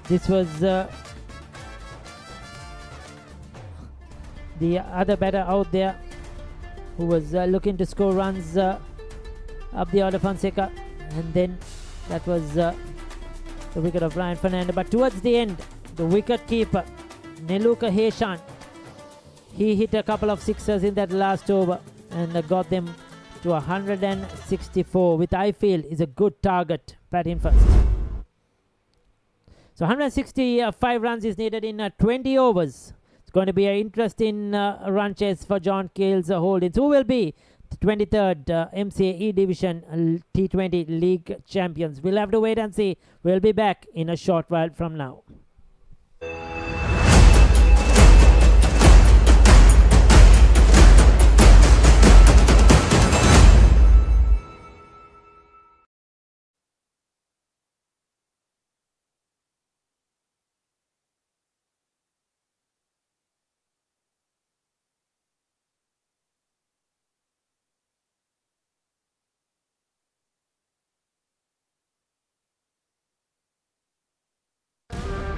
This was the other batter out there who was looking to score runs up the order, Fonseca. And then that was the wicket of Ryan Fernando. But towards the end, the wicket keeper, Neluka Heshan, he hit a couple of sixers in that last over and got them to 164, which I feel is a good target. Bat in first. So 165 runs is needed in 20 overs. It's going to be an interesting run chase for John Keels Holdings, who will be the 23rd MCA E Division T20 League champions. We'll have to wait and see. We'll be back in a short while from now.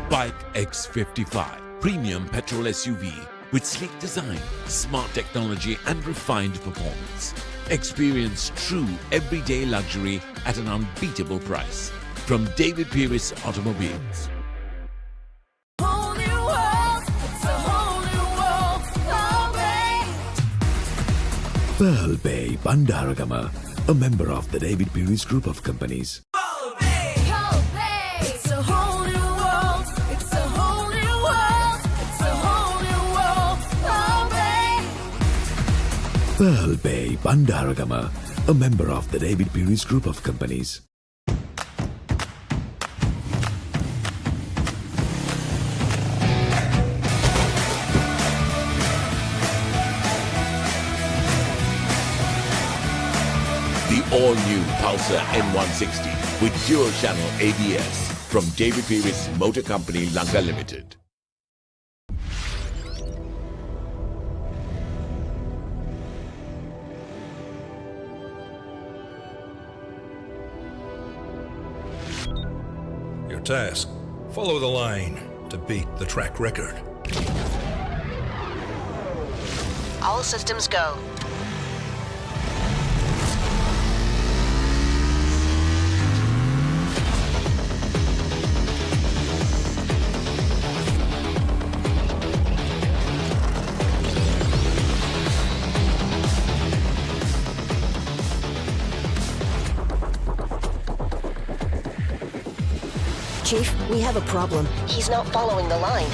Bike X55 premium petrol SUV with sleek design, smart technology and refined performance. Experience true everyday luxury at an unbeatable price. From David Pieris Automobiles. Whole new world, it's a whole new world. Oh, babe. Pearl Bay Bandaragama, a member of the David Pieris Group of Companies. Oh, babe. It's a whole new world. It's a whole new world. It's a whole new world. Oh, babe. Pearl Bay Bandaragama, a member of the David Pieris Group of Companies. The all-new Pulsar N160 with dual-channel ABS from David Pieris Motor Company Lanka Limited. Your task, follow the line to beat the track record. All systems go. Chief, we have a problem. He's not following the line.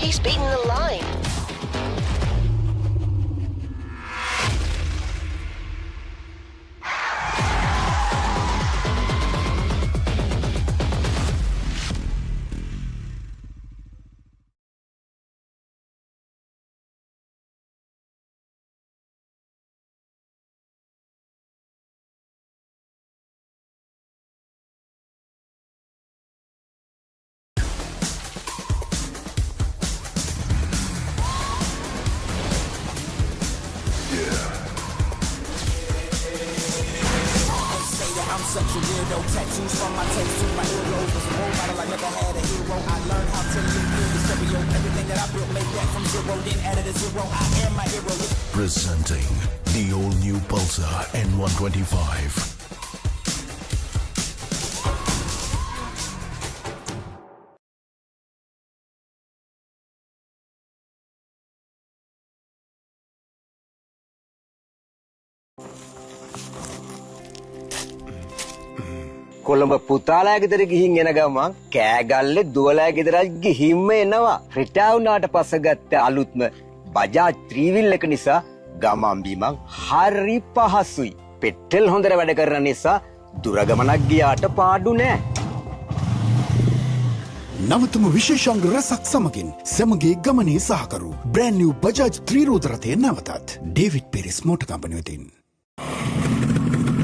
He's beaten the line. I'm such a weirdo. Tattoos from my taste to my earlobe. Was a role model, I never had a hero. I learned how to live through the stereo. Everything that I built, made that from zero, then added a zero. I am my hero. Presenting the all-new Pulsar N125. Colombo පුතාලා ගෙදර ගිහින් එන ගමන් කෑගල්ලේ දුවලා ගෙදරත් ගිහින්ම එනවා. රිටාව් වුණාට පස්සේ ගත්ත අලුත්ම බජාජ් ත්‍රිවිල් එක නිසා ගමන් බිමන් හරි පහසුයි. පෙට්‍රල් හොඳට වැඩ කරන නිසා දුර ගමනක් ගියාට පාඩු නෑ. නවතම විශේෂාංග රසක් සමගින් සැමගේ ගමනේ සහකරු බ්‍රෑන්ඩ් නිව් බජාජ් ත්‍රිරෝද රථය නැවතත් ඩේවිඩ් පීරිස් මෝටර් කම්පැනි වෙතින්.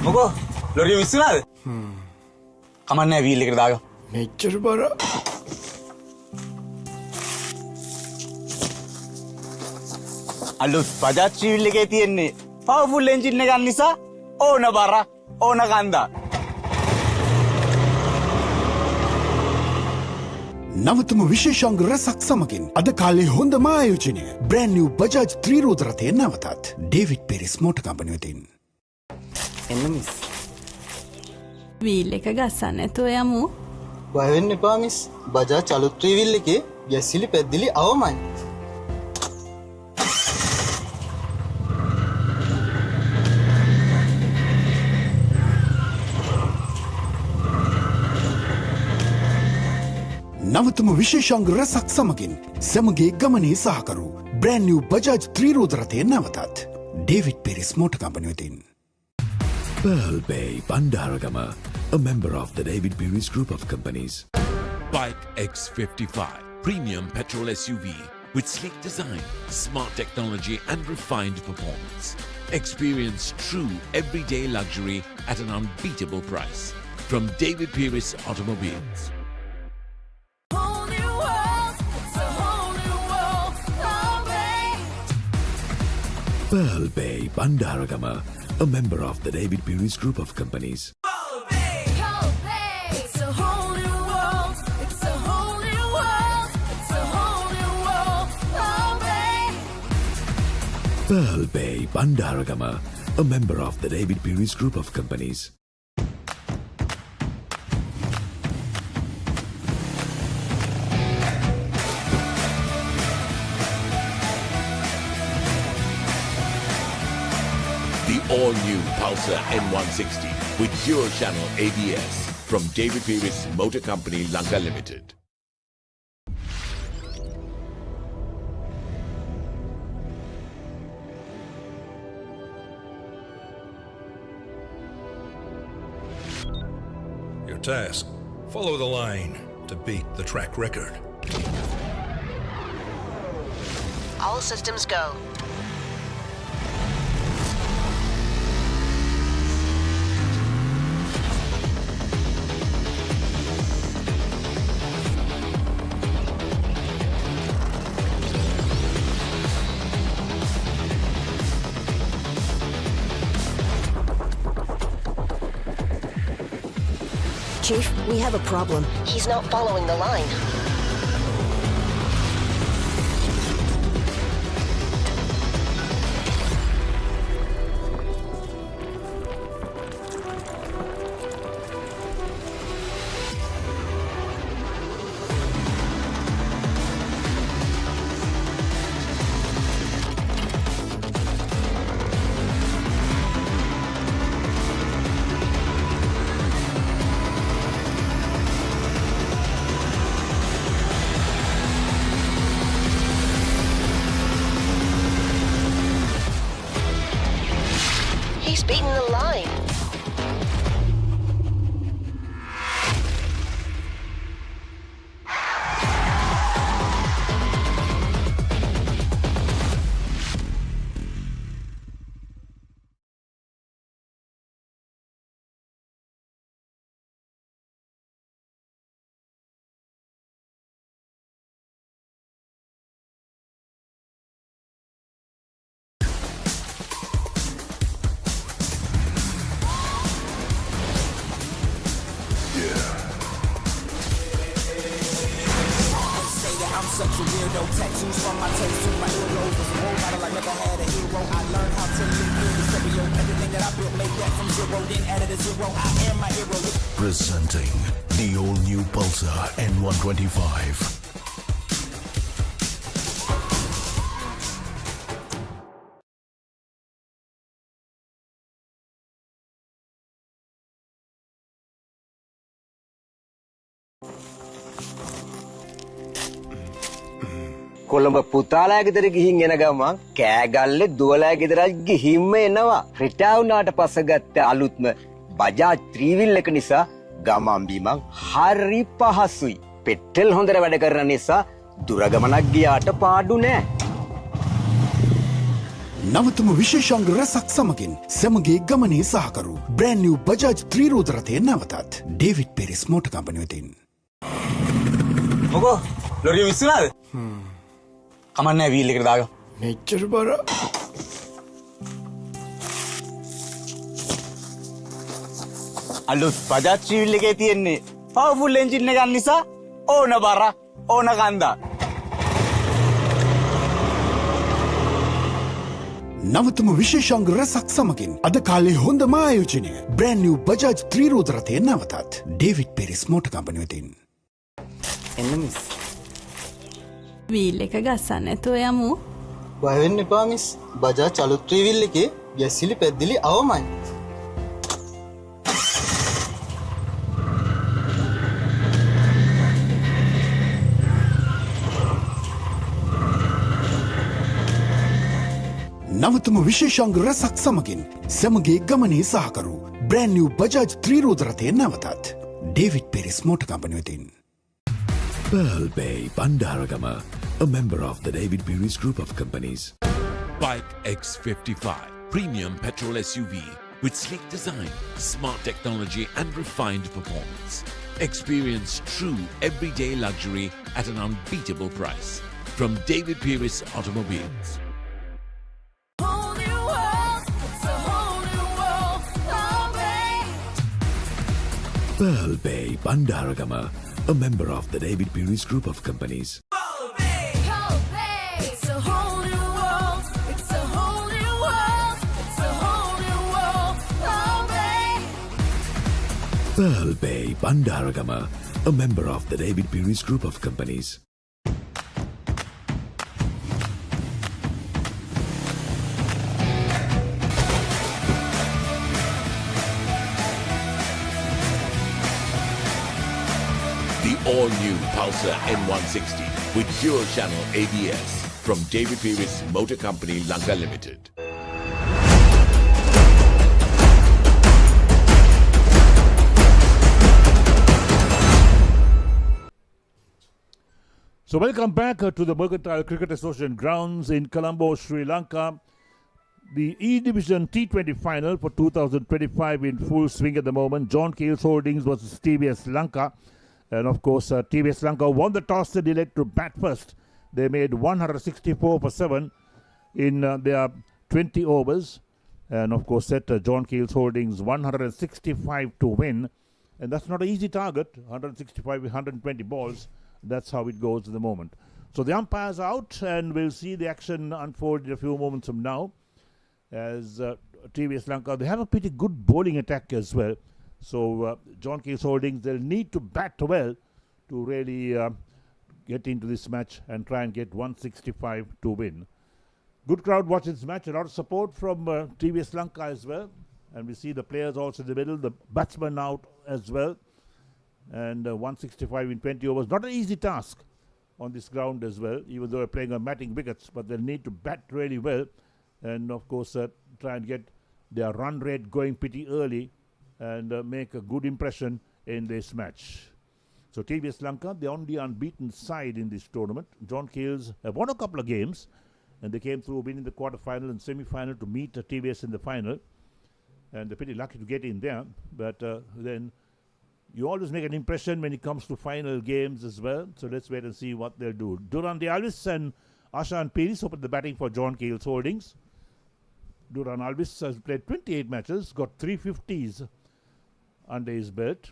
මොකෝ ලොරිය විශ්සුනාද? කමන්නේ වීල් එකට දාගමු. මෙච්චර බර. අලුත් බජාජ් ත්‍රිවිල් එකේ තියෙන්නේ පවර්ෆුල් එන්ජින් එකක් නිසා ඕන බර ඕන කන්දා. නවතම විශේෂාංග රසක් සමගින් අද කාලේ හොඳම ආයෝජනය බ්‍රෑන්ඩ් නිව් බජාජ් ත්‍රිරෝද රථය නැවතත් ඩේවිඩ් පීරිස් මෝටර් කම්පැනි වෙතින්. එන්න මිස්. වීල් එක ගස්සන්න නැතුව යමු. බය වෙන්න එපා මිස්. බජාජ් අලුත් ත්‍රිවිල් එකේ ගැසිලි පැද්දිලි අවමයි. නවතම විශේෂාංග රසක් සමගින් සැමගේ ගමනේ සහකරු බ්‍රෑන්ඩ් නිව් බජාජ් ත්‍රිරෝද රථය නැවතත් ඩේවිඩ් පීරිස් මෝටර් කම්පැනි වෙතින්. Pearl Bay Bandaragama, a member of the David Peary's Group of Companies. Bike X55 premium petrol SUV with sleek design, smart technology and refined performance. Experience true everyday luxury at an unbeatable price from David Peary's Automobiles. Whole new world, it's a whole new world. Oh, babe. Pearl Bay Bandaragama, a member of the David Peary's Group of Companies. Oh, babe. It's a whole new world. It's a whole new world. It's a whole new world. Oh, babe. Pearl Bay Bandaragama, a member of the David Peary's Group of Companies. The all-new Pulsar N160 with dual channel ABS from David Peary's Motor Company Lanka Limited. Your task, follow the line to beat the track record. All systems go. Chief, we have a problem. He's not following the line. He's beaten the line. I'm such a weirdo. Tattoos from my taste to my earlobe. Was a role model, I never had a hero. I learned how to live in the stereo. Everything that I built, made that from zero, then added a zero. I am my hero. Presenting the all-new Pulsar N125. Colombo පුතාලා ගෙදර ගිහින් එන ගමන් කෑගල්ලේ දුවලා ගෙදරයි ගිහින්ම එනවා. රිටායර් වුණාට පස්සේ ගත්ත අලුත්ම බජාජ් ත්‍රිවිල් එක නිසා ගමන් බිමන් හරි පහසුයි. පෙට්‍රල් හොඳට වැඩ කරන නිසා දුර ගමනක් ගියාට පාඩු නෑ. නවතම විශේෂාංග රැසක් සමගින් සැමගේ ගමනේ සහකරු බ්‍රෑන්ඩ් නිව් බජාජ් ත්‍රිරෝද රථය නැවතත් ඩේවිඩ් පීරිස් මෝටර් කම්පැනි වෙතින්. මොකෝ ලොරිය විශ්සුනාද? කමන්නේ වීල් එකට දාගමු. මෙච්චර බර. අලුත් බජාජ් ත්‍රිවිල් එකේ තියෙන්නේ පවර්ෆුල් එන්ජින් එකක් නිසා ඕන බර ඕන කන්දා. නවතම විශේෂාංග රැසක් සමගින් අද කාලේ හොඳම ආයෝජනය බ්‍රෑන්ඩ් නිව් බජාජ් ත්‍රිරෝද රථය නැවතත් ඩේවිඩ් පීරිස් මෝටර් කම්පැනි වෙතින්. එන්න මිස්. වීල් එක ගස්සන්න නැතුව යමු. බය වෙන්න එපා මිස්. බජාජ් අලුත් ත්‍රිවිල් එකේ ගැසිලි පැද්දිලි අවමයි. නවතම විශේෂංග රැසක් සමගින් සැමගේ ගමනේ සහකරු බ්‍රෑන්ඩ් නිව් බජාජ් ත්‍රිරෝද රථය නැවතත් ඩේවිඩ් පෙරිස් මෝටර් කම්පැනි වෙතින්. Pearl Bay Bandaragama, a member of the David Peary's group of companies. Bike X55 premium petrol SUV with sleek design, smart technology and refined performance. Experience true everyday luxury at an unbeatable price from David Peary's Automobiles. Whole new world, it's a whole new world. Oh, babe. Pearl Bay Bandaragama, a member of the David Peary's group of companies. Oh, babe. It's a whole new world. It's a whole new world. It's a whole new world. Oh, babe. Pearl Bay Bandaragama, a member of the David Peary's group of companies. The all-new Pulsar N160 with dual channel ABS from David Peary's Motor Company Lanka Limited. So welcome back to the Mercantile Cricket Association grounds in Colombo, Sri Lanka. The E Division T20 final for 2025 in full swing at the moment. John Keels Holdings versus TVS Lanka. And of course, TVS Lanka won the toss and elected to bat first. They made 164 for 7 in their 20 overs. And of course, set John Keels Holdings 165 to win. And that's not an easy target, 165 with 120 balls. That's how it goes at the moment. So the umpires are out, and we'll see the action unfold in a few moments from now. As TVS Lanka, they have a pretty good bowling attack as well. So John Keels Holdings, they'll need to bat well to really get into this match and try and get 165 to win. Good crowd watching this match. A lot of support from TVS Lanka as well. And we see the players also in the middle, the batsmen out as well. And 165 in 20 overs. Not an easy task on this ground as well, even though they're playing on matting wickets, but they'll need to bat really well. And of course, try and get their run rate going pretty early and make a good impression in this match. So TVS Lanka, the only unbeaten side in this tournament. John Keels have won a couple of games, and they came through winning the quarter-final and semi-final to meet TVS in the final. And they're pretty lucky to get in there. But then you always make an impression when it comes to final games as well. So let's wait and see what they'll do. Duran Alvis and Ashan Piris opened the batting for John Keels Holdings. Duran Alvis has played 28 matches, got 350s under his belt.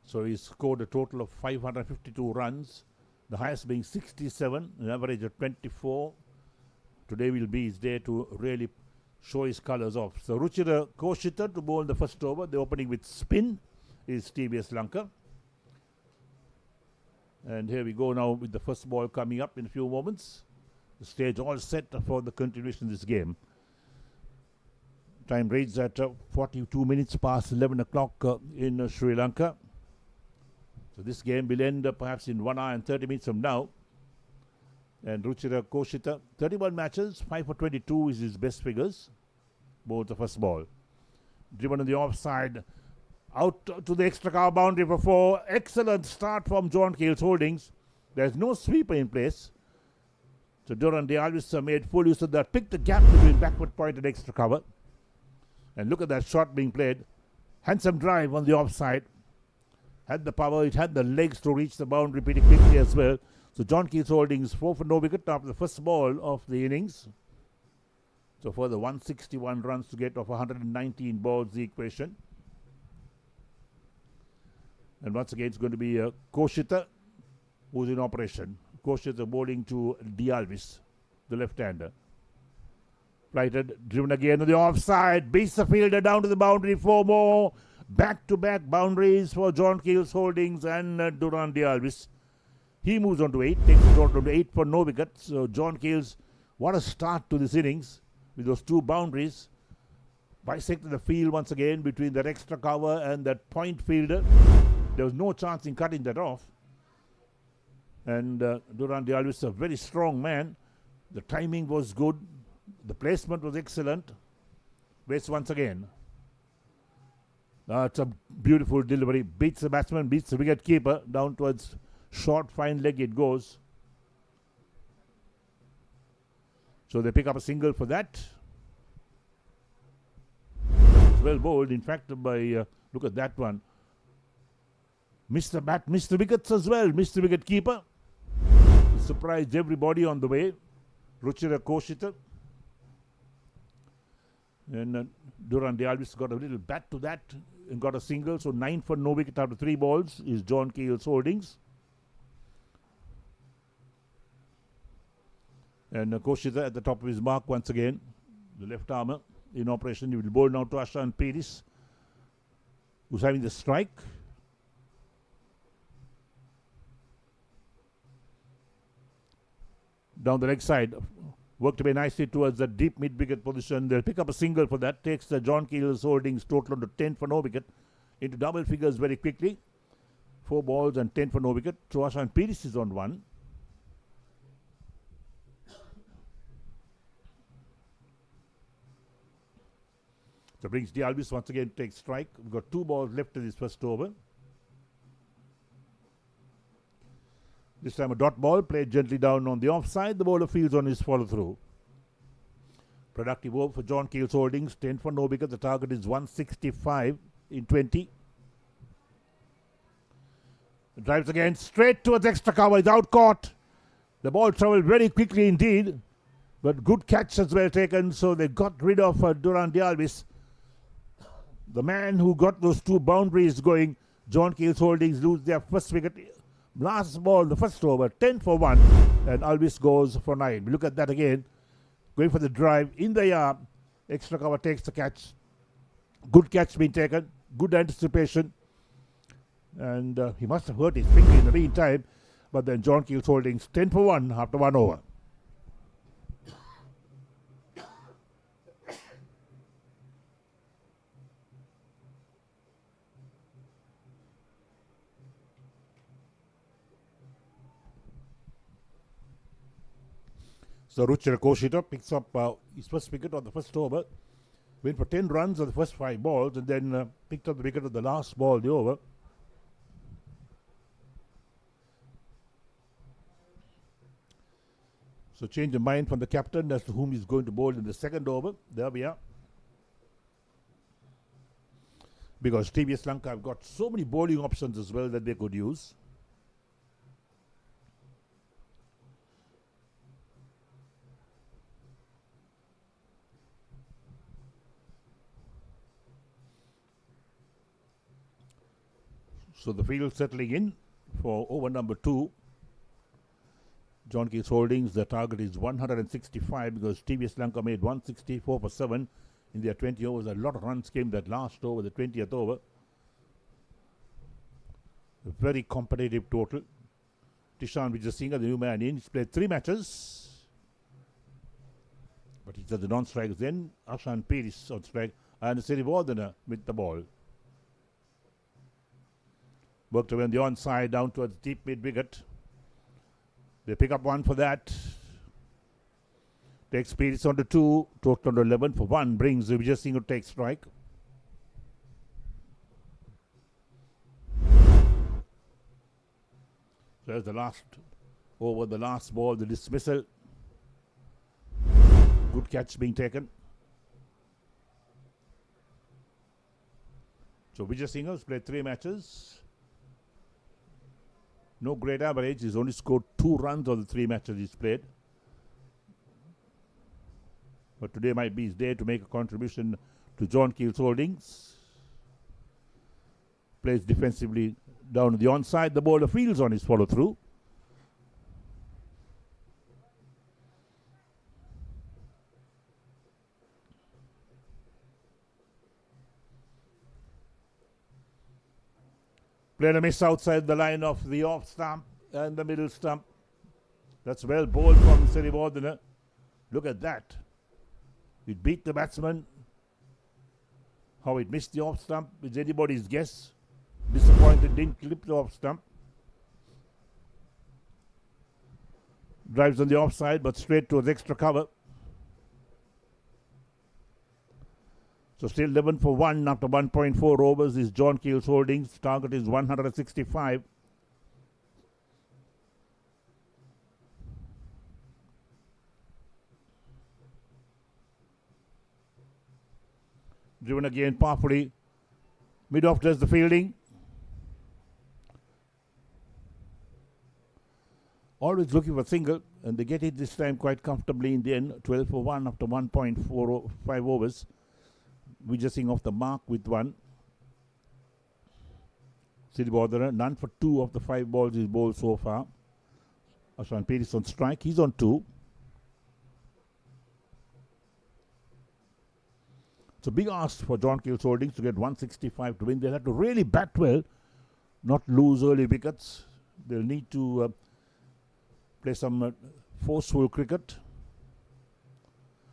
So he's scored a total of 552 runs, the highest being 67, an average of 24. Today will be his day to really show his colours off. So Ruchira Koshita to bowl the first over. The opening with spin is TVS Lanka. And here we go now with the first ball coming up in a few moments. The stage all set for the continuation of this game. Time reads at 42 minutes past 11 o'clock in Sri Lanka. So this game will end perhaps in 1 hour and 30 minutes from now. And Ruchira Koshita, 31 matches, 5 for 22 is his best figures. Bowls the first ball. Driven on the offside. Out to the extra cover boundary for 4. Excellent start from John Keels Holdings. There's no sweeper in place. So Duran De Alvis made full use of that. Picked the gap between backward point and extra cover. And look at that shot being played. Handsome drive on the offside. Had the power, it had the legs to reach the boundary pretty quickly as well. So John Keels Holdings 4 for no wicket after the first ball of the innings. So further 161 runs to get off 119 balls, the equation. And once again it's going to be Koshita who's in operation. Koshita bowling to Dialvis, the left-hander. Flighted, driven again to the offside. Beats the fielder down to the boundary. 4 more. Back-to-back boundaries for John Keels Holdings and Duran Dialvis. He moves on to 8, takes the total to 8 for no wicket. So John Keels, what a start to this innings with those 2 boundaries. Bisected the field once again between that extra cover and that point fielder. There was no chance in cutting that off. And Duran Dialvis, a very strong man. The timing was good. The placement was excellent. Waits once again. It's a beautiful delivery. Beats the batsman, beats the wicket keeper. Down towards short, fine leg it goes. So they pick up a single for that. It's well bowled. In fact, by look at that one. Missed the bat, missed the wickets as well. Missed the wicket keeper. Surprised everybody on the way. Ruchira Koshita. And Duran De Alvis got a little bat to that and got a single. So 9 for no wicket out of 3 balls is John Keels Holdings. And Koshita at the top of his mark once again. The left armour in operation. He will bowl now to Ashan Peris, who's having the strike. Down the leg side. Worked away nicely towards the deep mid-wicket position. They'll pick up a single for that. Takes the John Keels Holdings total to 10 for no wicket. Into double figures very quickly. 4 balls and 10 for no wicket. So Ashan Peris is on 1. So brings De Alvis once again to take strike. We've got 2 balls left in this first over. This time a dot ball played gently down on the offside. The bowler fields on his follow through. Productive over for John Keels Holdings. 10 for no wicket. The target is 165 in 20. Drives again straight towards extra cover. It's out caught. The ball travelled very quickly indeed. But good catch as well taken. So they got rid of Duran De Alvis. The man who got those 2 boundaries going. John Keels Holdings lose their first wicket. Last ball, the first over, 10 for 1, and Alvis goes for 9. Look at that again. Going for the drive in the yard. Extra cover takes the catch. Good catch being taken. Good anticipation. And he must have hurt his finger in the meantime. But then John Keels Holdings 10 for 1 after 1 over. So Ruchira Koshita picks up his first wicket on the first over. Went for 10 runs on the first 5 balls and then picked up the wicket on the last ball of the over. So change of mind from the captain as to whom he's going to bowl in the second over. There we are. Because TVS Lanka have got so many bowling options as well that they could use. So the field settling in for over number 2. John Keels Holdings, the target is 165 because TVS Lanka made 164 for 7 in their 20 overs. A lot of runs came that last over, the 20th over. A very competitive total. Tishan Vijayasinghe, the new man in, he's played 3 matches. But he's at the non-strikers then. Ashan Peris on strike and Sirivardhana with the ball. Worked away on the onside down towards deep mid-wicket. They pick up 1 for that. Takes Peris on to 2. Total on to 11 for 1. Brings Vijayasinghe to take strike. So there's the last over, the last ball, the dismissal. Good catch being taken. So Vijayasinghe has played 3 matches. No great average. He's only scored 2 runs on the 3 matches he's played. But today might be his day to make a contribution to John Keels Holdings. Plays defensively down the onside. The bowler fields on his follow through. Played a miss outside the line of the off stump and the middle stump. That's well bowled from Sirivardhana. Look at that. It beat the batsman. How it missed the off stump is anybody's guess. Disappointed, didn't clip the off stump. Drives on the offside but straight towards extra cover. So still 11 for 1 after 1.4 overs is John Keels Holdings. Target is 165. Driven again powerfully. Mid-off does the fielding. Always looking for single, and they get it this time quite comfortably in the end. 12 for 1 after 1.45 overs. Vijay off the mark with one. City Borderer, none for 2 of the 5 balls he's bowled so far. Ashan Peris on strike, he's on 2. It's a big ask for John Keels Holdings to get 165 to win. They'll have to really bat well, not lose early wickets. They'll need to play some forceful cricket.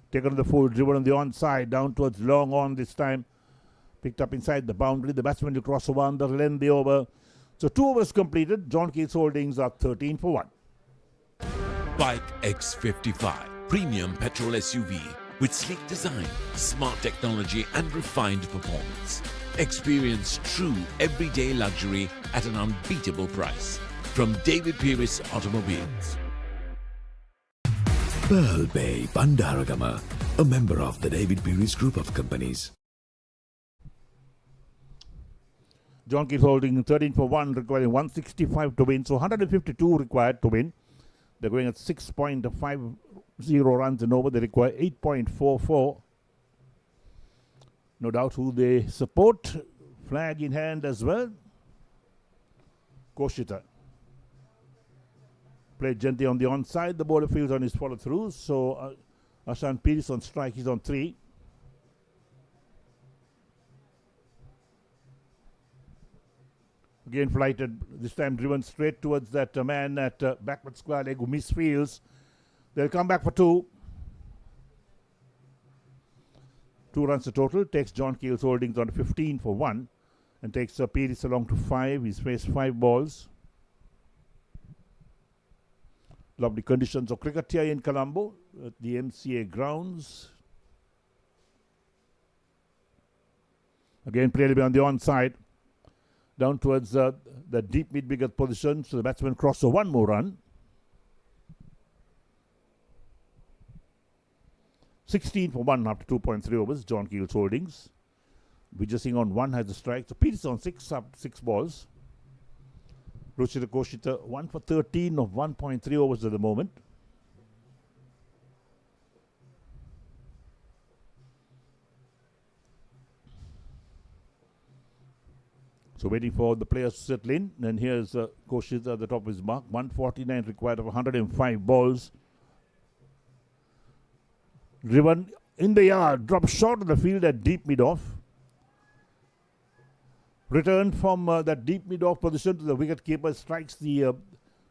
Taken to the full, driven on the onside, down towards long on this time. Picked up inside the boundary. The batsman will cross over under, length the over. So 2 overs completed. John Keels Holdings are 13 for 1. Bike X55 premium petrol SUV with sleek design, smart technology and refined performance. Experience true everyday luxury at an unbeatable price. From David Pieris Automobiles. Pearl Bay Bandaragama, a member of the David Pieris Group of Companies. John Keels Holding 13 for 1, requiring 165 to win. So 152 required to win. They're going at 6.50 runs and over. They require 8.44. No doubt who they support. Flag in hand as well. Koshita. Played gently on the onside. The bowler fields on his follow through. So Ashan Peris on strike. He's on 3. Again flighted, this time driven straight towards that man at backward square leg who misfields. They'll come back for 2. 2 runs to total. Takes John Keels Holdings on 15 for 1 and takes Peris along to 5. He's faced 5 balls. Lovely conditions of cricket here in Colombo at the MCA grounds. Again played on the onside. Down towards the deep mid-wicket position. So the batsman crosses for 1 more run. 16 for 1 after 2.3 overs. John Keels Holdings. Vijay Singh on 1 has the strike. So Peris on 6 up 6 balls. Ruchira Koshita 1 for 13 of 1.3 overs at the moment. So waiting for the players to settle in. And here's Koshita at the top of his mark. 149 required of 105 balls. Driven in the yard. Dropped short of the field at deep mid-off. Return from that deep mid-off position to the wicket keeper. Strikes the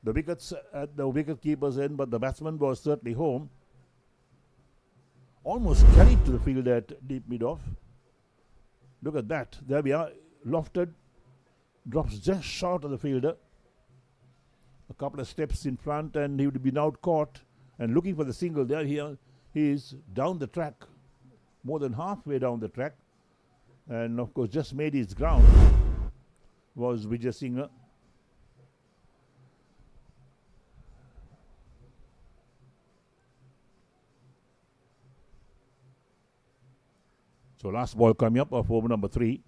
wickets at the wicket keeper's end. But the batsman was certainly home. Almost carried to the field at deep mid-off. Look at that. There we are. Lofted. Drops just short of the fielder. A couple of steps in front and he would have been out caught. And looking for the single there, he is down the track. More than halfway down the track. And of course just made his ground was Vijay Singh. So last ball coming up of over number 3.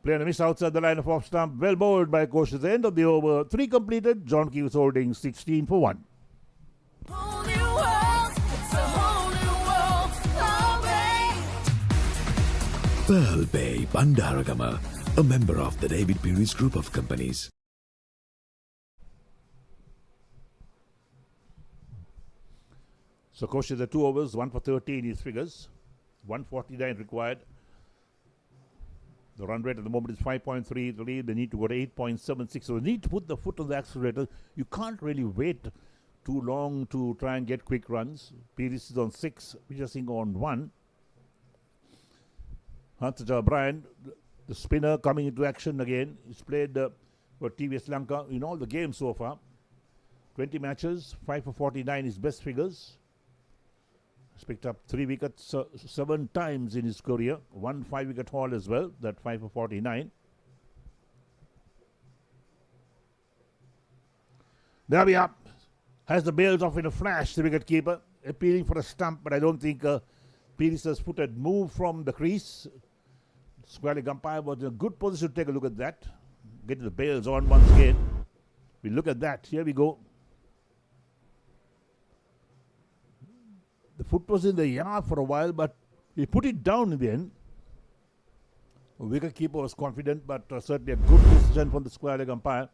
Play and a miss outside the line of off stump. Well bowled by Kosh at the end of the over. 3 completed. John Keels Holdings 16 for 1. Pearl Bay Bandaragama, a member of the David Pieris Group of Companies. So Kosh is at 2 overs. 1 for 13 his figures. 149 required. The run rate at the moment is 5.3. The lead, they need to go to 8.76. So they need to put the foot on the accelerator. You can't really wait too long to try and get quick runs. Peris is on 6. Vijay Singh on 1. Hansaja Brian, the spinner, coming into action again. He's played for TVS Lanka in all the games so far. 20 matches, 5 for 49 his best figures. He's picked up 3 wickets 7 times in his career. 1 5-wicket haul as well. That 5 for 49. There we are. Has the bails off in a flash, the wicket keeper. Appealing for a stump, but I don't think Pires' foot had moved from the crease. Square leg umpire was in a good position to take a look at that. Get the bails on once again. We look at that. Here we go. The foot was in the yard for a while, but he put it down in the end. The wicket keeper was confident, but certainly a good decision from the square leg umpire.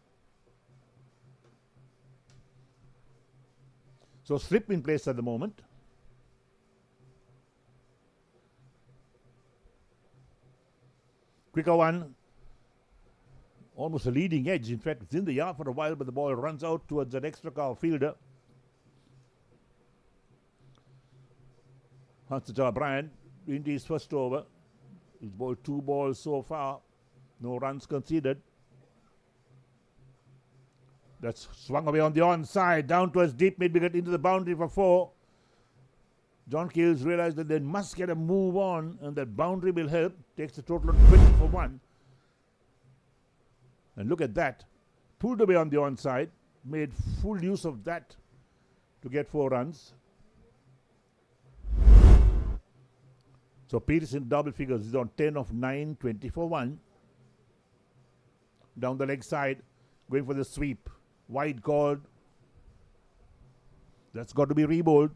So slip in place at the moment. Quicker one. Almost a leading edge. In fact, it's in the yard for a while, but the ball runs out towards an extra cover fielder. Hansajar Bryant into his first over. He's bowled 2 balls so far. No runs conceded. That's swung away on the onside, down towards deep mid-wicket into the boundary for 4. John Keels realized that they must get a move on and that boundary will help. Takes the total of 20 for 1. And look at that. Pulled away on the onside, made full use of that to get 4 runs. So Pires in double figures is on 10 of 9, 20 for 1. Down the leg side, going for the sweep. Wide called. That's got to be rebowled.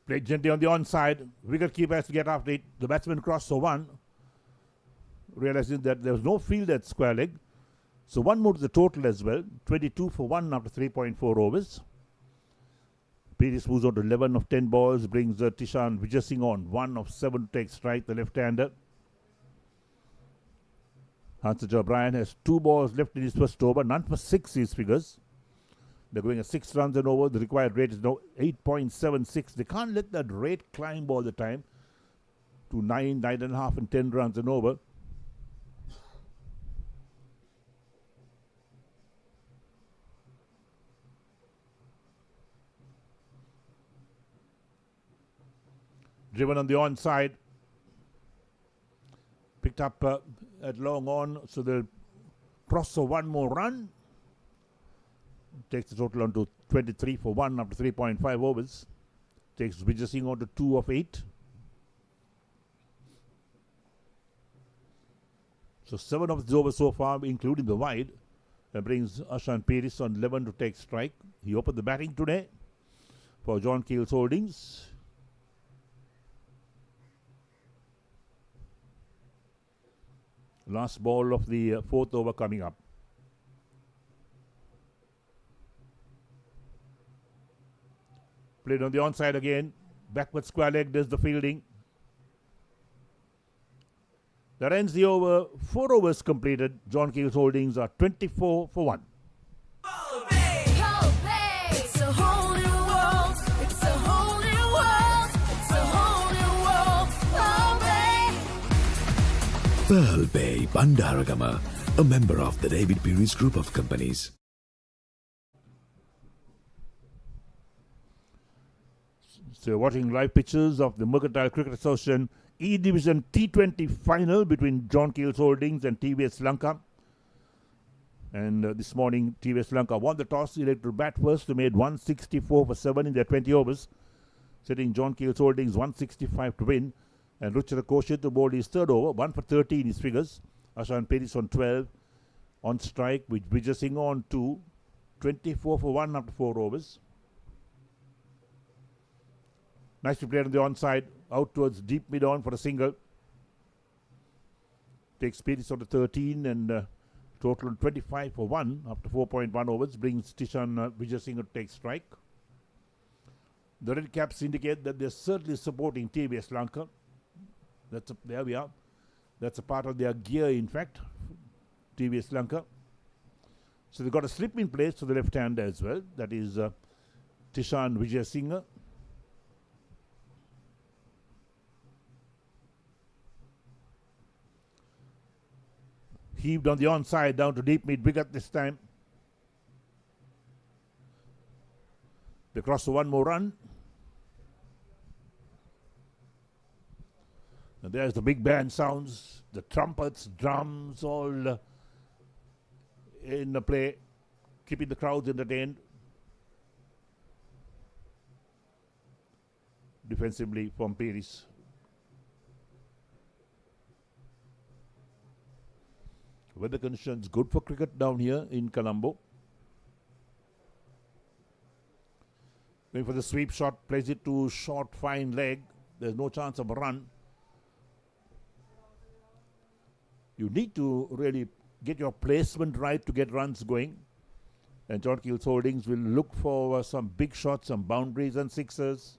Played gently on the onside. Wicket keeper has to get after it. The batsman crossed for 1. Realizing that there was no field at square leg. So 1 more to the total as well. 22 for 1 after 3.4 overs. Pires moves on to 11 of 10 balls, brings Tishan Vijay Singh on 1 of 7 to take strike, the left-hander. Hansajar Bryant has 2 balls left in his first over, none for 6 his figures. They're going at 6 runs and over. The required rate is now 8.76. They can't let that rate climb all the time to 9, 9.5 and 10 runs and over. Driven on the onside. Picked up at long on, so they'll cross for 1 more run. Takes the total on to 23 for 1 after 3.5 overs. Takes Vijay Singh on to 2 of 8. So 7 of the overs so far, including the wide. That brings Ashan Pires on 11 to take strike. He opened the batting today for John Keels Holdings. Last ball of the 4th over coming up. Played on the onside again. Backward square leg does the fielding. That ends the over. 4 overs completed. John Keels Holdings are 24 for 1. It's a whole new world. It's a whole new world. It's a whole new world. Oh, babe. Pearl Bay Bandaragama, a member of the David Pires Group of Companies. So watching live pictures of the Mercantile Cricket Association E-Division T20 final between John Keels Holdings and TVS Lanka. And this morning, TVS Lanka won the toss, elected to bat first. They made 164 for 7 in their 20 overs, setting John Keels Holdings 165 to win. And Ruchira Koshit to bowl his 3rd over, 1 for 30 in his figures. Ashan Pires on 12, on strike, with Vijay Singh on 2, 24 for 1 after 4 overs. Nicely played on the onside, out towards deep mid-on for a single. Takes Pires on to 13 and total 25 for 1 after 4.1 overs. Brings Tishan Vijay Singh to take strike. The red caps indicate that they're certainly supporting TVS Lanka. There we are. That's a part of their gear, in fact, TVS Lanka. So they've got a slip in place for the left hander as well. That is Tishan Vijay Singh. Heaved on the onside down to deep mid wicket this time. They cross for one more run. And there's the big band sounds, the trumpets, drums, all in the play, keeping the crowds entertained. Defensively from Peris. Weather conditions good for cricket down here in Colombo. Going for the sweep shot, plays it to short, fine leg. There's no chance of a run. You need to really get your placement right to get runs going. And John Keels Holdings will look for some big shots, some boundaries and sixers.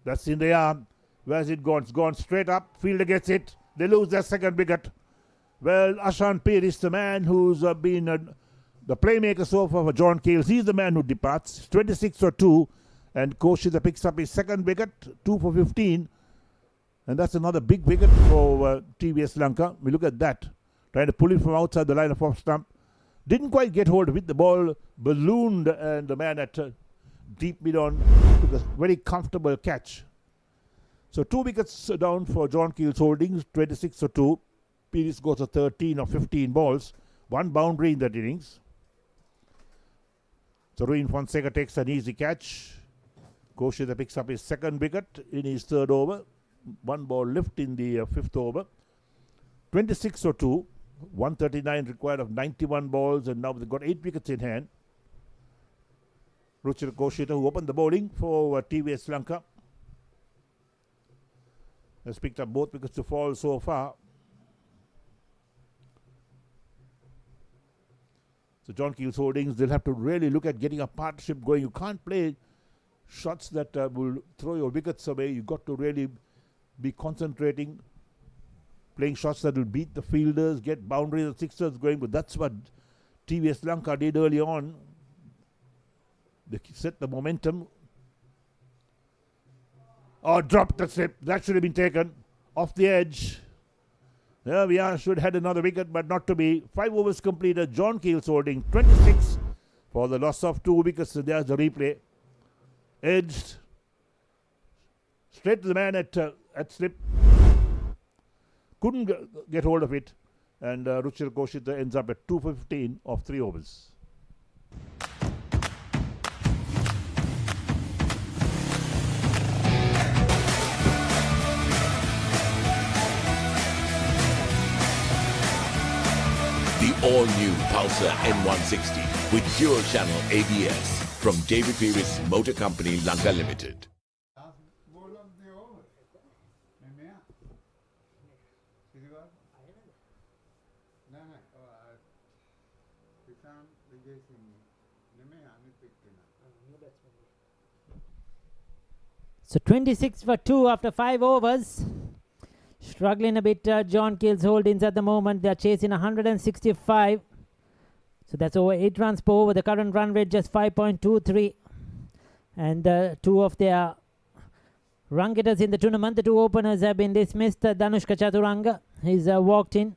That's in the yard. Where's it gone? It's gone straight up. Fielder gets it. They lose their second wicket. Well, Ashan Peris, the man who's been the playmaker so far for John Keels, he's the man who departs. 26 for 2. And Koshita picks up his second wicket, 2 for 15. And that's another big wicket for TVS Lanka. We look at that. Trying to pull it from outside the line of off stump. Didn't quite get hold of it. The ball ballooned and the man at deep mid on took a very comfortable catch. So 2 wickets down for John Keels Holdings, 26 for 2. Peris goes to 13 or 15 balls. 1 boundary in that innings. So Ruin Fonseca takes an easy catch. Koshita picks up his second wicket in his third over. 1 ball left in the fifth over. 26 for 2. 139 required of 91 balls, and now they've got 8 wickets in hand. Ruchira Koshita, who opened the bowling for TVS Lanka, has picked up both wickets to fall so far. So John Keels Holdings, they'll have to really look at getting a partnership going. You can't play shots that will throw your wickets away. You've got to really be concentrating, playing shots that will beat the fielders, get boundaries and sixers going. But that's what TVS Lanka did early on. They set the momentum. Oh, dropped the slip. That should have been taken off the edge. There we are. Should have had another wicket, but not to be. 5 overs completed. John Keels Holding 26 for the loss of 2 wickets. So there's the replay. Edged. Straight to the man at slip. Couldn't get hold of it. And Ruchira Koshita ends up at 2 for 15 of 3 overs. The all-new Pulsar N160 with dual channel ABS from David Peris Motor Company Lanka Limited. So 26 for 2 after 5 overs. Struggling a bit, John Keels Holdings at the moment. They're chasing 165. So that's over 8 runs per over. The current run rate just 5.23. And 2 of their run getters in the tournament, the 2 openers have been dismissed. Danushka Chaturanga, he's walked in.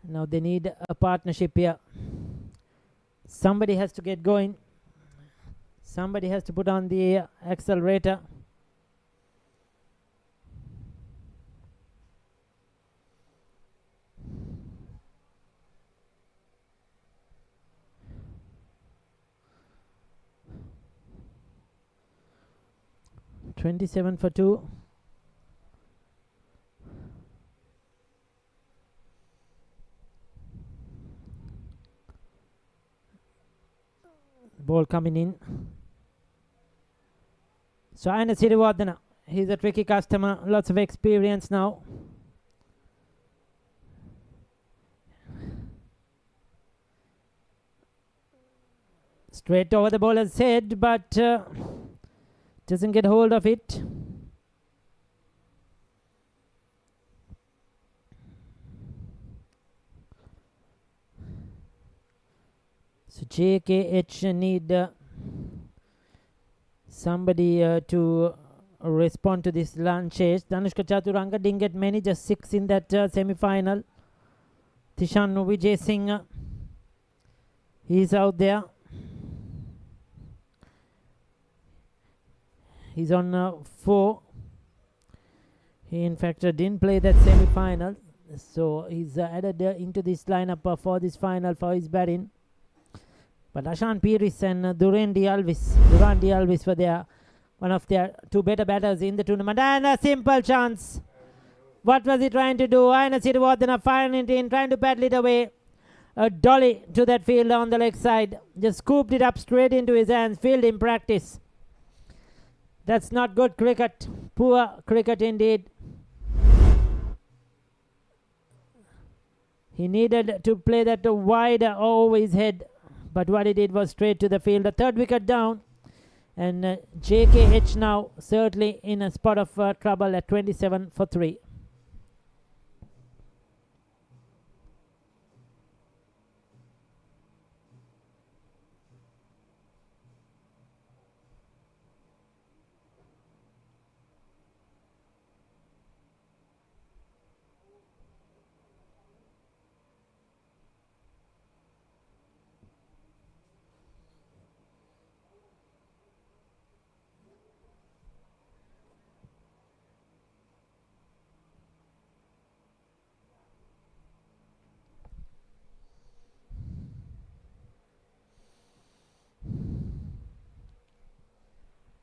Now they need a partnership here. Somebody has to get going. Somebody has to put on the accelerator. $27 for 2. Ball coming in. So Aina Sirivardhana, he's a tricky customer, lots of experience now. Straight over the bowler's head, but doesn't get hold of it. So JKH need somebody to respond to this run chase. Danushka Chaturanga didn't get many, just 6 in that semi-final. Tishan Vijay Singh, he's out there. He's on 4. He in fact didn't play that semi-final, so he's added into this lineup for this final for his batting. But Ashan Piris and Durrani Alvis were there, one of their 2 better batters in the tournament. And a simple chance. What was he trying to do? Aina Sirivardhana firing it in, trying to paddle it away. A dolly to that fielder on the leg side. Just scooped it up straight into his hands. Field in practice. That's not good cricket. Poor cricket indeed. He needed to play that wide over his head. But what he did was straight to the field. The 3rd wicket down. And Jkh now certainly in a spot of trouble at 27 for 3.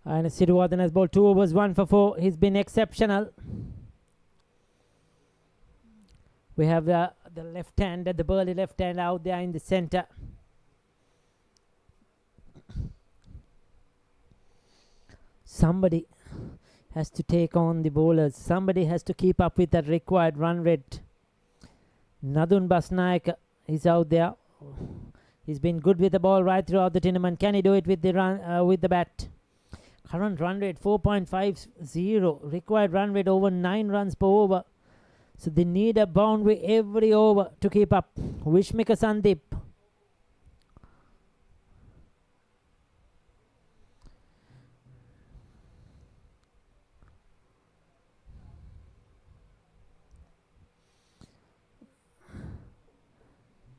And Sirivardhan has bowled 2 overs, 1 for 4. He's been exceptional. We have the left hand, the Burley left hand out there in the center. Somebody has to take on the bowlers. Somebody has to keep up with that required run rate. Nadun Basnaik is out there. He's been good with the ball right throughout the tournament. Can he do it with the with the bat? Current run rate 4.50. Required run rate over 9 runs per over. So they need a boundary every over to keep up. Wishmika Sandeep.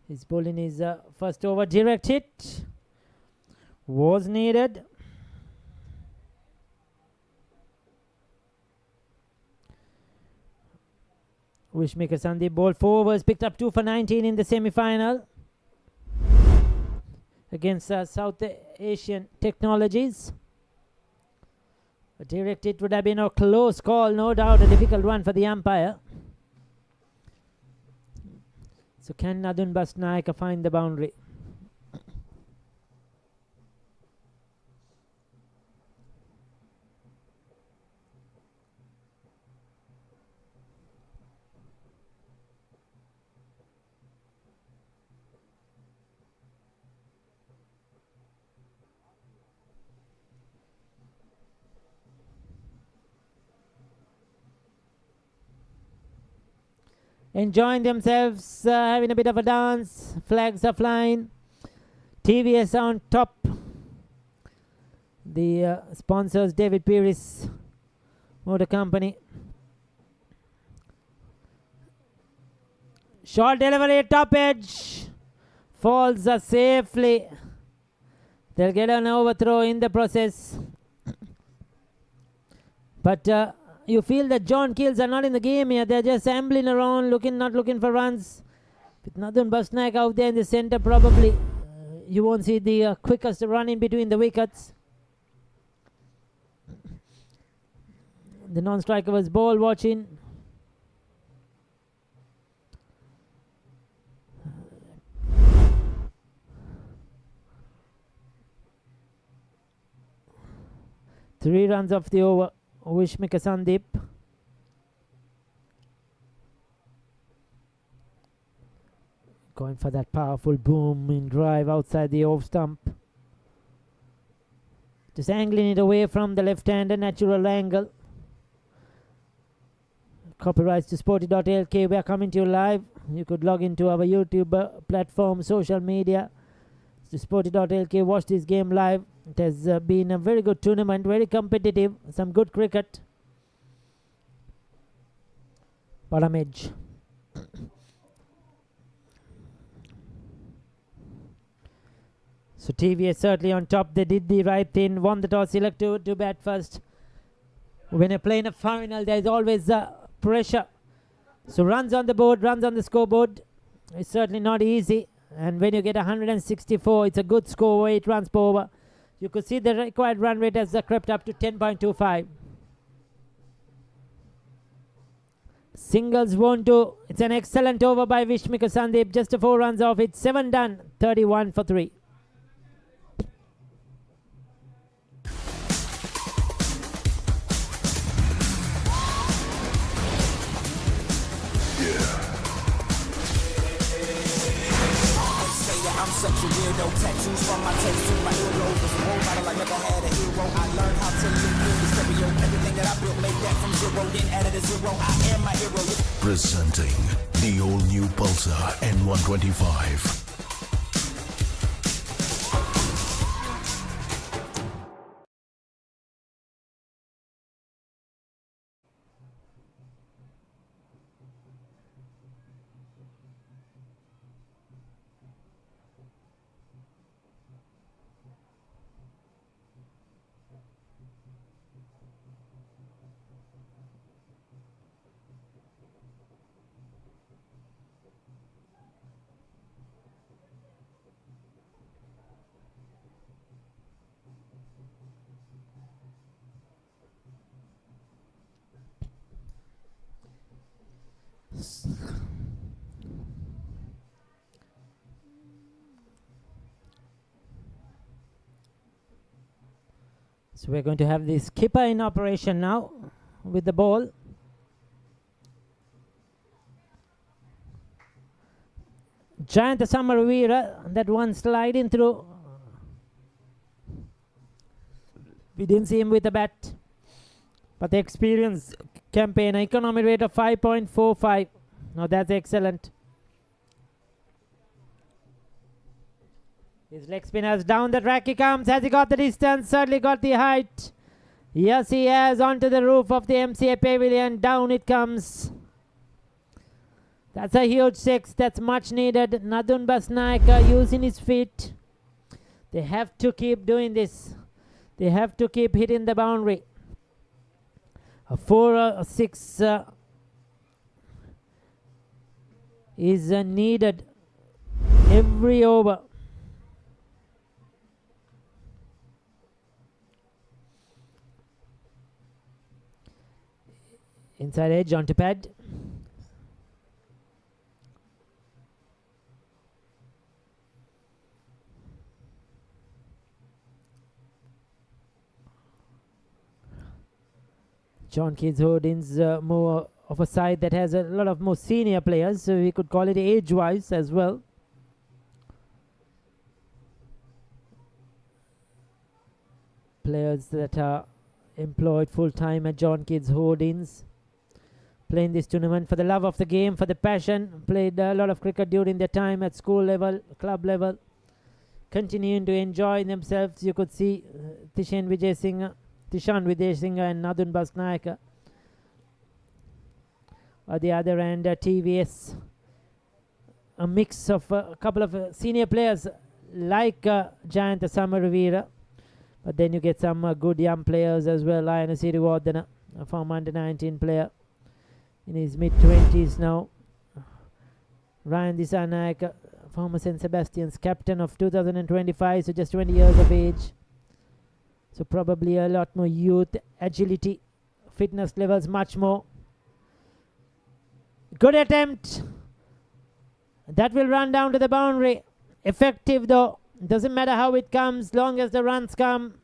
He's bowling his first over. Direct hit was needed. Wishmaker Sandeep bowled 4 overs, picked up 2 for 19 in the semi-final against South Asian Technologies. A direct hit would have been a close call, no doubt, a difficult one for the umpire. So can Nadun Basnaik find the boundary? Enjoying themselves, having a bit of a dance. Flags are flying. TVS on top. The sponsors, David Pieris Motor Company. Short delivery, top edge. Falls safely. They'll get an overthrow in the process. But you feel that John Keels are not in the game here. They're just ambling around, not looking for runs. With Nadun Basnaik out there in the center, probably you won't see the quickest run in between the wickets. The non-striker was ball watching. Three runs off the over. Wishmika Sandeep. Going for that powerful booming drive outside the off stump. Just angling it away from the left-hander, natural angle. Copyrights to Sporty.lk. We are coming to you live. You could log into our YouTube platform, social media. To Sporty.lk. Watch this game live. It has been a very good tournament, very competitive, some good cricket. Bottom edge. So TVS certainly on top. They did the right thing, won the toss, select to bat first. When you're playing a final, there's always pressure. So runs on the board, runs on the scoreboard. It's certainly not easy. And when you get 164, it's a good score, 8 runs per over. You could see the required run rate has crept up to 10.25. Singles won't do. It's an excellent over by Vishmika Sandeep. Just 4 runs off it. 7 done. 31 for 3. I'm such a weirdo, tattoos from my taste to my earlobe. Was a role model, I never had a hero. I learned how to live in the stereo. Everything that I built, made that from zero, then added a zero. I am my hero. Presenting the all-new Pulsar N125. So we're going to have the skipper in operation now with the ball. Giant Samaravira, that one sliding through. We didn't see him with the bat. But the experience campaign, economy rate of 5.45. Now that's excellent. His leg spinners down the track he comes. Has he got the distance? Certainly got the height. Yes, he has. Onto the roof of the MCA pavilion. Down it comes. That's a huge 6. That's much needed. Nadun Basnaika using his feet. They have to keep doing this. They have to keep hitting the boundary. A 4 or 6 is needed every over. Inside edge onto pad. John Keels Holdings more of a side that has a lot of more senior players, so we could call it age-wise as well. Players that are employed full-time at John Keels Holdings, playing this tournament for the love of the game, for the passion. Played a lot of cricket during their time at school level, club level, continuing to enjoy themselves. You could see Tishan Vijay Singh and Nadun Basnaika. On the other end, TVS, a mix of a couple of senior players like Giant Samaravira, but then you get some good young players as well. Lion Siriwardana, a former under-19 player, in his mid-20s now. Ryan Disanayak, former St. Sebastian's captain of 2025, so just 20 years of age. So probably a lot more youth, agility, fitness levels much more. Good attempt. That will run down to the boundary. Effective though. Doesn't matter how it comes, long as the runs come.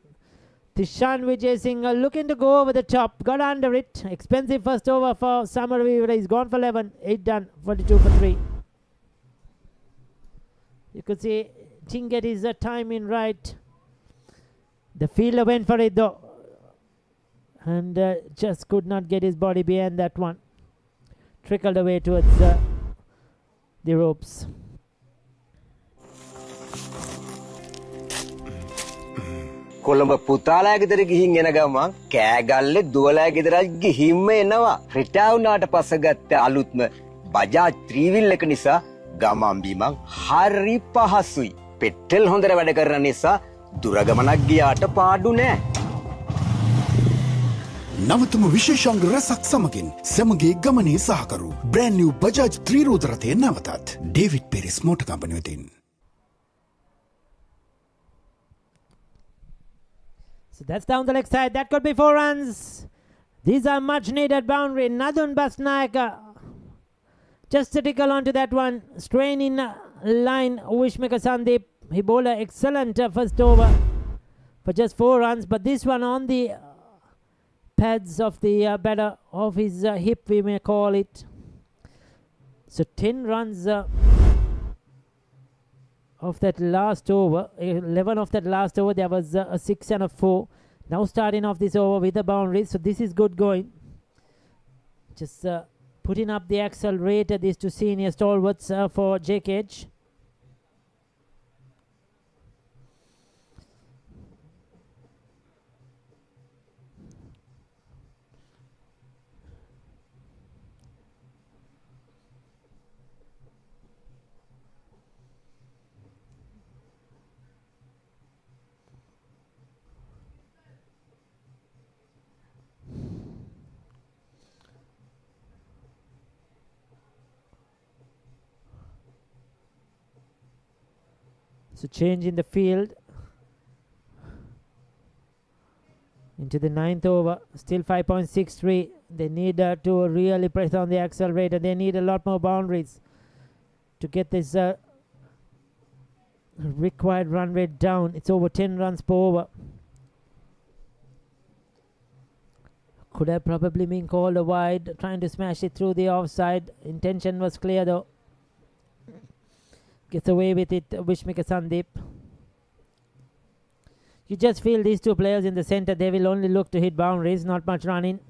Tishan Vijay Singh looking to go over the top. Got under it. Expensive first over for Samaravira. He's gone for 11. 8 done. 42 for 3. You could see didn't get his timing right. The fielder went for it though. And just could not get his body behind that one. Trickled away towards the ropes. Colombo පුතාලා ගෙදර ගිහින් එන ගමන් කෑගල්ලේ දුවලා ගෙදර ගිහින්ම එනවා. රිටායර් වුණාට පස්සේ ගත්ත අලුත්ම බජාජ් ත්‍රිවිල් එක නිසා ගමන් බිමන් හරි පහසුයි. පෙට්‍රල් හොඳට වැඩ කරන නිසා දුර ගමනක් ගියාට පාඩු නෑ. නවතම විශේෂාංග රැසක් සමගින් සැමගේ ගමනේ සහකරු බ්‍රෑන්ඩ් නිව් බජාජ් ත්‍රිරෝද රථය නැවතත් ඩේවිඩ් පෙරිස් මෝටර් කම්පැනි වෙතින්. So that's down the leg side. That could be 4 runs. These are much needed boundary. Nadun Basnaika just to tickle onto that one. Strain in line. Wishmaker Sandeep. He bowled an excellent first over for just 4 runs. But this one on the pads of the batter of his hip, we may call it. So 10 runs of that last over, 11 of that last over, there was a 6 and a 4. Now starting off this over with the boundaries, so this is good going. Just putting up the accelerator, these two senior stalwarts for Jkh. So change in the field into the 9th over. Still 5.63. They need to really press on the accelerator. They need a lot more boundaries to get this required run rate down. It's over 10 runs per over. Could have probably been called a wide, trying to smash it through the offside. Intention was clear though. Gets away with it, Wishmaker Sandeep. You just feel these two players in the center, they will only look to hit boundaries, not much running.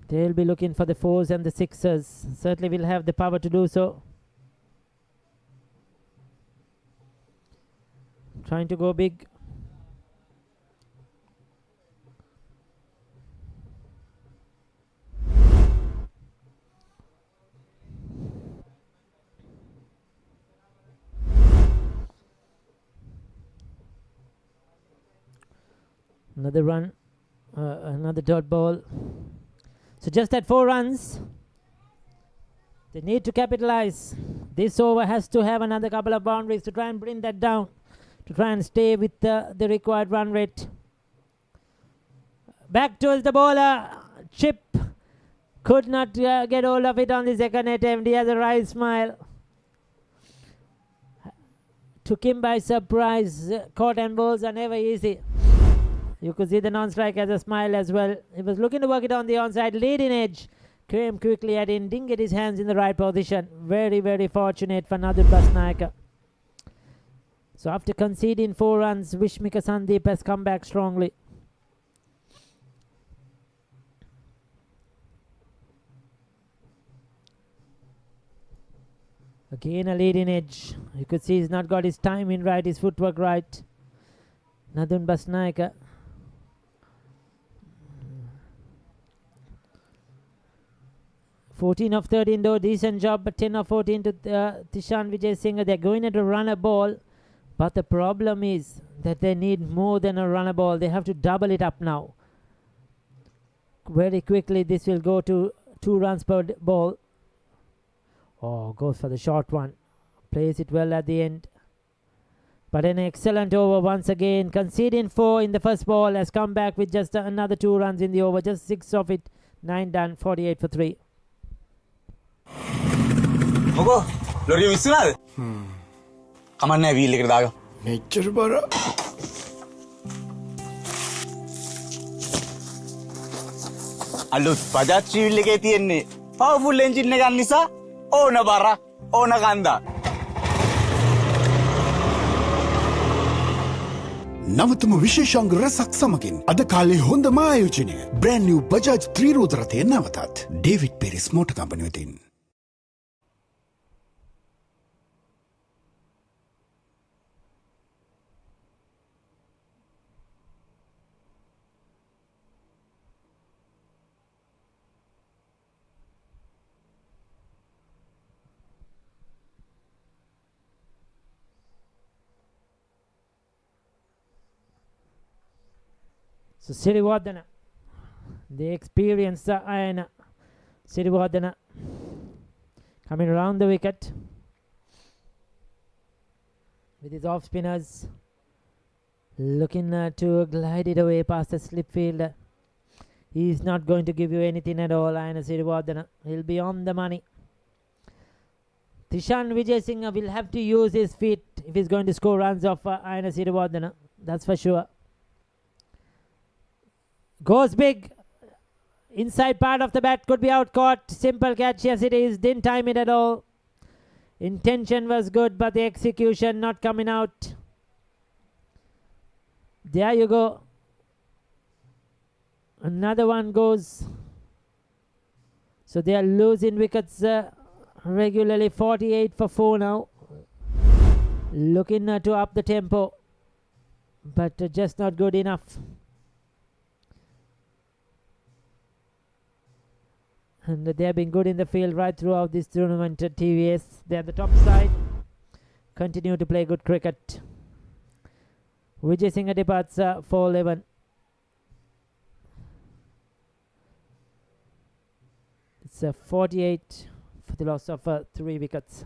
They'll be looking for the 4s and the 6s. Certainly will have the power to do so. Trying to go big. Another run, another dot ball. So just at 4 runs, they need to capitalize. This over has to have another couple of boundaries to try and bring that down, to try and stay with the required run rate. Back towards the bowler. Chip could not get hold of it on the second attempt. He has a wry smile. Took him by surprise. Caught and bowls are never easy. You could see the non-strike as a smile as well. He was looking to work it on the onside. Leading edge. Came quickly at in. Didn't get his hands in the right position. Very, very fortunate for Nadun Basnaika. So after conceding 4 runs, Wishmaker Sandeep has come back strongly. Again a leading edge. You could see he's not got his timing right, his footwork right. Nadun Basnaika. "14 of 13 though, decent job, but 10 of 14 to Tishan Vijay Singh. They're going at a runner ball, but the problem is that they need more than a runner ball. They have to double it up now. Very quickly this will go to 2 runs per ball. Oh, goes for the short one. Plays it well at the end. But an excellent over once again. Conceding 4 in the first ball, has come back with just another 2 runs in the over. Just 6 of it. 9 done. 48 for 3. මොකෝ ලොරිය විශ්නාද? කමන්නේ wheel එකට දාගමු. මෙච්චර බර. අලුත් Bajaj three wheel එකේ තියෙන්නේ powerful engine එකක් නිසා ඕන බර ඕන කන්දා. නවතම විශේෂාංග රැසක් සමගින් අද කාලේ හොඳම ආයෝජනය බ්‍රෑන්ඩ් නිව් බජාජ් ත්‍රිරෝද රථය නැවතත් ඩේවිඩ් පෙරිස් මෝටර් කම්පැනි වෙතින්. So Sirivardhana, the experienced Ayana Sirivardhana coming around the wicket with his off spinners, looking to glide it away past the slip fielder. He's not going to give you anything at all, Ayana Sirivardhana. He'll be on the money. Tishan Vijay will have to use his feet if he's going to score runs off Ayana Sirivardhana. That's for sure. Goes big. Inside part of the bat could be out caught. Simple catch, yes it is. Didn't time it at all. Intention was good, but the execution not coming out. There you go. Another one goes. So they are losing wickets regularly. 48 for 4 now. Looking to up the tempo, but just not good enough. And they have been good in the field right throughout this tournament at TVS. They're the top side. Continue to play good cricket. Vijay Singh departs for 11. It's 48 for the loss of 3 wickets.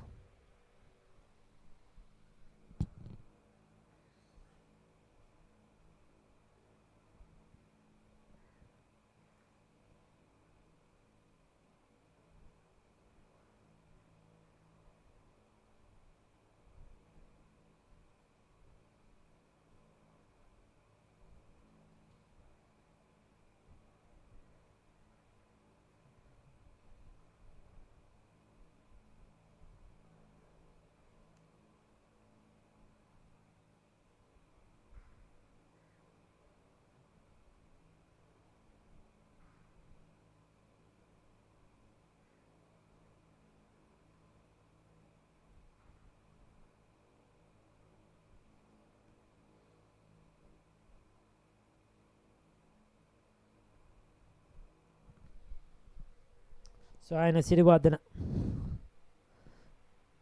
So Ayana Sirivardhana,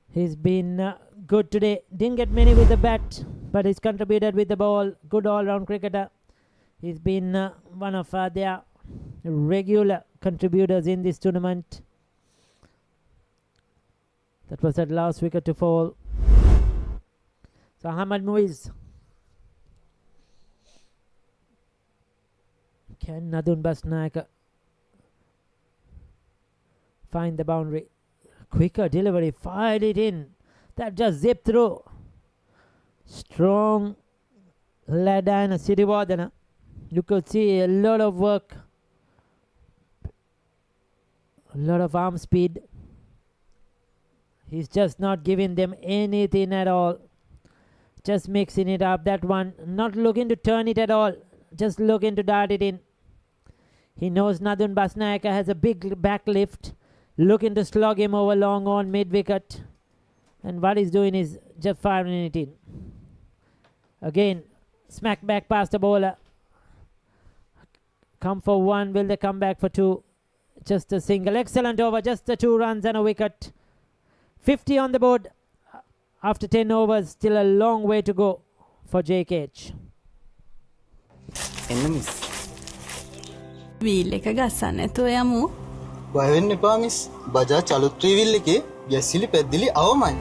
he's been good today. Didn't get many with the bat, but he's contributed with the ball. Good all-round cricketer. He's been one of their regular contributors in this tournament. That was that last wicket to fall. So Ahmad Muiz. Can Nadun Basnaik find the boundary? Quicker delivery, fired it in. That just zipped through. Strong lad and Sirivardhana. You could see a lot of work, a lot of arm speed. He's just not giving them anything at all. Just mixing it up. That one, not looking to turn it at all. Just looking to dart it in. He knows Nadun Basnaik has a big back lift. Looking to slog him over long on mid-wicket. And what he's doing is just firing it in. Again, smack back past the bowler. Come for 1. Will they come back for 2? Just a single. Excellent over. Just the 2 runs and a wicket. 50 on the board. After 10 overs, still a long way to go for Jkh. Wheel එක ගස්සන්න නැතුව යමු. බය වෙන්න එපා miss. Bajaj අලුත් three wheel එකේ ගැසිලි පැද්දිලි අවමයි.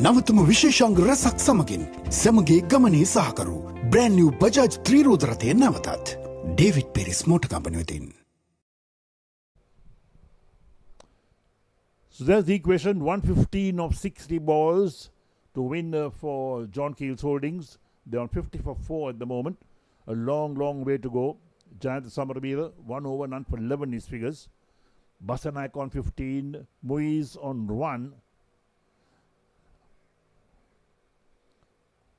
නවතම විශේෂාංග රැසක් සමගින් සැමගේ ගමනේ සහකරු බ්‍රෑන්ඩ් නිව් බජාජ් ත්‍රිරෝද රථය නැවතත් ඩේවිඩ් පෙරිස් මෝටර් කම්පැනි වෙතින්. So there's the equation, 115 of 60 balls to win for John Keels Holdings. They're on 50 for 4 at the moment. A long, long way to go. Jayant Samarabira, 1 over, none for 11 his figures. Basanaik on 15, Muiz on 1.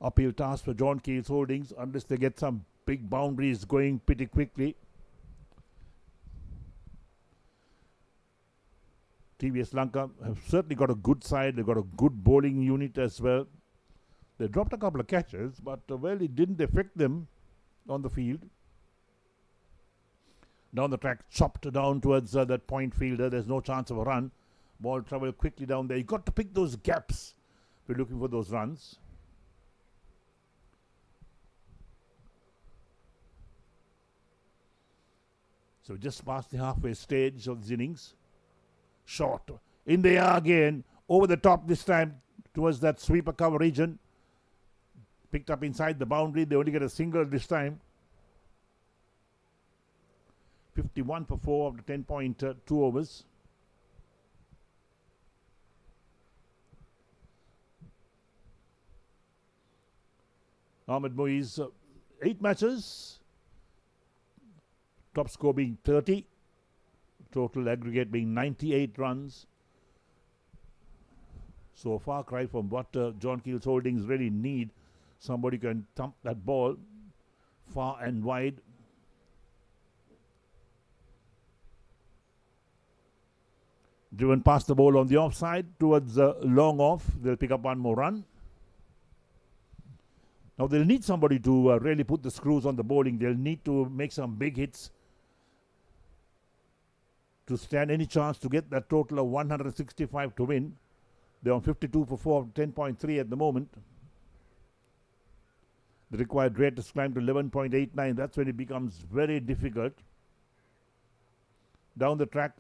Uphill task for John Keels Holdings unless they get some big boundaries going pretty quickly. TVS Lanka have certainly got a good side. They've got a good bowling unit as well. They dropped a couple of catches, but well, it didn't affect them on the field. Down the track, chopped down towards that point fielder. There's no chance of a run. Ball traveled quickly down there. You got to pick those gaps if you're looking for those runs. So just past the halfway stage of this innings. Short. In the air again. Over the top this time towards that sweeper cover region. Picked up inside the boundary. They only get a single this time. 51 for 4 of the 10.2 overs. Ahmed Muiz, 8 matches. Top score being 30. Total aggregate being 98 runs. So a far cry from what John Keels Holdings really need. Somebody can thump that ball far and wide. Driven past the ball on the offside towards long off. They'll pick up one more run. Now they'll need somebody to really put the screws on the bowling. They'll need to make some big hits to stand any chance to get that total of 165 to win. They're on 52 for 4 of 10.3 at the moment. The required rate is climbed to 11.89. That's when it becomes very difficult. Down the track,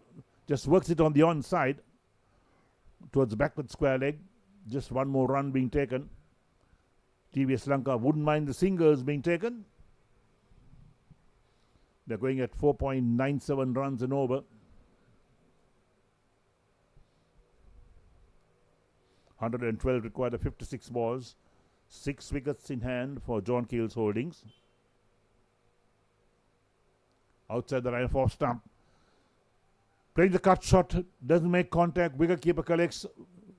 just works it on the onside towards the backward square leg. Just one more run being taken. TVS Lanka wouldn't mind the singles being taken. They're going at 4.97 runs and over. 112 required of 56 balls. 6 wickets in hand for John Keels Holdings. Outside the line of off stump. Playing the cut shot, doesn't make contact. Wicketkeeper collects.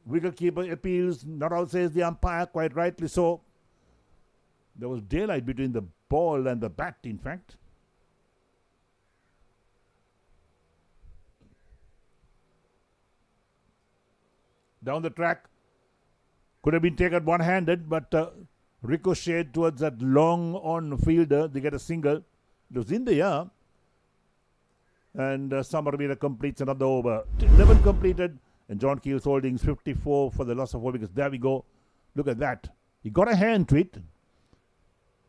Wicketkeeper appeals. Not out, says the umpire, quite rightly so. There was daylight between the ball and the bat, in fact. Down the track. Could have been taken one-handed, but ricocheted towards that long on fielder. They get a single. It was in the air. And Samaraveera completes another over. 11 completed. And John Keels Holdings 54 for the loss of 4 wickets. There we go. Look at that. He got a hand to it,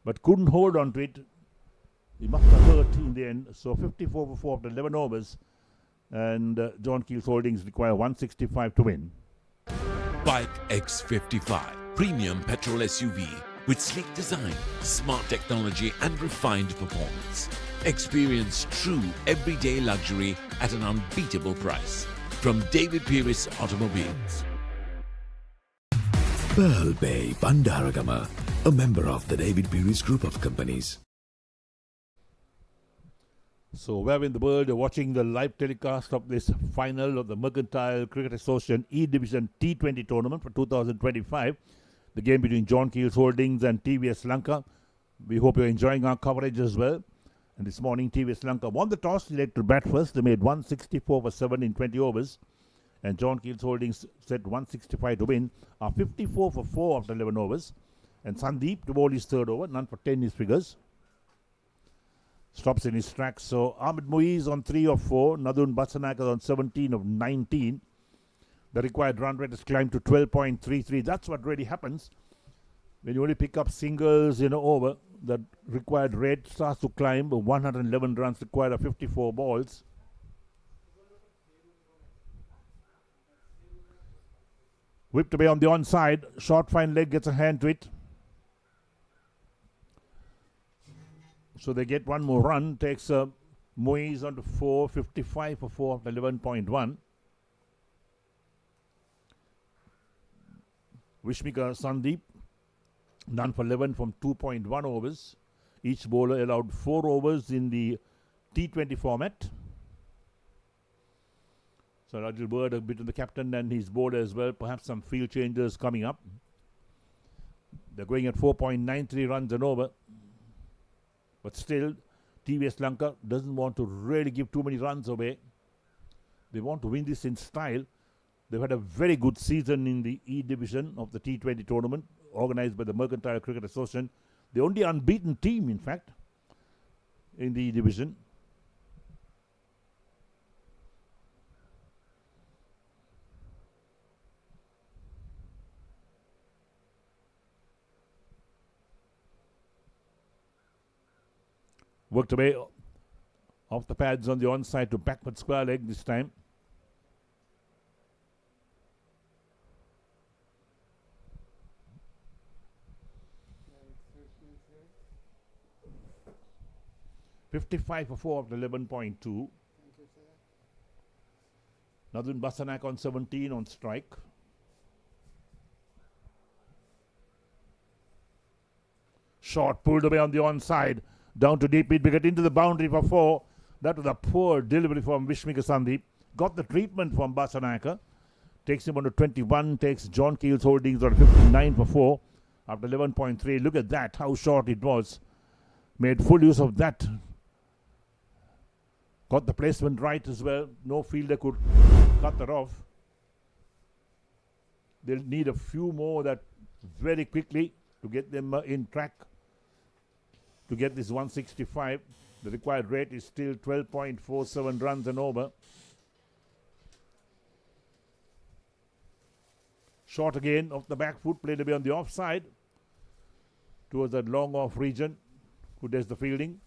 but couldn't hold on to it. He must have hurt in the end. So 54 for 4 after 11 overs. And John Keels Holdings require 165 to win. Bike X55 premium petrol SUV with sleek design, smart technology and refined performance. Experience true everyday luxury at an unbeatable price. From David Pierce Automobiles. Pearl Bay Bandaragama, a member of the David Pierce Group of Companies. So where in the world you're watching the live telecast of this final of the Mercantile Cricket Association E-Division T20 tournament for 2025. The game between John Keels Holdings and TVS Lanka. We hope you're enjoying our coverage as well. And this morning TVS Lanka won the toss, led to bat first. They made 164 for 7 in 20 overs. And John Keels Holdings set 165 to win, are 54 for 4 after 11 overs. And Sandeep to bowl his third over, none for 10 his figures. Stops in his tracks. So Ahmed Muiz on 3 of 4. Nadun Basanak on 17 of 19. The required run rate has climbed to 12.33. That's what really happens when you only pick up singles in an over. The required rate starts to climb. 111 runs required of 54 balls. Whipped away on the onside. Short fine leg gets a hand to it. So they get one more run. Takes Muiz on to 4. 55 for 4 after 11.1. Vishmika Sandeep, none for 11 from 2.1 overs. Each bowler allowed 4 overs in the T20 format. So a little word a bit on the captain and his bowler as well. Perhaps some field changes coming up. They're going at 4.93 runs and over. But still, TVS Lanka doesn't want to really give too many runs away. They want to win this in style. They've had a very good season in the E division of the T20 tournament, organized by the Mercantile Cricket Association. The only unbeaten team, in fact, in the E division. Worked away off the pads on the onside to backward square leg this time. .55 for 4 after 11.2. Nadun Basanak on 17 on strike. Short pulled away on the onside. Down to deep mid wicket into the boundary for 4. That was a poor delivery from Vishmika Sandeep. Got the treatment from Basanaka. Takes him on to 21. Takes John Keels holdings on 59 for 4 after 11.3. Look at that, how short it was. Made full use of that. Got the placement right as well. No fielder could cut that off. They'll need a few more that very quickly to get them in track to get this 165. The required rate is still 12.47 runs and over. Short again off the back foot, played away on the offside towards that long off region. Who does the fielding?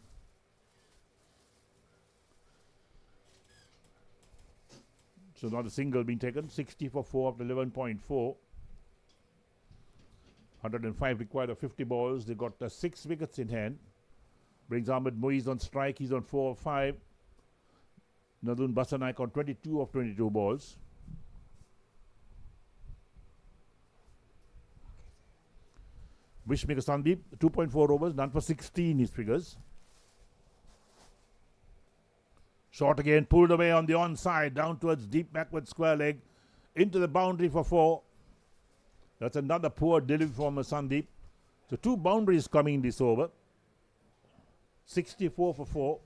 So not a single being taken. 60 for 4 after 11.4. 105 required of 50 balls. They got 6 wickets in hand. Brings Ahmed Muiz on strike. He's on 4 of 5. Nadun Basanaik on 22 of 22 balls. Vishmika Sandeep, 2.4 overs, none for 16 his figures. Short again, pulled away on the onside, down towards deep backward square leg, into the boundary for 4. That's another poor delivery from Sandeep. So 2 boundaries coming in this over. 64 for 4.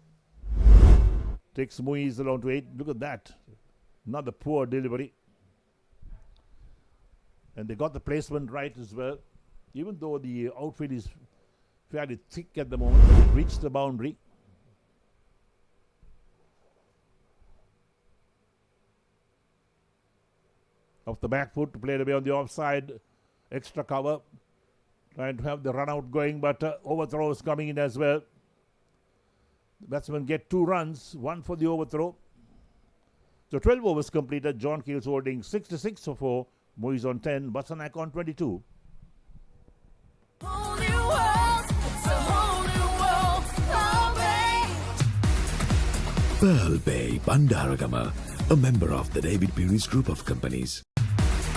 Takes Muiz along to 8. Look at that. Another poor delivery. And they got the placement right as well. Even though the outfield is fairly thick at the moment, but it reached the boundary. Off the back foot, played away on the offside. Extra cover. Trying to have the run out going, but overthrows coming in as well. The batsmen get 2 runs, 1 for the overthrow. So 12 overs completed. John Keels holding 66 for 4. Muiz on 10. Basanak on 22. Pearl Bay Bandaragama, a member of the David Peary's group of companies.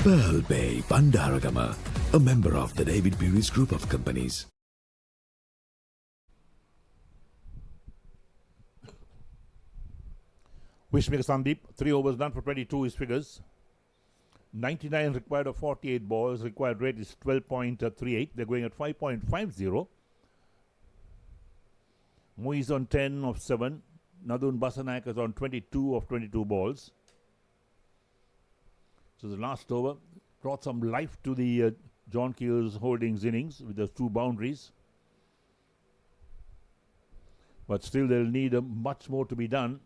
Pearl Bay Bandaragama, a member of the David Peary's group of companies. Vishmika Sandeep, 3 overs done for 22 his figures. 99 required of 48 balls. Required rate is 12.38. They're going at 5.50. Muiz on 10 of 7. Nadun Basanaik is on 22 of 22 balls. So the last over brought some life to the John Keels Holdings innings with those 2 boundaries. But still they'll need much more to be done.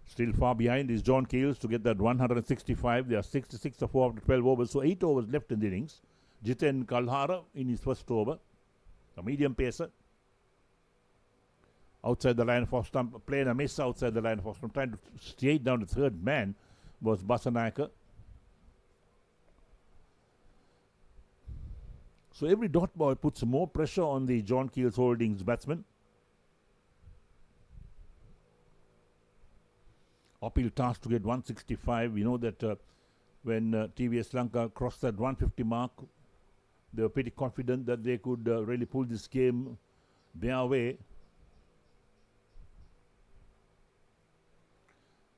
Still far behind is John Keels to get that 165. They are 66 of 4 after 12 overs. So 8 overs left in the innings. Jiten Kalhara in his first over. A medium pacer. Outside the line of stump. Playing a miss outside the line of stump. Trying to stay down the third man was Basanaka. So every dot ball puts more pressure on the John Keels Holdings batsman. Uphill task to get 165. We know that when TVS Lanka crossed that 150 mark, they were pretty confident that they could really pull this game their way.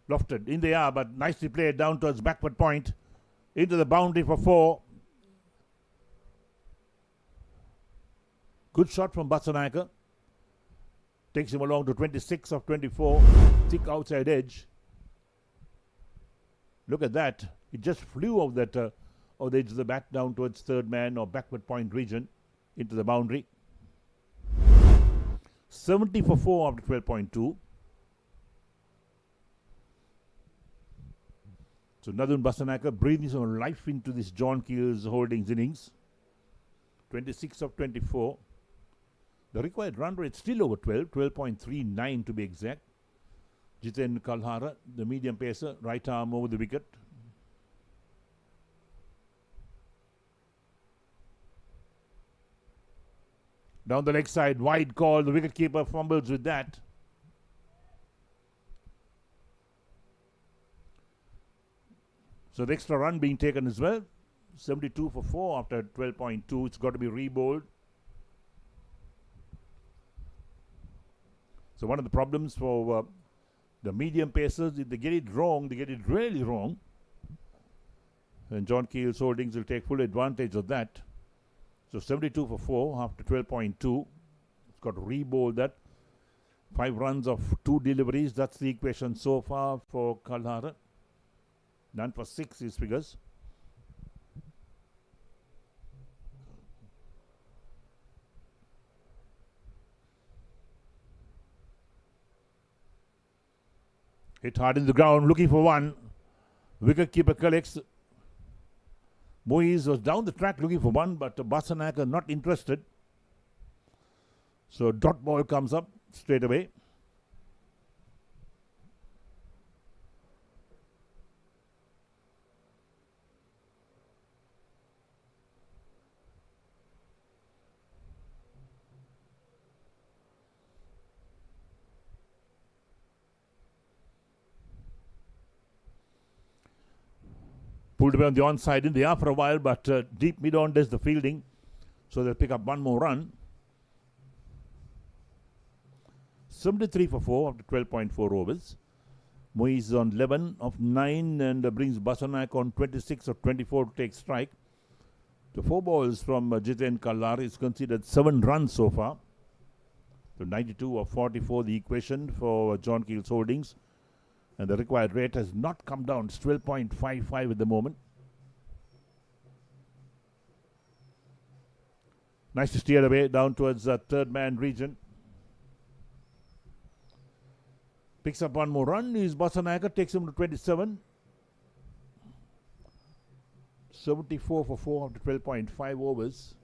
Lofted in the air, but nicely played down towards backward point. Into the boundary for 4. Good shot from Batsanaika. Takes him along to 26 of 24. Thick outside edge. Look at that. It just flew off that of the edge of the bat down towards third man or backward point region into the boundary. 70 for 4 after 12.2. So Nadun Basanaka breathing some life into this John Keels Holdings innings. 26 of 24. The required run rate still over 12, 12.39 to be exact. Jiten Kalhara, the medium pacer, right arm over the wicket. Down the leg side, wide call. The wicketkeeper fumbles with that. So the extra run being taken as well. 72 for 4 after 12.2. It's got to be re-bowled. So one of the problems for the medium pacers, if they get it wrong, they get it really wrong. And John Keels Holdings will take full advantage of that. So 72 for 4 after 12.2. It's got to re-bowl that. 5 runs of 2 deliveries. That's the equation so far for Kalhara. None for 6 his figures. Hit hard in the ground, looking for one. Wicketkeeper collects. Moise was down the track looking for one, but Basanaka not interested. So dot ball comes up straight away. Pulled away on the onside in the air for a while, but deep mid-on does the fielding. So they'll pick up one more run. 73 for 4 after 12.4 overs. Moise on 11 of 9 and brings Basanak on 26 of 24 to take strike. The 4 balls from Jiten Kallar is considered 7 runs so far. So 92 of 44 the equation for John Keels Holdings. And the required rate has not come down. It's 12.55 at the moment. Nice to steer away down towards the third man region. Picks up one more run. Is Basanaka, takes him to 27. 74 for 4 after 12.5 overs.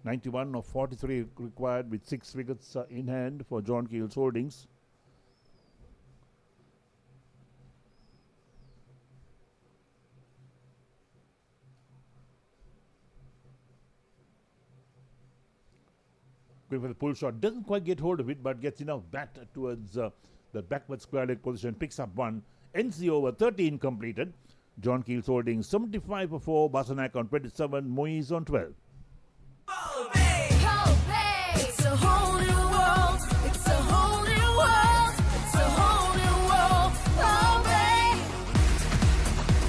91 of 43 required with 6 wickets in hand for John Keels Holdings. Going for the pull shot, doesn't quite get hold of it, but gets enough bat towards the backward square leg position, picks up one, ends the over, 13 completed. John Keels Holdings 75 for 4, Basanak on 27, Moise on 12. It's a whole new world. It's a whole new world. It's a whole new world.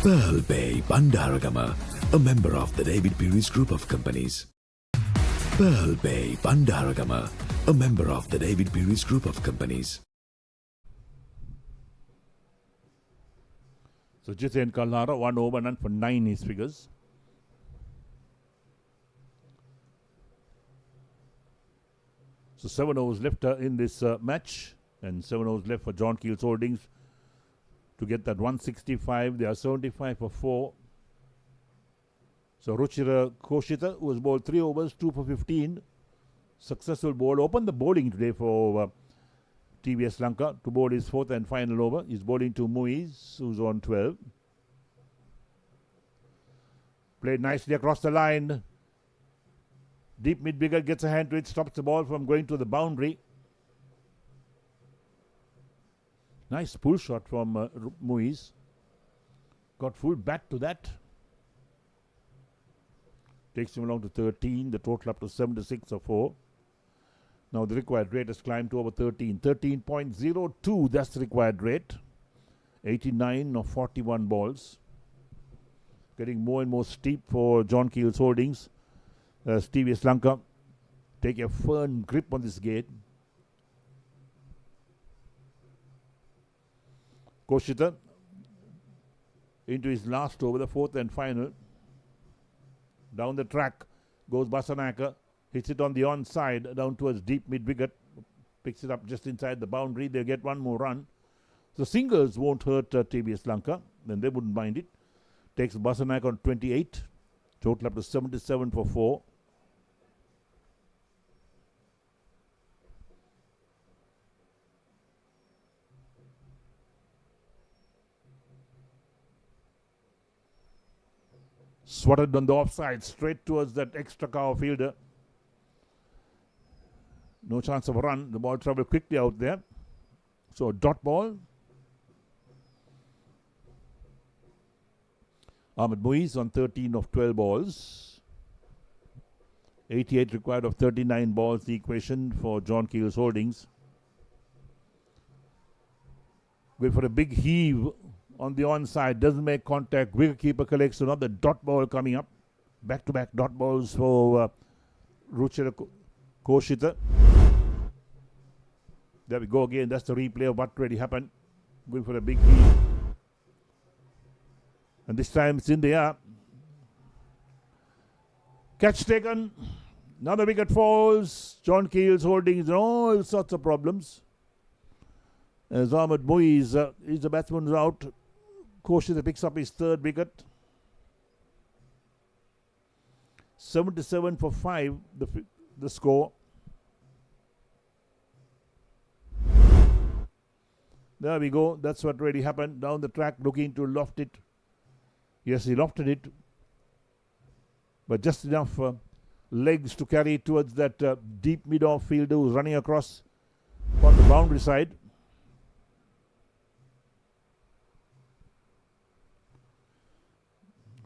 Pearl Bay Bandaragama, a member of the David Peary's Group of Companies. Pearl Bay Bandaragama, a member of the David Peary's Group of Companies. So Jiten Kallara, 1 over, none for 9 his figures. So 7 overs left in this match, and 7 overs left for John Keels Holdings to get that 165. They are 75 for 4. So Ruchira Koshita, who was bowled 3 overs, 2 for 15. Successful bowl. Opened the bowling today for TVS Lanka to bowl his 4th and final over. He's bowling to Moise, who's on 12. Played nicely across the line. Deep mid-wicket, gets a hand to it, stops the ball from going to the boundary. Nice pull shot from Moise. Got full bat to that. Takes him along to 13, the total up to 76 or 4. Now the required rate has climbed to over 13. 13.02, that's the required rate. 89 of 41 balls. Getting more and more steep for John Keels Holdings. TVS Lanka take a firm grip on this gate. Koshita into his last over, the 4th and final. Down the track goes Basanaka, hits it on the onside, down towards deep mid-wicket, picks it up just inside the boundary. They'll get one more run. So singles won't hurt TVS Lanka, then they wouldn't mind it. Takes Basanak on 28, total up to 77 for 4. Swatted on the offside, straight towards that extra cover fielder. No chance of a run. The ball travelled quickly out there. So a dot ball. Ahmed Muiz on 13 of 12 balls. 88 required of 39 balls, the equation for John Keels Holdings. Going for a big heave on the onside, doesn't make contact. Wicketkeeper collects another dot ball coming up. Back-to-back dot balls for Ruchira Koshita. There we go again. That's the replay of what really happened. Going for a big heave. And this time it's in the air. Catch taken. Another wicket falls. John Keels Holdings in all sorts of problems. As Ahmed Muiz is the batsman out. Koshita picks up his third wicket. 77 for 5, the score. There we go. That's what really happened. Down the track, looking to loft it. Yes, he lofted it. But just enough legs to carry it towards that deep mid-off fielder who's running across on the boundary side.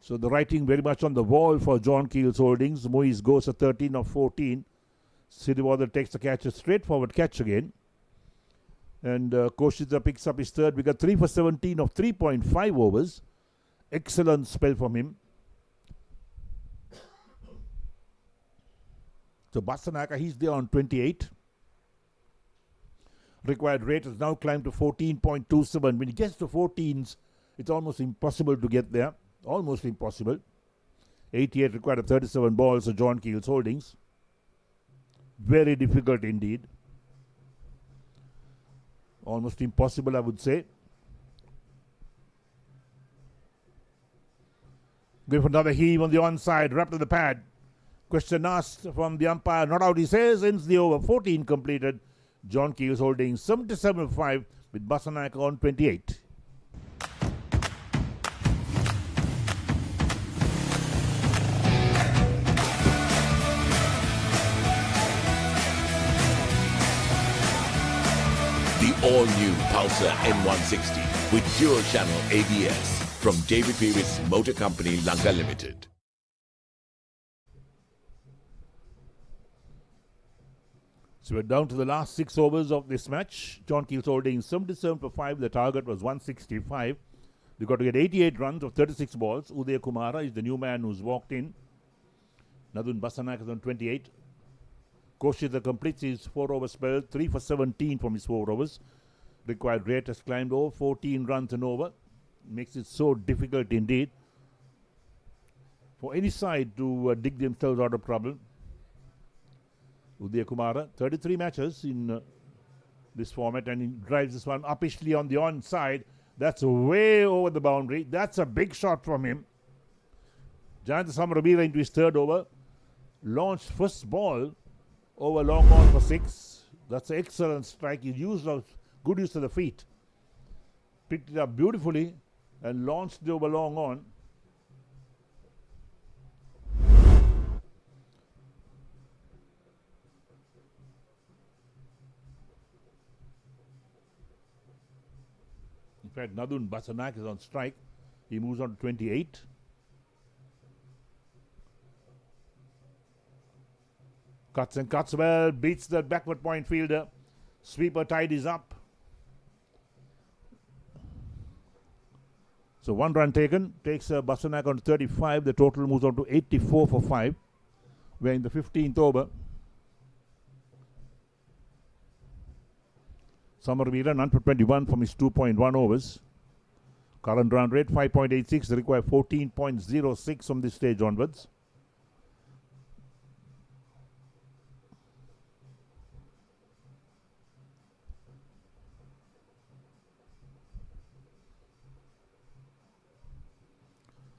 So the writing very much on the wall for John Keels Holdings. Muiz goes to 13 of 14. Siddhiwardhan takes the catch, a straightforward catch again. And Koshita picks up his third. We got 3 for 17 of 3.5 overs. Excellent spell from him. So Basanaka, he's there on 28. Required rate has now climbed to 14.27. When he gets to 14s, it's almost impossible to get there. Almost impossible. 88 required of 37 balls for John Keels Holdings. Very difficult indeed. Almost impossible, I would say. Going for another heave on the onside, wrapped to the pad. Question asked from the umpire, not out, he says, ends the over. 14 completed. John Keels Holdings 77-5 with Basanaka on 28. The all-new Pulsar N160 with dual-channel ABS from David Pearis Motor Company, Lanka Limited. So we're down to the last 6 overs of this match. John Keels Holdings 77 for 5. The target was 165. They've got to get 88 runs of 36 balls. Uday Kumara is the new man who's walked in. Nadun Basanak is on 28. Koshita completes his 4-over spell, 3 for 17 from his 4 overs. Required rate has climbed over 14 runs and over. Makes it so difficult indeed for any side to dig themselves out of trouble. Uday Kumara, 33 matches in this format, and he drives this one uppishly on the onside. That's way over the boundary. That's a big shot from him. Jayanta Samaravira into his 3rd over. Launched first ball over long on for 6. That's an excellent strike. He used a good use of the feet. Picked it up beautifully and launched it over long on. In fact, Nadun Basanak is on strike. He moves on to 28. Cuts and cuts well, beats the backward point fielder. Sweeper tidies up. So 1 run taken, takes Basanak on 35. The total moves on to 84 for 5. We're in the 15th over. Samaravira none for 21 from his 2.1 overs. Current run rate 5.86. They require 14.06 from this stage onwards.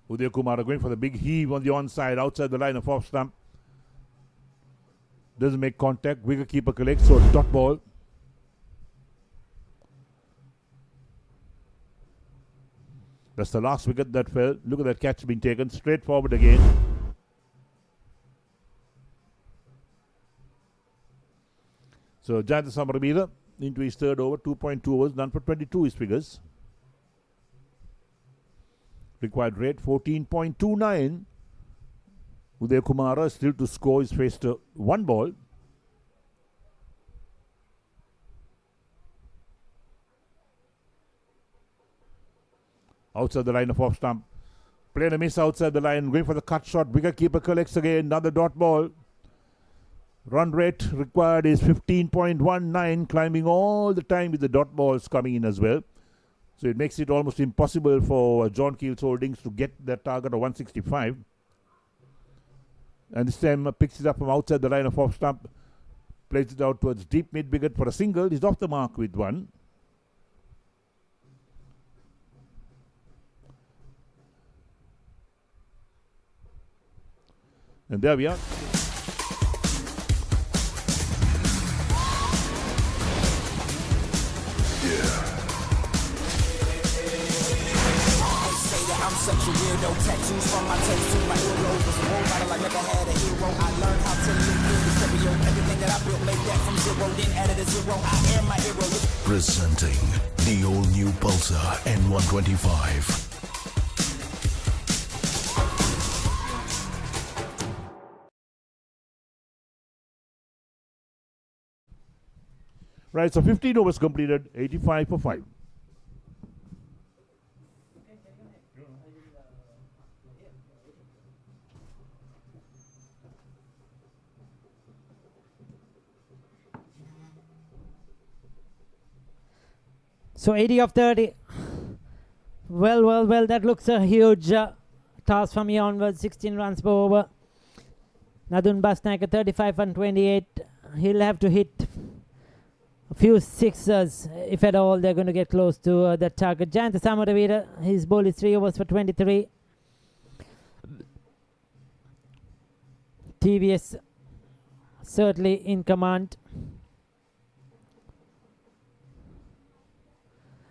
Uday Kumar going for the big heave on the onside, outside the line of off stump. Doesn't make contact. Wicketkeeper collects, so dot ball. That's the last wicket that fell. Look at that catch being taken. Straight forward again. So Jayanta Samaravira into his third over. 2.2 overs. Done for 22 his figures. Required rate 14.29. Uday Kumara still to score. He's faced one ball. Outside the line of off stump. Playing a miss outside the line. Going for the cut shot. Wicketkeeper collects again. Another dot ball. Run rate required is 15.19. Climbing all the time with the dot balls coming in as well. So it makes it almost impossible for John Keels Holdings to get that target of 165. And this time picks it up from outside the line of off stump. Plays it out towards deep mid wicket for a single. He's off the mark with one. And there we are. I'm such a weirdo, tattoos from my toes to my earlobes. Was a role model, I never had a hero. I learned how to live in the stereo. Everything that I built, made that from zero, then added a zero. I am my hero. Presenting the all-new Pulsar N125. Right, so 15 overs completed, 85 for 5. So 80 of 30. Well, that looks a huge task from here onwards. 16 runs per over. Nadun Basnaika 35 and 28. He'll have to hit a few sixers, if at all they're going to get close to that target. Jayanta Samaravira, his ball is 3 overs for 23. TVS certainly in command.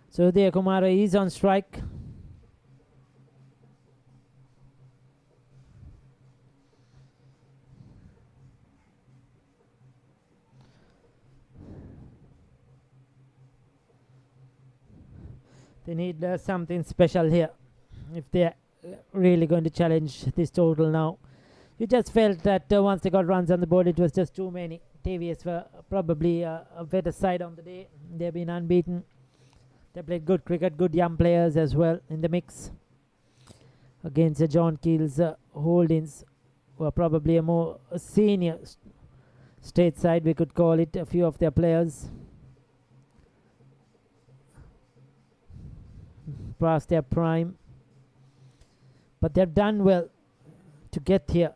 So there Kumara is on strike. They need something special here if they're really going to challenge this total now. You just felt that once they got runs on the board, it was just too many. TVS were probably a better side on the day. They've been unbeaten. They played good cricket, good young players as well in the mix. Against John Keels Holdings, who are probably a more senior state side, we could call it, a few of their players. Past their prime, but they've done well to get here.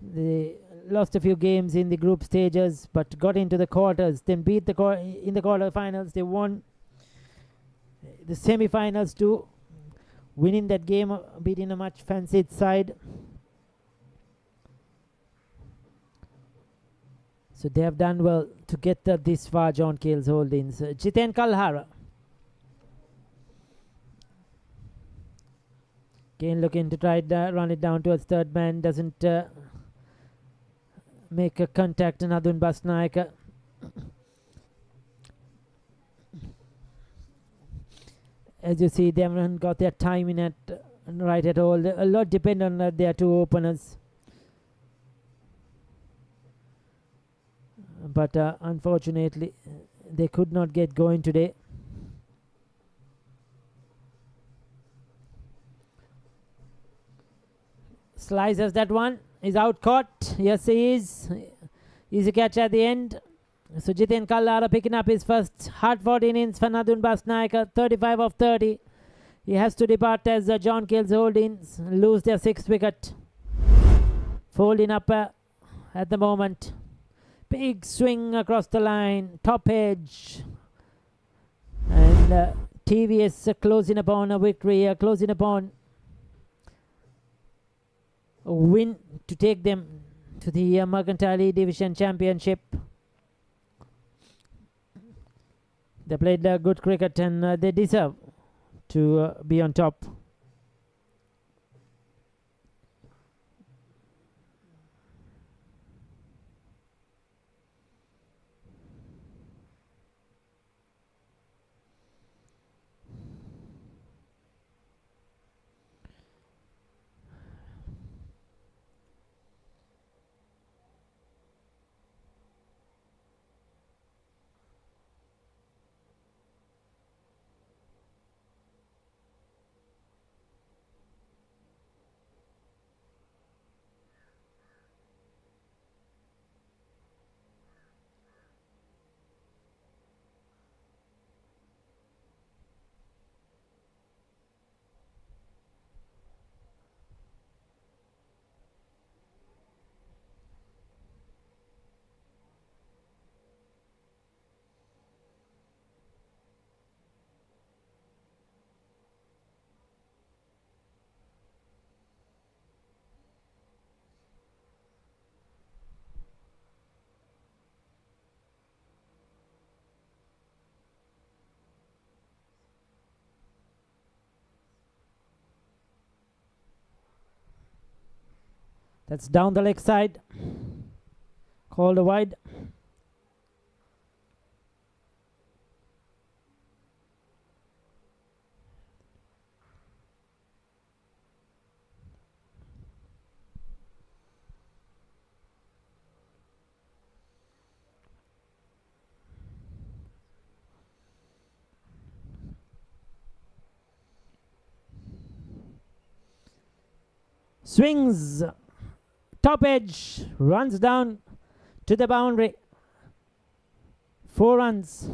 They lost a few games in the group stages, but got into the quarters, then beat in the quarterfinals. They won the semi-finals too, winning that game, beating a much fancied side. So they have done well to get this far. John Keels Holdings. Jiten Kalhara again looking to try run it down towards third man, doesn't make a contact. Nadun Basnaika. As you see, they haven't got their timing at right at all. A lot depend on their two openers. But unfortunately, they could not get going today. Slices that one. Is out caught. Yes, he is. Easy catch at the end. So Jiten Kallara picking up his first hard-fought innings for Nadun Basnaika. 35 of 30. He has to depart as John Keels Holdings lose their 6th wicket. Folding up at the moment. Big swing across the line. Top edge. And TVS closing upon a victory. Closing upon a win to take them to the Mercantile E Division Championship. They played good cricket and they deserve to be on top. That's down the leg side. Called a wide. Swings. Top edge, runs down to the boundary. 4 runs.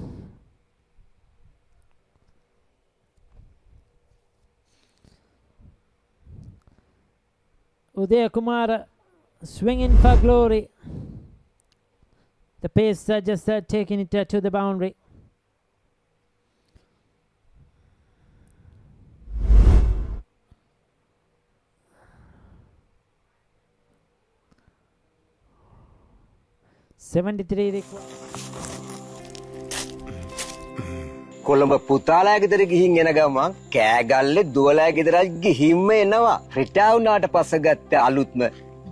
Udaya Kumar swinging for glory. The pace just taking it to the boundary. Colombo පුතාලා ගෙදර ගිහින් එන ගමන් කෑගල්ලේ දුවලා ගෙදරයි ගිහින්ම එනවා. රිටාව් වුණාට පස්සේ ගත්ත අලුත්ම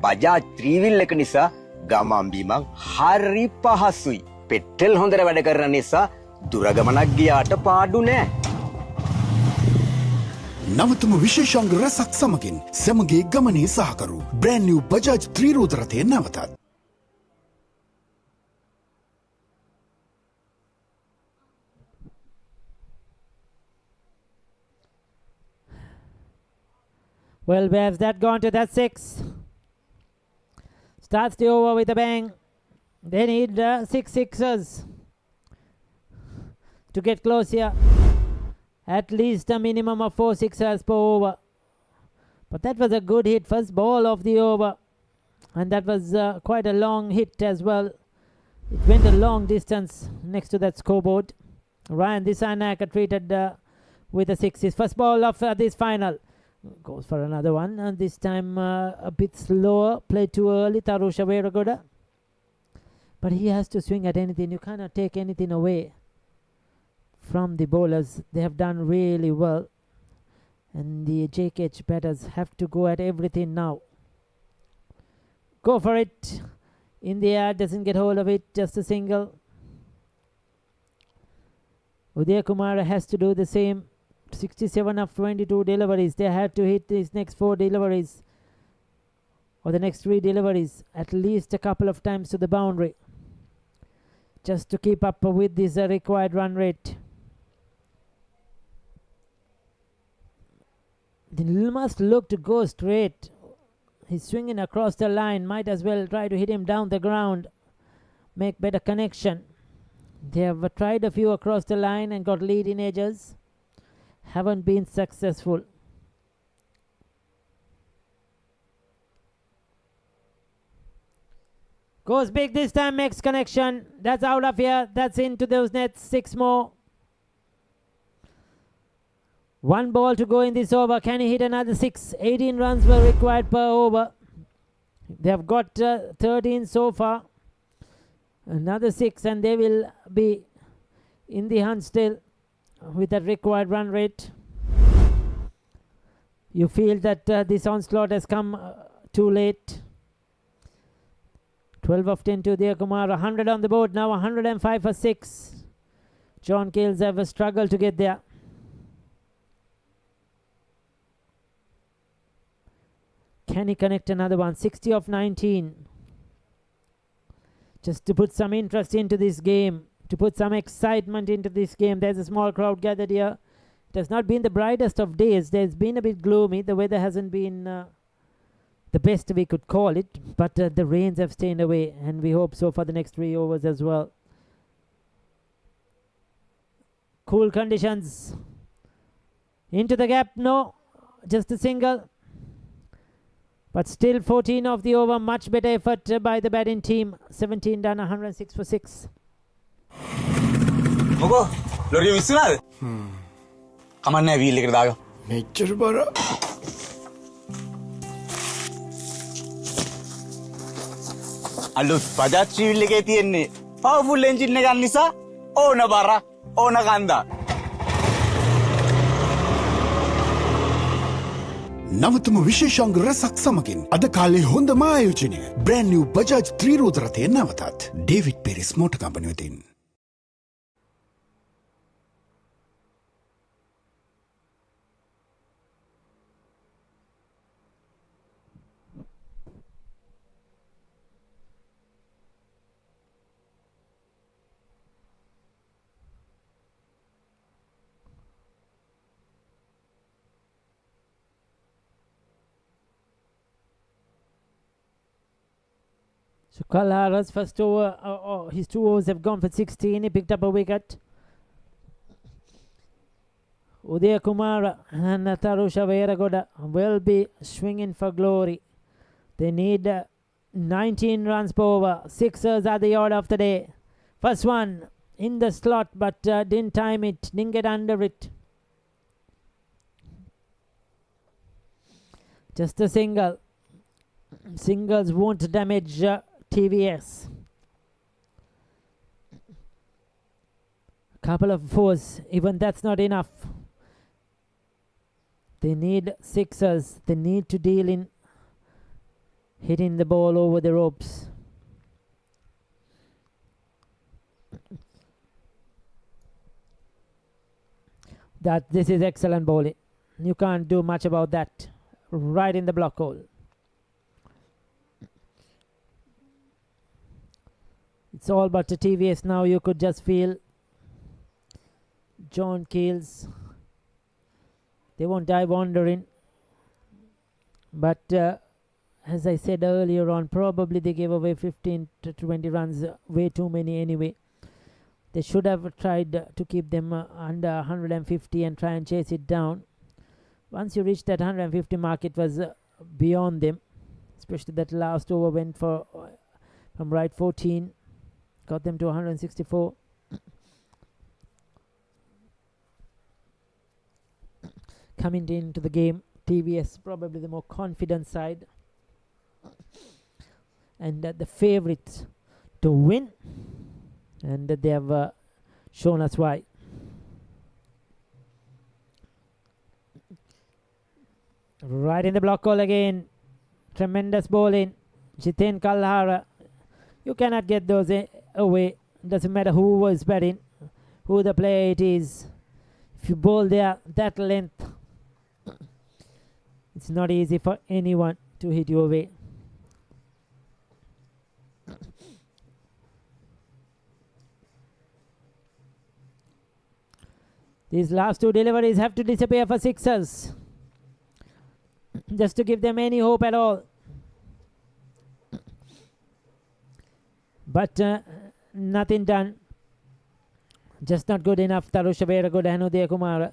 බජාජ් ත්‍රිවිල් එක නිසා ගමන් බිමන් හරි පහසුයි. පෙට්‍රල් හොඳට වැඩ කරන නිසා දුර ගමනක් ගියාට පාඩු නෑ. නවතම විශේෂාංග රසක් සමගින් සැමගේ ගමනේ සහකරු බ්‍රෑන්ඩ් නිව් බජාජ් ත්‍රිරෝද රථය නැවතත්. Well, Bev's that gone to that 6. Starts the over with a bang. They need 6 sixes to get close here. At least a minimum of 4 sixes per over. But that was a good hit. First ball of the over. And that was quite a long hit as well. It went a long distance next to that scoreboard. Ryan Dissanayake treated with a 6. His first ball of this final. Goes for another one, and this time a bit slower. Played too early, Tarusha Veragoda. But he has to swing at anything. You cannot take anything away from the bowlers. They have done really well. And the Jkh batters have to go at everything now. Go for it. In the air, doesn't get hold of it, just a single. Udaya Kumar has to do the same. 67 of 22 deliveries. They had to hit these next 4 deliveries or the next 3 deliveries at least a couple of times to the boundary just to keep up with this required run rate. They must look to go straight. He's swinging across the line. Might as well try to hit him down the ground. Make better connection. They have tried a few across the line and got leading edges. Haven't been successful. Goes big this time, makes connection. That's out of here. That's into those nets. 6 more. 1 ball to go in this over. Can he hit another 6? 18 runs were required per over. They have got 13 so far. Another 6 and they will be in the hunt still with that required run rate. You feel that this onslaught has come too late. 12 of 10 to Uday Kumar. 100 on the board now. 105 for 6. John Keels have struggled to get there. Can he connect another one? 60 of 19. Just to put some interest into this game, to put some excitement into this game. There's a small crowd gathered here. It has not been the brightest of days. There's been a bit gloomy. The weather hasn't been the best we could call it, but the rains have stayed away, and we hope so for the next 3 overs as well. Cool conditions. Into the gap, no. Just a single. But still 14 of the over. Much better effort by the batting team. 17 done, 106 for 6. මොකෝ ලොරිය විශ්නාද කමන්නේ wheel එකට දාගමු මෙච්චර බර අලුත් Bajaj three wheel එකේ තියෙන්නේ powerful engine එකක් නිසා ඕන බර ඕන කන්දා නවතම විශේෂාංග රැසක් සමගින් අද කාලේ හොඳම ආයෝජනය බ්‍රෑන්ඩ් නිව් බජාජ් ත්‍රිරෝද රථය නැවතත් ඩේවිඩ් පෙරිස් මෝටර් කම්පැනි වෙතින්. So Kalhara's first over, his 2 overs have gone for 16. He picked up a wicket. Uday Kumar and Tarusha Veeragoda will be swinging for glory. They need 19 runs per over. Sixers are the order of the day. First one in the slot, but didn't time it, didn't get under it. Just a single. Singles won't damage TVS. Couple of fours, even that's not enough. They need sixers. They need to deal in hitting the ball over the ropes. This is excellent bowling. You can't do much about that. Right in the block hole. It's all but the TVS now. You could just feel John Keels. They won't die wandering. But as I said earlier on, probably they gave away 15 to 20 runs. Way too many anyway. They should have tried to keep them under 150 and try and chase it down. Once you reach that 150 mark, it was beyond them. Especially that last over went for from right 14. Got them to 164. Coming into the game, TVS probably the more confident side. And the favourites to win. And they have shown us why. Right in the block hole again. Tremendous bowling. Jiten Kalhara. You cannot get those away. Doesn't matter who was batting, who the player it is. If you bowl there that length, it's not easy for anyone to hit you away. These last 2 deliveries have to disappear for sixers. Just to give them any hope at all. But nothing done. Just not good enough. Tarusha Veeragoda and Uday Kumar.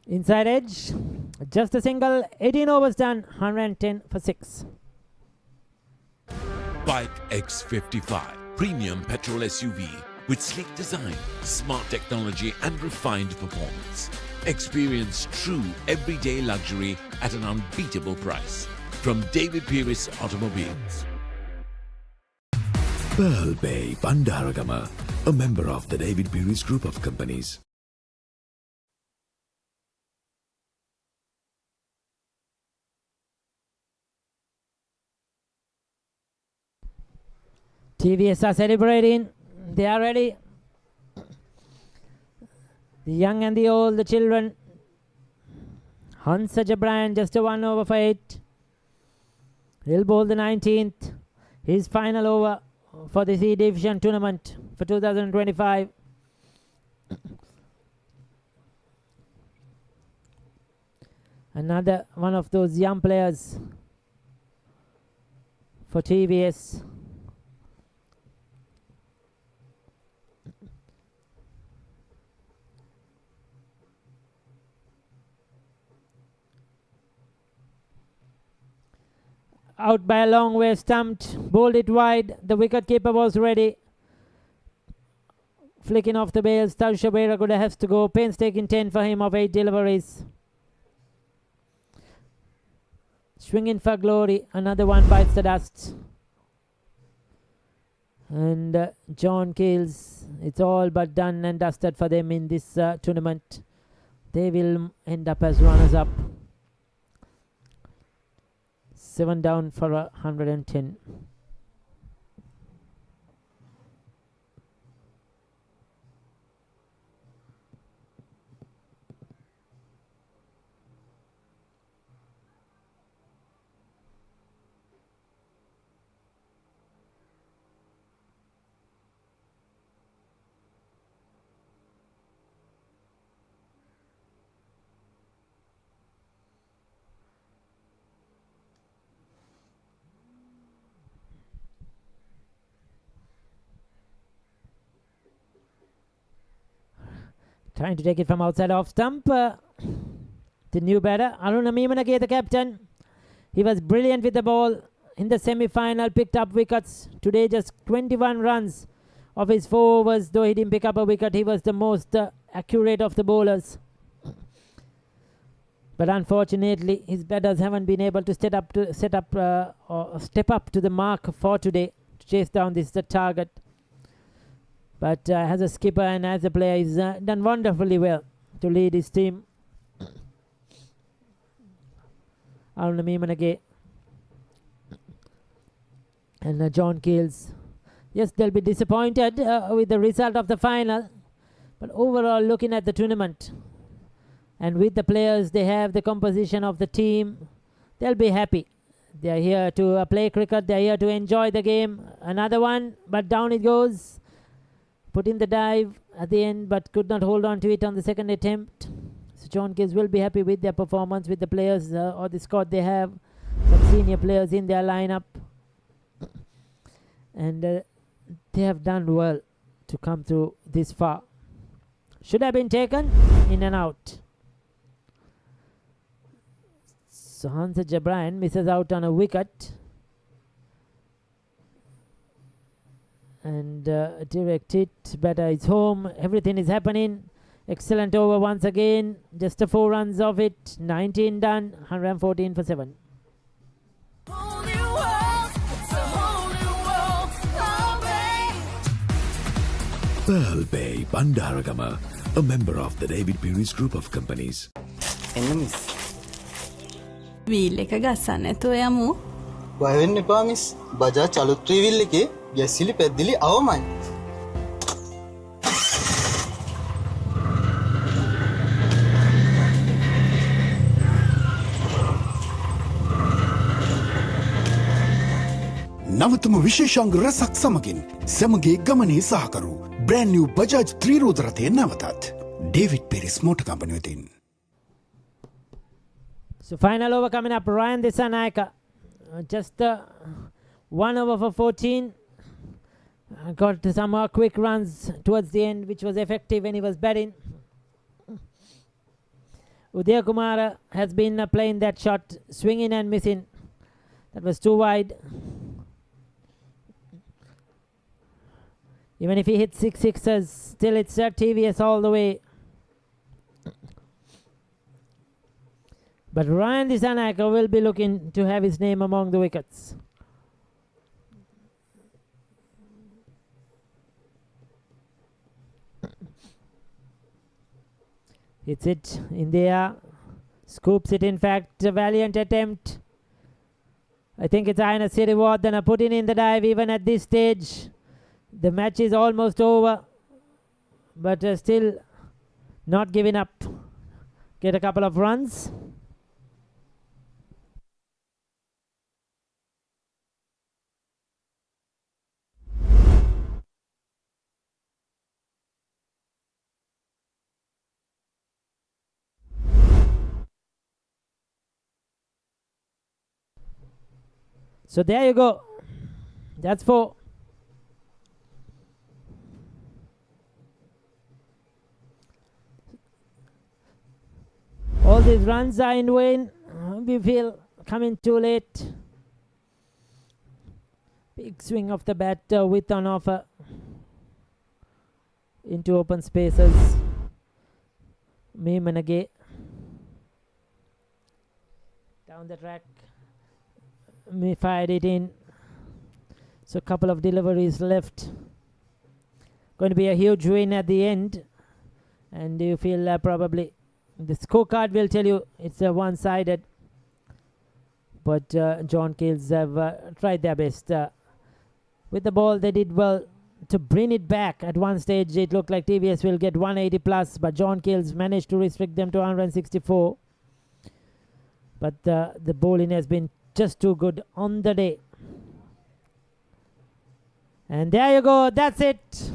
Inside edge, just a single, 18 overs done, 110 for 6. Bike X55 premium petrol SUV with sleek design, smart technology and refined performance. Experience true everyday luxury at an unbeatable price from David Pieris Automobiles. Pearl Bay Bandaragama, a member of the David Pieris Group of Companies. TVS are celebrating. They are ready. The young and the old, the children. Hansa Jabran, just a 1 over for 8. He'll bowl the 19th. His final over for the C Division tournament for 2025. Another one of those young players for TVS. Out by a long way, stumped, bowled it wide. The wicket-keeper was ready. Flicking off the bails, Tausha Beiraguda has to go. Painstaking 10 for him of 8 deliveries. Swinging for glory, another one bites the dust. And John Keels, it's all but done and dusted for them in this tournament. They will end up as runners-up. 7 down for 110. Trying to take it from outside off stump. The new batter, Aruna Meemanage, the captain. He was brilliant with the ball in the semi-final, picked up wickets. Today just 21 runs of his 4 overs. Though he didn't pick up a wicket, he was the most accurate of the bowlers. But unfortunately, his batters haven't been able to step up to the mark for today to chase down this target. But as a skipper and as a player, he's done wonderfully well to lead his team. Aruna Meemanage and John Keels. Yes, they'll be disappointed with the result of the final. But overall, looking at the tournament and with the players they have, the composition of the team, they'll be happy. They're here to play cricket. They're here to enjoy the game. Another one, but down it goes. Put in the dive at the end, but could not hold on to it on the second attempt. So John Keels will be happy with their performance, with the players or the squad they have. Some senior players in their lineup. And they have done well to come through this far. Should have been taken in and out. So Hansa Jabran misses out on a wicket. And direct hit, batter is home. Everything is happening. Excellent over once again. Just 4 runs of it. 19 done. 114 for 7. Pearl Bay Bandaragama, a member of the David Pieris Group of Companies. Wheel එක ගස්සන්න නැතුව යමු. බය වෙන්න එපා miss. Bajaj අලුත් three wheel එකේ ගැසිලි පැද්දිලි අවමයි. නවතම විශේෂාංග රැසක් සමගින් සැමගේ ගමනේ සහකරු බ්‍රෑන්ඩ් නිව් බජාජ් ත්‍රිරෝද රථය නැවතත් ඩේවිඩ් පීරිස් මෝටර් කම්පැනි වෙතින්. So final over coming up, Ryan Disanayaka. Just 1 over for 14. Got some quick runs towards the end, which was effective when he was batting. Udaya Kumara has been playing that shot, swinging and missing. That was too wide. Even if he hits 6 sixes, still it's TVS all the way. But Ryan Dissanayake will be looking to have his name among the wickets. Hits it in the air. Scoops it, in fact. A valiant attempt. I think it's Aina Siriwardena putting in the dive even at this stage. The match is almost over. But still not giving up. Get a couple of runs. So there you go. That's 4. All these runs are in vain. We feel coming too late. Big swing of the bat with on offer into open spaces. Meemanage down the track. Me fired it in. So a couple of deliveries left. Going to be a huge win at the end. And you feel probably the scorecard will tell you it's one-sided. But John Keels have tried their best. With the ball they did well to bring it back. At one stage it looked like TVS will get 180 plus. But John Keels managed to restrict them to 164. But the bowling has been just too good on the day. And there you go. That's it.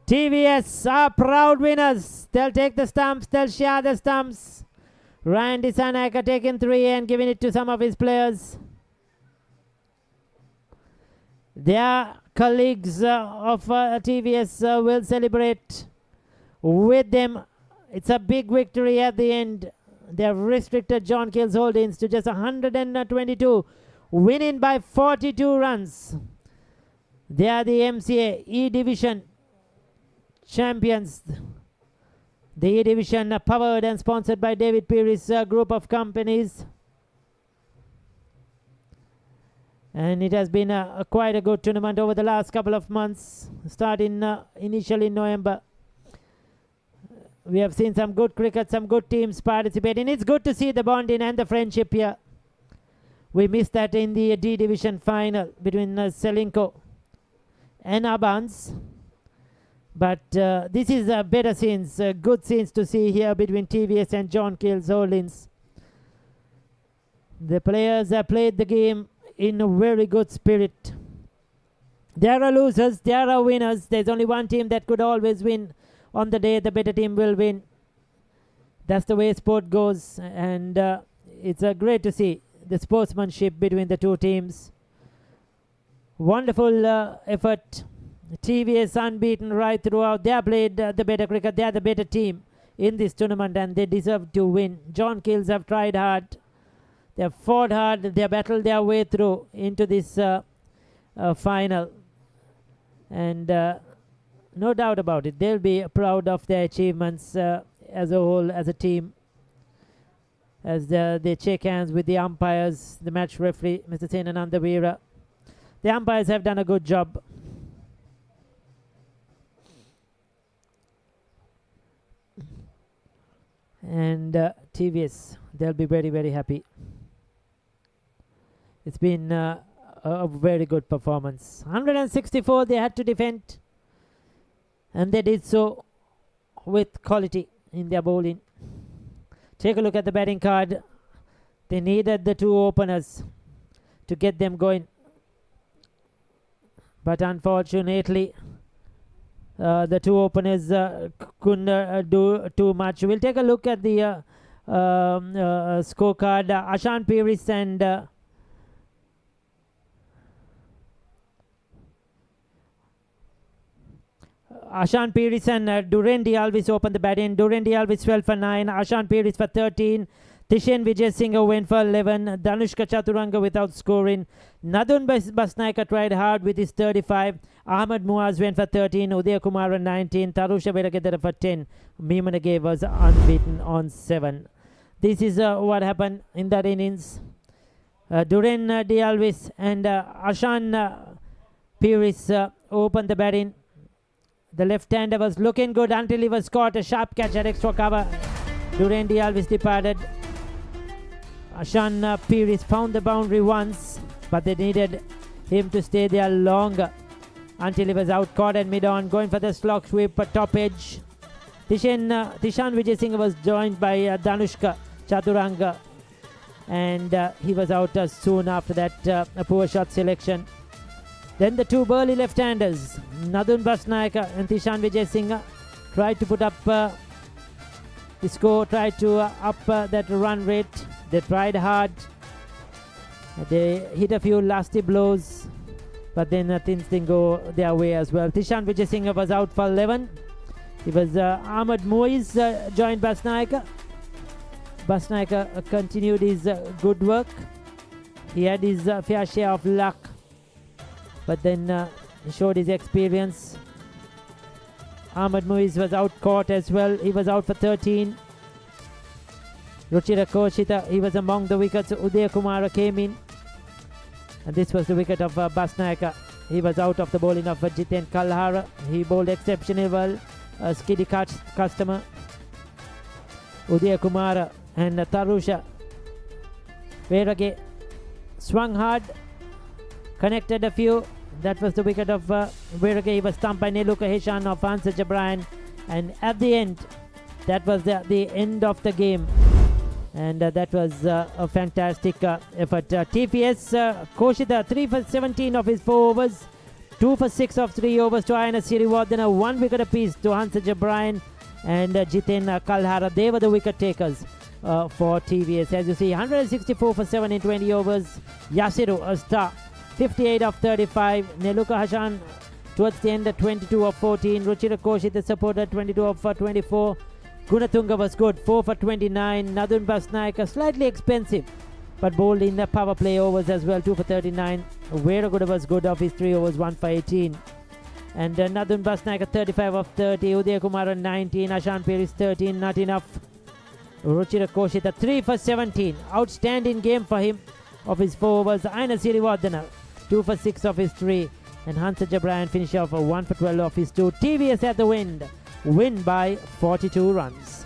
TVS are proud winners. They'll take the stumps. They'll share the stumps. Ryan Dissanayake taking 3 and giving it to some of his players. Their colleagues of TVS will celebrate with them. It's a big victory at the end. They have restricted John Keels' holdings to just 122, winning by 42 runs. They are the MCA E Division champions. The E Division powered and sponsored by David Peary's group of companies. And it has been quite a good tournament over the last couple of months, starting initially in November. We have seen some good cricket, some good teams participating. It's good to see the bonding and the friendship here. We missed that in the D Division final between Selinko and Abans. But this is better scenes, good scenes to see here between TVS and John Keels Holdings. The players have played the game in a very good spirit. There are losers, there are winners. There's only one team that could always win. On the day, the better team will win. That's the way sport goes. And it's great to see the sportsmanship between the two teams. Wonderful effort. TVS unbeaten right throughout. They have played the better cricket. They are the better team in this tournament and they deserve to win. John Keels have tried hard. They have fought hard. They have battled their way through into this final. And no doubt about it, they'll be proud of their achievements as a whole, as a team. As they shake hands with the umpires, the match referee, Mr. Senananda Veera. The umpires have done a good job. And TVS, they'll be very, very happy. It's been a very good performance. 164 they had to defend. And they did so with quality in their bowling. Take a look at the batting card. They needed the two openers to get them going. But unfortunately, the two openers couldn't do too much. We'll take a look at the scorecard. Ashan Piris and Ashan Peiris and Duran Dialvis opened the batting. Duran Dialvis 12 for 9. Ashan Peiris for 13. Tishen Vijay Singh went for 11. Danushka Chaturanga without scoring. Nadun Basnaika tried hard with his 35. Ahmed Muaz went for 13. Udaya Kumar 19. Tarusha Vedagedara for 10. Meemanage was unbeaten on 7. This is what happened in that innings. Duran Dialvis and Ashan Peiris opened the batting. The left-hander was looking good until he was caught. A sharp catch at extra cover. Duran Dialvis departed. Ashan Peiris found the boundary once, but they needed him to stay there longer until he was out caught at mid-on, going for the slog sweep top edge. Tishan Vijay Singh was joined by Danushka Chaturanga, and he was out soon after that, a poor shot selection. Then the two burly left-handers, Nadun Basnaika and Tishan Vijay Singh, tried to put up the score, tried to up that run rate. They tried hard. They hit a few lusty blows, but then things didn't go their way as well. Tishan Vijay Singh was out for 11. It was Ahmed Muiz joined Basnaika. Basnaika continued his good work. He had his fair share of luck, but then he showed his experience. Ahmed Muiz was out caught as well. He was out for 13. Ruchira Koshita, he was among the wickets. Udaya Kumara came in, and this was the wicket of Basnaika. He was out of the bowling of Jiten Kalhara. He bowled exceptionally well. A skiddy customer. Udaya Kumara and Tarusha Verage swung hard, connected a few. That was the wicket of Verage. He was stumped by Neluka Heshan of Hansa Jabryan, and at the end, that was the end of the game. And that was a fantastic effort. TVS Koshita 3 for 17 of his 4 overs, 2 for 6 of 3 overs to Ayana Siriwardena, 1 wicket apiece to Hansa Jabryan and Jiten Kalhara. They were the wicket takers for TVS. As you see, 164 for 7 in 20 overs. Yasiru, a star, 58 of 35. Neluka Hashan towards the end, 22 of 14. Ruchira Koshita supported 22 of 24. Gunatunga was good, 4 for 29. Nadun Basnaika slightly expensive, but bowled in the power play overs as well, 2 for 39. Veraguda was good of his 3 overs, 1 for 18. And Nadun Basnaika 35 of 30. Udaya Kumara 19. Ashan Peiris 13, not enough. Ruchira Koshita 3 for 17. Outstanding game for him of his 4 overs. Aina Siriwardena 2 for 6 of his 3. And Hansa Jabryan finish off 1 for 12 of his 2. TVS at the win by 42 runs.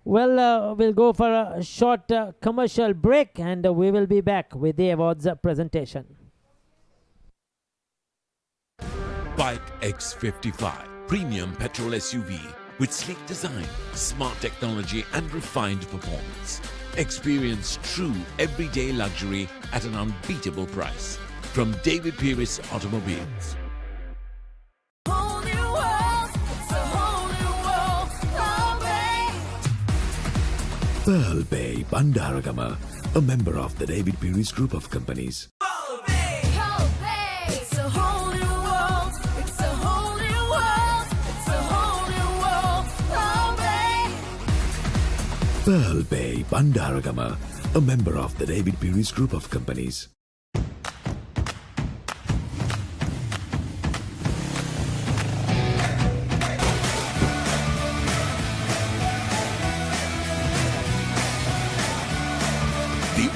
Well, we'll go for a short commercial break, and we will be back with the awards presentation. Bike X55 premium petrol SUV with sleek design, smart technology and refined performance. Experience true everyday luxury at an unbeatable price from David Peiris Automobiles. Whole new world, it's a whole new world, oh, babe. Pearl Bay Bandaragama, a member of the David Peiris Group of Companies. Oh, babe, it's a whole new world, it's a whole new world, it's a whole new world, oh, babe. Pearl Bay Bandaragama, a member of the David Peiris Group of Companies.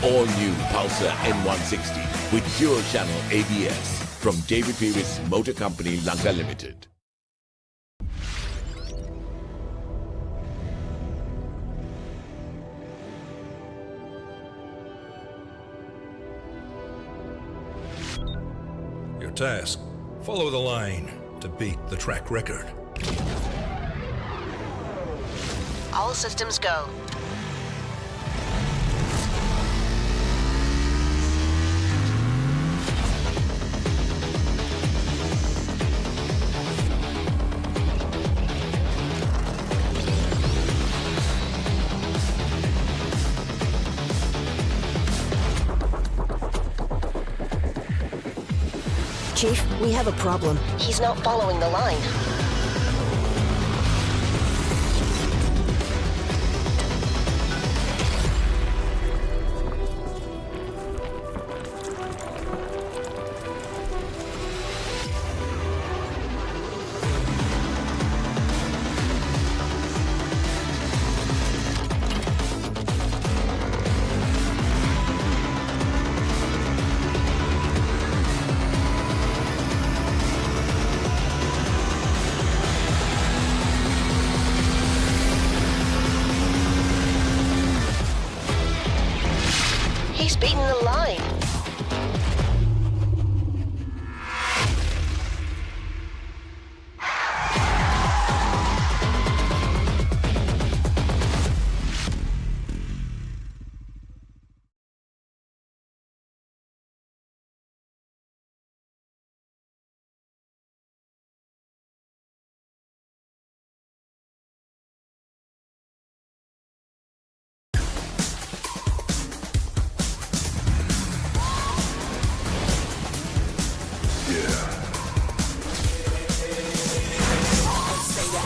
All-new Pulsar N160 with dual channel ABS from David Peiris Motor Company Lanka Limited. Your task, follow the line to beat the track record. All systems go. Chief, we have a problem. He's not following the line. He's beaten the line.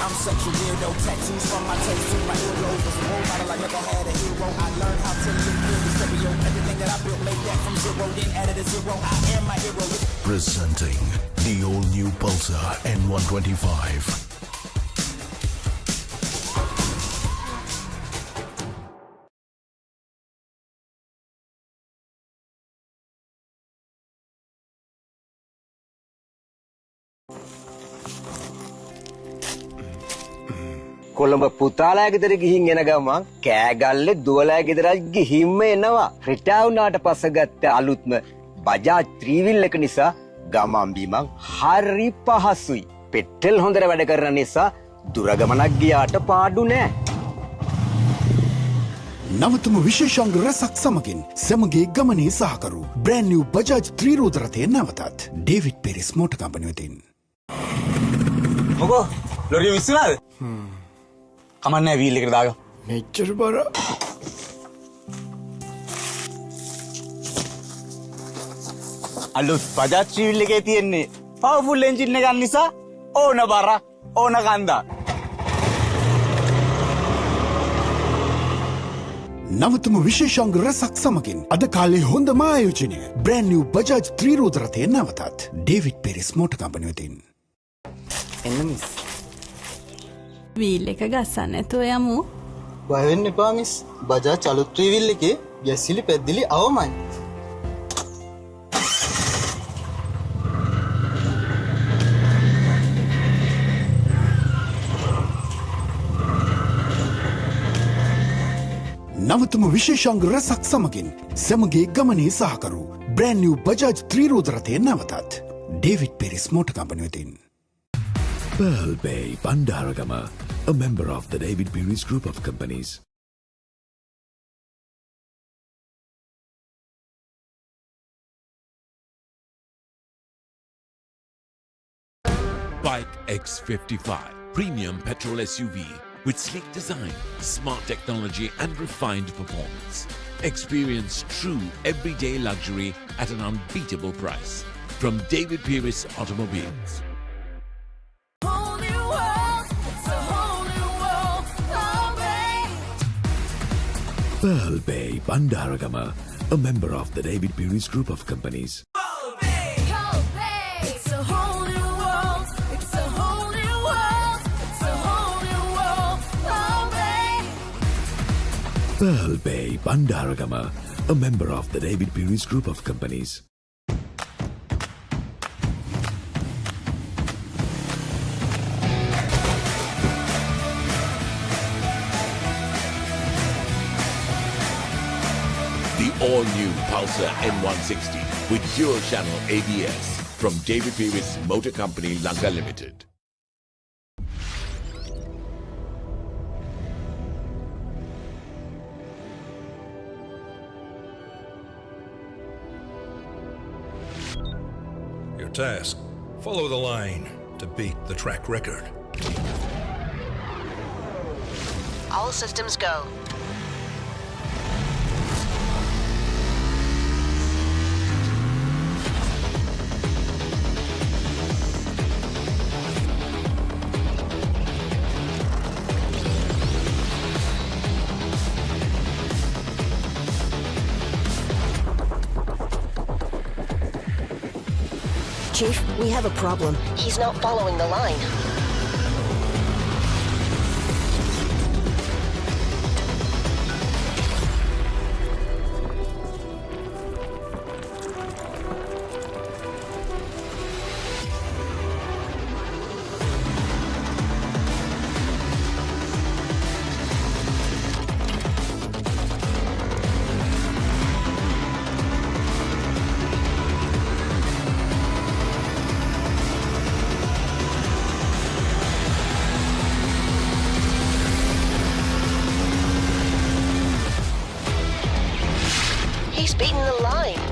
I'm such a weirdo. Tattoos from my taste to my earlobe. Was a role model, I never had a hero. I learned how to live in the stereo. Everything that I built, made that from zero, then added a zero. I am my hero. Presenting the all-new Pulsar N125. Colombo පුතාලා ගෙදර ගිහින් එන ගමන් කෑගල්ලේ දුවලා ගෙදරයි ගිහින්ම එනවා. රිටාව් වුණාට පස්සේ ගත්ත අලුත්ම බජාජ් ත්‍රිවිල් එක නිසා ගමන් බිමන් හරි පහසුයි. පෙට්‍රල් හොඳට වැඩ කරන නිසා දුර ගමනක් ගියාට පාඩු නෑ. නවතම විශේෂාංග රැසක් සමගින් සැමගේ ගමනේ සහකරු බ්‍රෑන්ඩ් නිව් බජාජ් ත්‍රිරෝද රථය නැවතත් ඩේවිඩ් පෙරිස් මෝටර් කම්පැනි වෙතින්. මොකෝ ලොරිය විශ්වනාද? කමන්නේ වීල් එකට දාගමු. මෙච්චර බර. අලුත් බජාජ් ත්‍රිවිල් එකේ තියෙන්නේ පවර්ෆුල් එන්ජින් එකක් නිසා ඕන බර ඕන කන්දා. නවතම විශේෂාංග රැසක් සමගින් අද කාලේ හොඳම ආයෝජනය බ්‍රෑන්ඩ් නිව් බජාජ් ත්‍රිරෝද රථය නැවතත් ඩේවිඩ් පෙරිස් මෝටර් කම්පැනි වෙතින්. එන්න මිස්. වීල් එක ගස්සන්න නැතුව යමු. බය වෙන්න එපා මිස්. බජාජ් අලුත් ත්‍රිවිල් එකේ ගැසිලි පැද්දිලි අවමයි. නවතම විශේෂාංග රැසක් සමගින් සැමගේ ගමනේ සහකරු බ්‍රෑන්ඩ් නිව් බජාජ් ත්‍රිරෝද රථය නැවතත් ඩේවිඩ් පෙරිස් මෝටර් කම්පැනි වෙතින්. Pearl Bay Bandaragama, a member of the David Peary's group of companies. Bike X55 premium petrol SUV with sleek design, smart technology and refined performance. Experience true everyday luxury at an unbeatable price from David Peary's Automobiles. Pearl Bay Bandaragama, a member of the David Peary's group of companies. Pearl Bay Bandaragama, a member of the David Peary's group of companies. The all-new Pulsar N160 with dual-channel ABS from David Peary's Motor Company Lanka Limited. Your task, follow the line to beat the track record. All systems go. Chief, we have a problem. He's not following the line. He's beaten the line.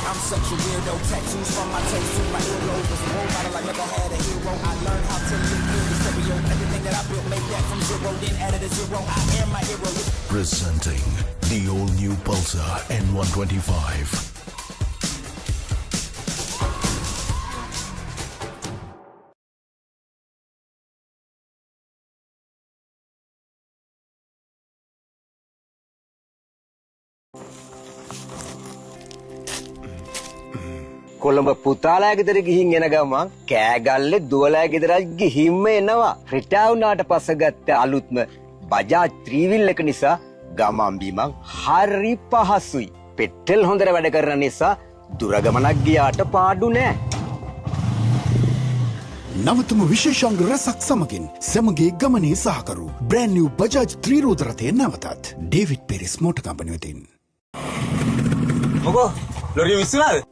I'm such a weirdo. Tattoos from my taste to my earlobes. Was a role model, I never had a hero. I learned how to live in the stereo. Everything that I built, made that from zero, then added a zero. I am my hero. Presenting the all-new Pulsar N125. Colombo පුතාලා ගෙදර ගිහින් එන ගමන් කෑගල්ලේ දුවලා ගෙදරත් ගිහින්ම එනවා. රිටාව් වුණාට පස්සේ ගත්ත අලුත්ම බජාජ් ත්‍රිවිල් එක නිසා ගමන් බිමන් හරි පහසුයි. පෙට්‍රල් හොඳට වැඩ කරන නිසා දුර ගමනක් ගියාට පාඩු නෑ. නවතම විශේෂාංග රසක් සමගින් සැමගේ ගමනේ සහකරු බ්‍රෑන්ඩ් නිව් බජාජ් ත්‍රිරෝද රථය නැවතත් ඩේවිඩ් පෙරිස් මෝටර් කම්පැනි වෙතින්. මොකෝ ලොරිය විශ්සුනාද?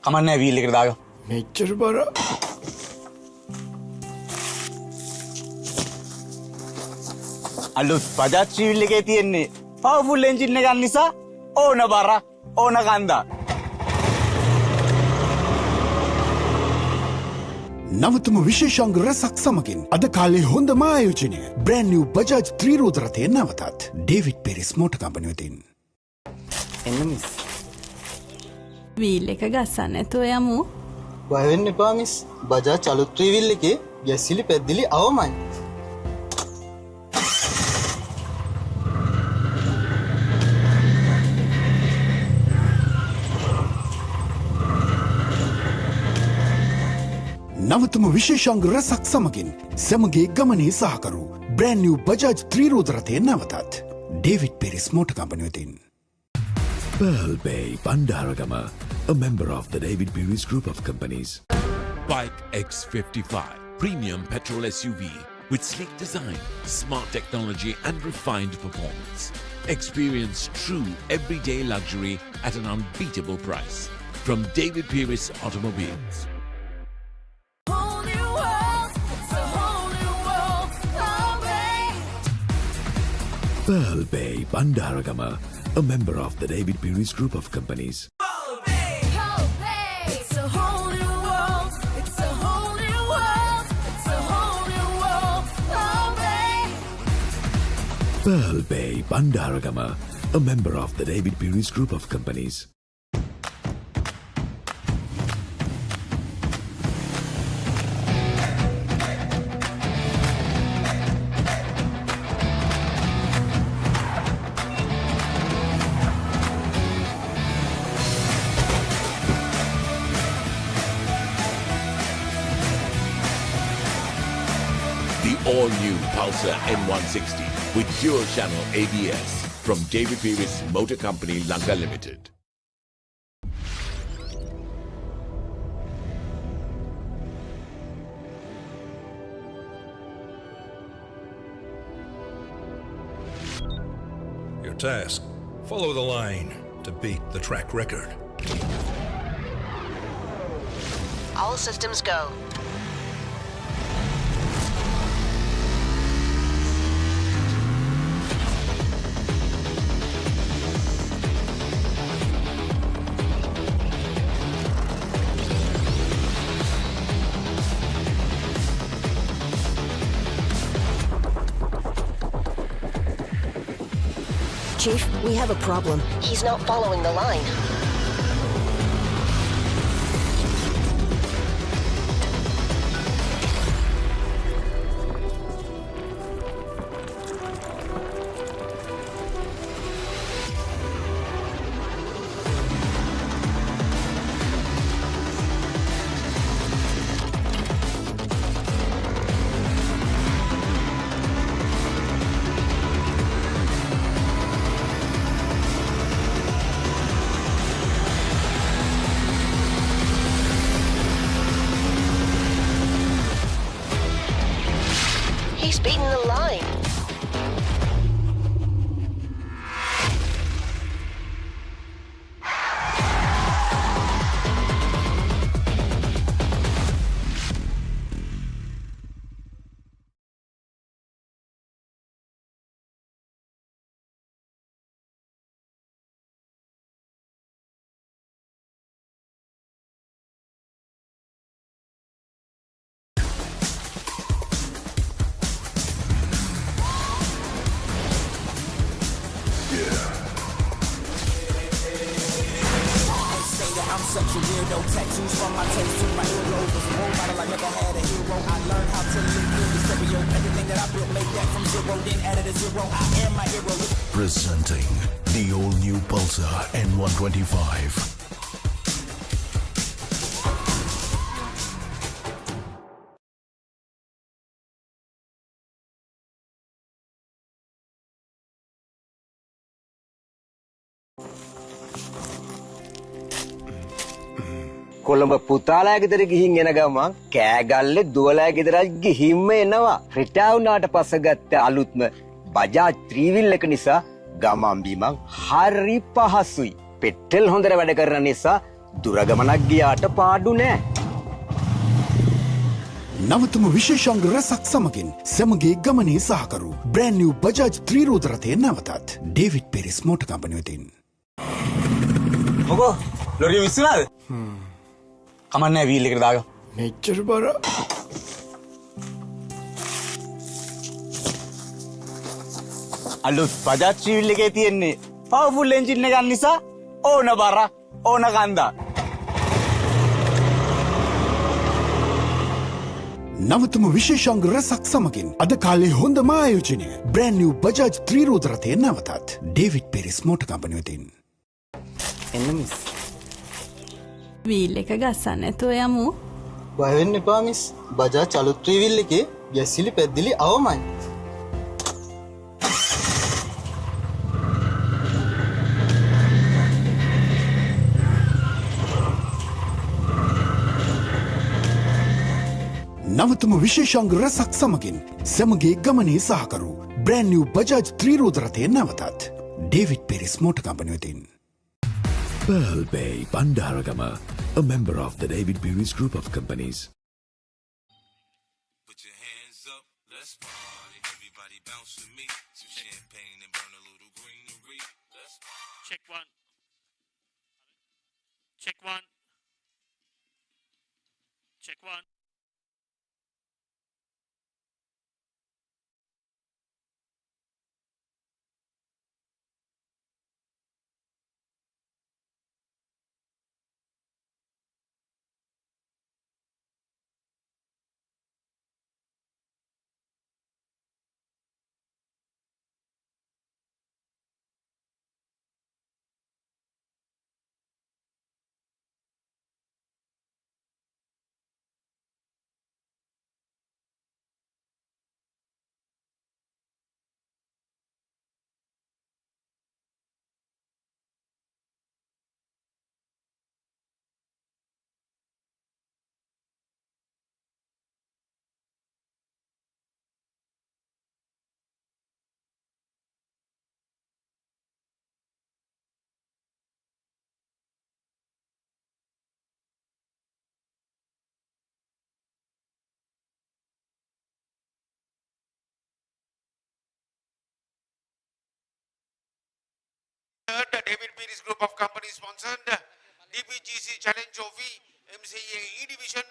කමන්නේ වීල් එකට දාගමු. මෙච්චර බර. අලුත් බජාජ් ත්‍රිවිල් එකේ තියෙන්නේ පවර්ෆුල් එන්ජින් එකක් නිසා ඕන බර ඕන කන්දා. නවතම විශේෂාංග රසක් සමගින් අද කාලේ හොඳම ආයෝජනය බ්‍රෑන්ඩ් නිව් බජාජ් ත්‍රිරෝද රථය නැවතත් ඩේවිඩ් පෙරිස් මෝටර් කම්පැනි වෙතින්. එන්න මිස්. වීල් එක ගස්සන්න නැතුව යමු. බය වෙන්න එපා මිස්. බජාජ් අලුත් ත්‍රිවිල් එකේ ගැසිලි පැද්දිලි අවමයි. නවතම විශේෂාංග රසක් සමගින් සැමගේ ගමනේ සහකරු බ්‍රෑන්ඩ් නිව් බජාජ් ත්‍රිරෝද රථය නැවතත් ඩේවිඩ් පෙරිස් මෝටර් කම්පැනි වෙතින්. Pearl Bay Bandaragama, a member of the David Peary's group of companies. Bike X55 premium petrol SUV with sleek design, smart technology and refined performance. Experience true everyday luxury at an unbeatable price from David Peary's Automobiles. Whole new world, it's a whole new world, oh babe. Pearl Bay Bandaragama, a member of the David Peary's group of companies. Oh babe, it's a whole new world, it's a whole new world, it's a whole new world, oh babe. Pearl Bay Bandaragama, a member of the David Peary's group of companies. The all-new Pulsar N160 with dual channel ABS from David Peary's Motor Company Lanka Limited. Your task, follow the line to beat the track record. All systems go. Chief, we have a problem. He's not following the line. He's beaten the line. I'm such a weirdo. Tattoos from my taste to my earlobe. Was a role model, I never had a hero. I learned how to live with the stereo. Everything that I built, made that from zero, then added a zero. I am my hero. Presenting the all-new Pulsar N125. Colombo පුතාලා ගෙදර ගිහින් එන ගමන් කෑගල්ලේ දුවලා ගෙදරත් ගිහින්ම එනවා. රිටා වුණාට පස්සේ ගත්ත අලුත්ම බජාජ් ත්‍රිවිල් එක නිසා ගමන් බිමන් හරි පහසුයි. පෙට්‍රල් හොඳට වැඩ කරන නිසා දුර ගමනක් ගියාට පාඩු නෑ. නවතම විශේෂාංග රැසක් සමගින් සැමගේ ගමනේ සහකරු බ්‍රෑන්ඩ් නිව් බජාජ් ත්‍රිරෝද රථය නැවතත් ඩේවිඩ් පෙරිස් මෝටර් කම්පැනි වෙතින්. මොකෝ ලොරිය විශ්සුනාද? කමන්නේ වීල් එකට දාගමු. මෙච්චර බර. අලුත් බජාජ් ත්‍රිවිල් එකේ තියෙන්නේ පවර්ෆුල් එන්ජින් එකක් නිසා ඕන බර ඕන කන්දා. නවතම විශේෂාංග රැසක් සමගින් අද කාලේ හොඳම ආයෝජනය බ්‍රෑන්ඩ් නිව් බජාජ් ත්‍රිරෝද රථය නැවතත් ඩේවිඩ් පෙරිස් මෝටර් කම්පැනි වෙතින්. එන්න මිස්. වීල් එක ගස්සන්න නැතුව යමු. බය වෙන්න එපා මිස්. බජාජ් අලුත් ත්‍රිවිල් එකේ ගැසිලි පැද්දිලි අවමයි. නවතම විශේෂාංග රැසක් සමගින් සැමගේ ගමනේ සහකරු බ්‍රෑන්ඩ් නිව් බජාජ් ත්‍රිරෝද රථය නැවතත් ඩේවිඩ් පෙරිස් මෝටර් කම්පැනි වෙතින්. Pearl Bay Bandaragama, a member of the David Peary's group of companies. Put your hands up, let's party. Everybody bounce with me. Some champagne and burn a little greenery. Let's party. Check one. Check one. Check one. David Peary's group of companies sponsored DPGC Challenge Trophy MCA E Division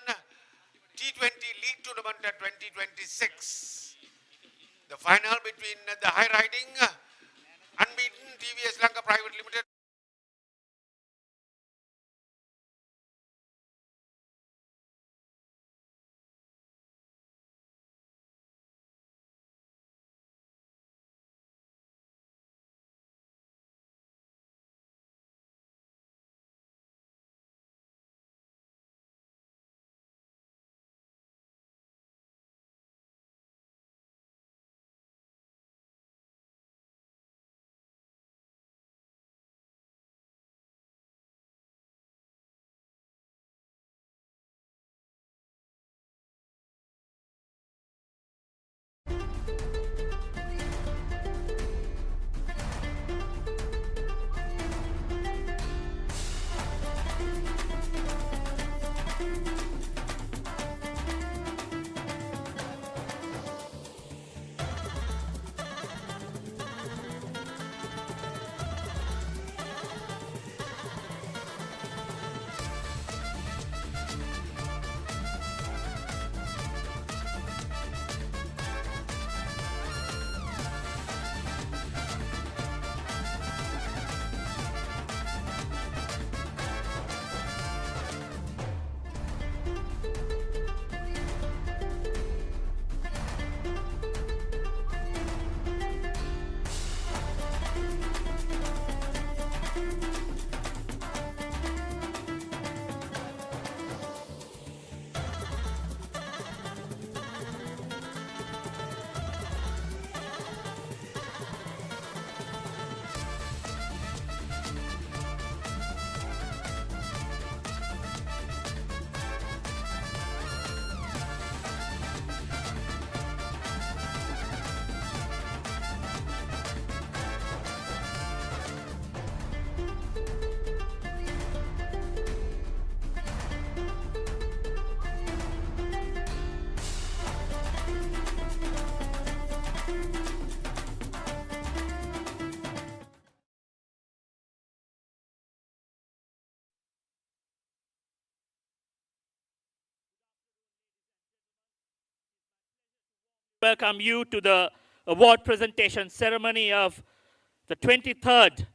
T20 League Tournament 2026. The final between the high riding, unbeaten TVS Lanka Private Limited. Welcome you to the award presentation ceremony of the 23rd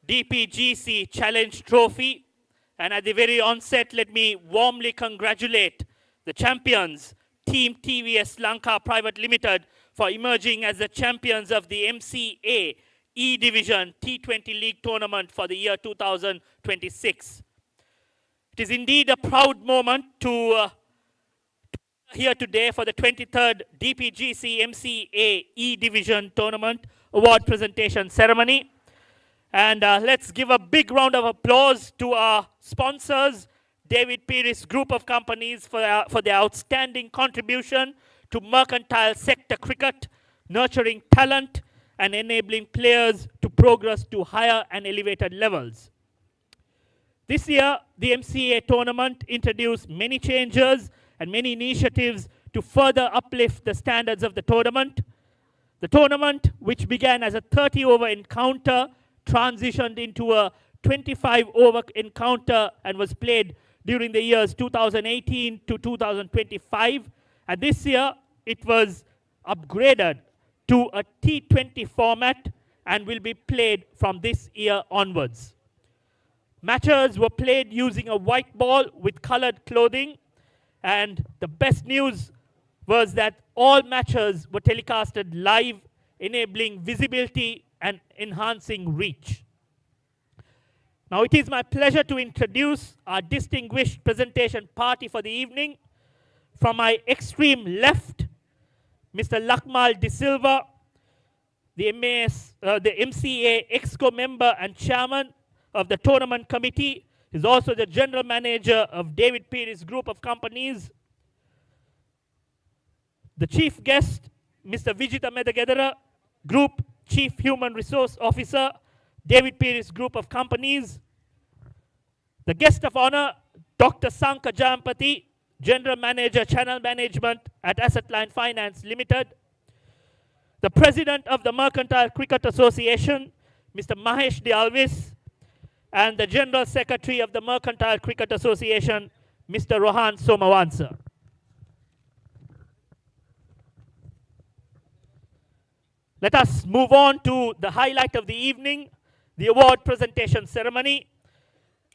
DPGC Challenge Trophy. And at the very onset, let me warmly congratulate the champions, Team TVS Lanka Private Limited, for emerging as the champions of the MCA E Division T20 League Tournament for the year 2026. It is indeed a proud moment to here today for the 23rd DPGC MCA E Division Tournament Award Presentation Ceremony. And let's give a big round of applause to our sponsors, David Pierce Group of Companies, for their outstanding contribution to mercantile sector cricket, nurturing talent and enabling players to progress to higher and elevated levels. This year, the MCA tournament introduced many changes and many initiatives to further uplift the standards of the tournament. The tournament, which began as a 30-over encounter, transitioned into a 25-over encounter and was played during the years 2018 to 2025. And this year, it was upgraded to a T20 format and will be played from this year onwards. Matches were played using a white ball with colored clothing, and the best news was that all matches were telecasted live, enabling visibility and enhancing reach. Now it is my pleasure to introduce our distinguished presentation party for the evening. From my extreme left, Mr. Lakmal De Silva, the MCA EXCO member and chairman of the tournament committee. He's also the general manager of David Pierce Group of Companies. The chief guest, Mr. Vijita Medagedara, Group Chief Human Resource Officer, David Pierce Group of Companies. The guest of honor, Dr. Sanka Jampati, General Manager, Channel Management at Asset Line Finance Limited. The President of the Mercantile Cricket Association, Mr. Mahesh De Alvis, and the General Secretary of the Mercantile Cricket Association, Mr. Rohan Somawansa. Let us move on to the highlight of the evening, the award presentation ceremony.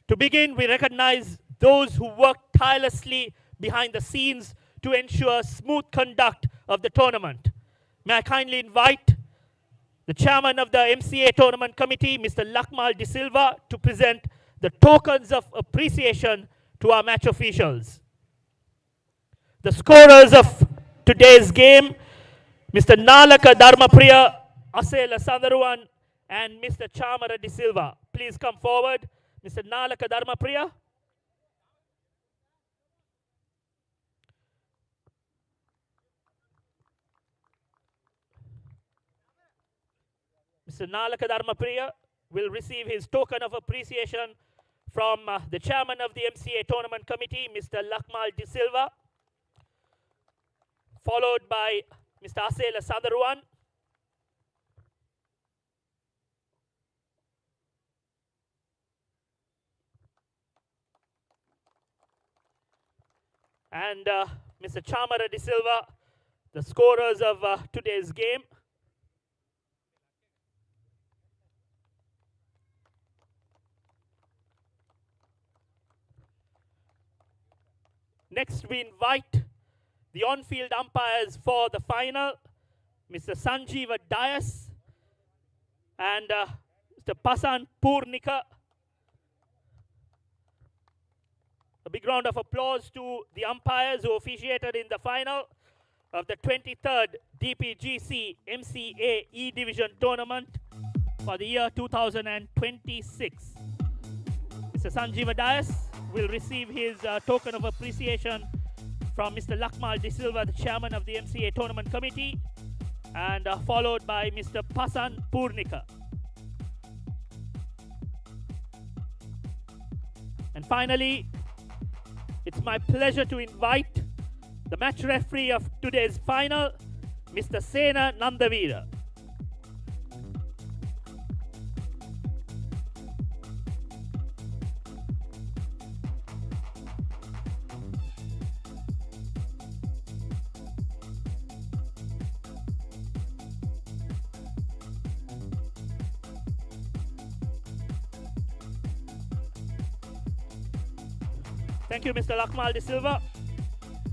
To begin, we recognize those who worked tirelessly behind the scenes to ensure smooth conduct of the tournament. May I kindly invite the chairman of the MCA Tournament Committee, Mr. Lakmal De Silva, to present the tokens of appreciation to our match officials. The scorers of today's game, Mr. Nalaka Dharmapriya, Asela Sandaruan, and Mr. Chamara De Silva. Please come forward. Mr. Nalaka Dharmapriya. Mr. Nalaka Dharmapriya will receive his token of appreciation from the chairman of the MCA Tournament Committee, Mr. Lakmal De Silva, followed by Mr. Asela Sandaruan, and Mr. Chamara De Silva, the scorers of today's game. Next, we invite the on-field umpires for the final, Mr. Sanjeeva Dias and Mr. Pasan Purnika. A big round of applause to the umpires who officiated in the final of the 23rd DPGC MCA E Division Tournament for the year 2026. Mr. Sanjeeva Dias will receive his token of appreciation from Mr. Lakmal De Silva, the chairman of the MCA Tournament Committee, and followed by Mr. Pasan Purnika. And finally, it's my pleasure to invite the match referee of today's final, Mr. Sena Nandavira. Thank you, Mr. Lakmal De Silva.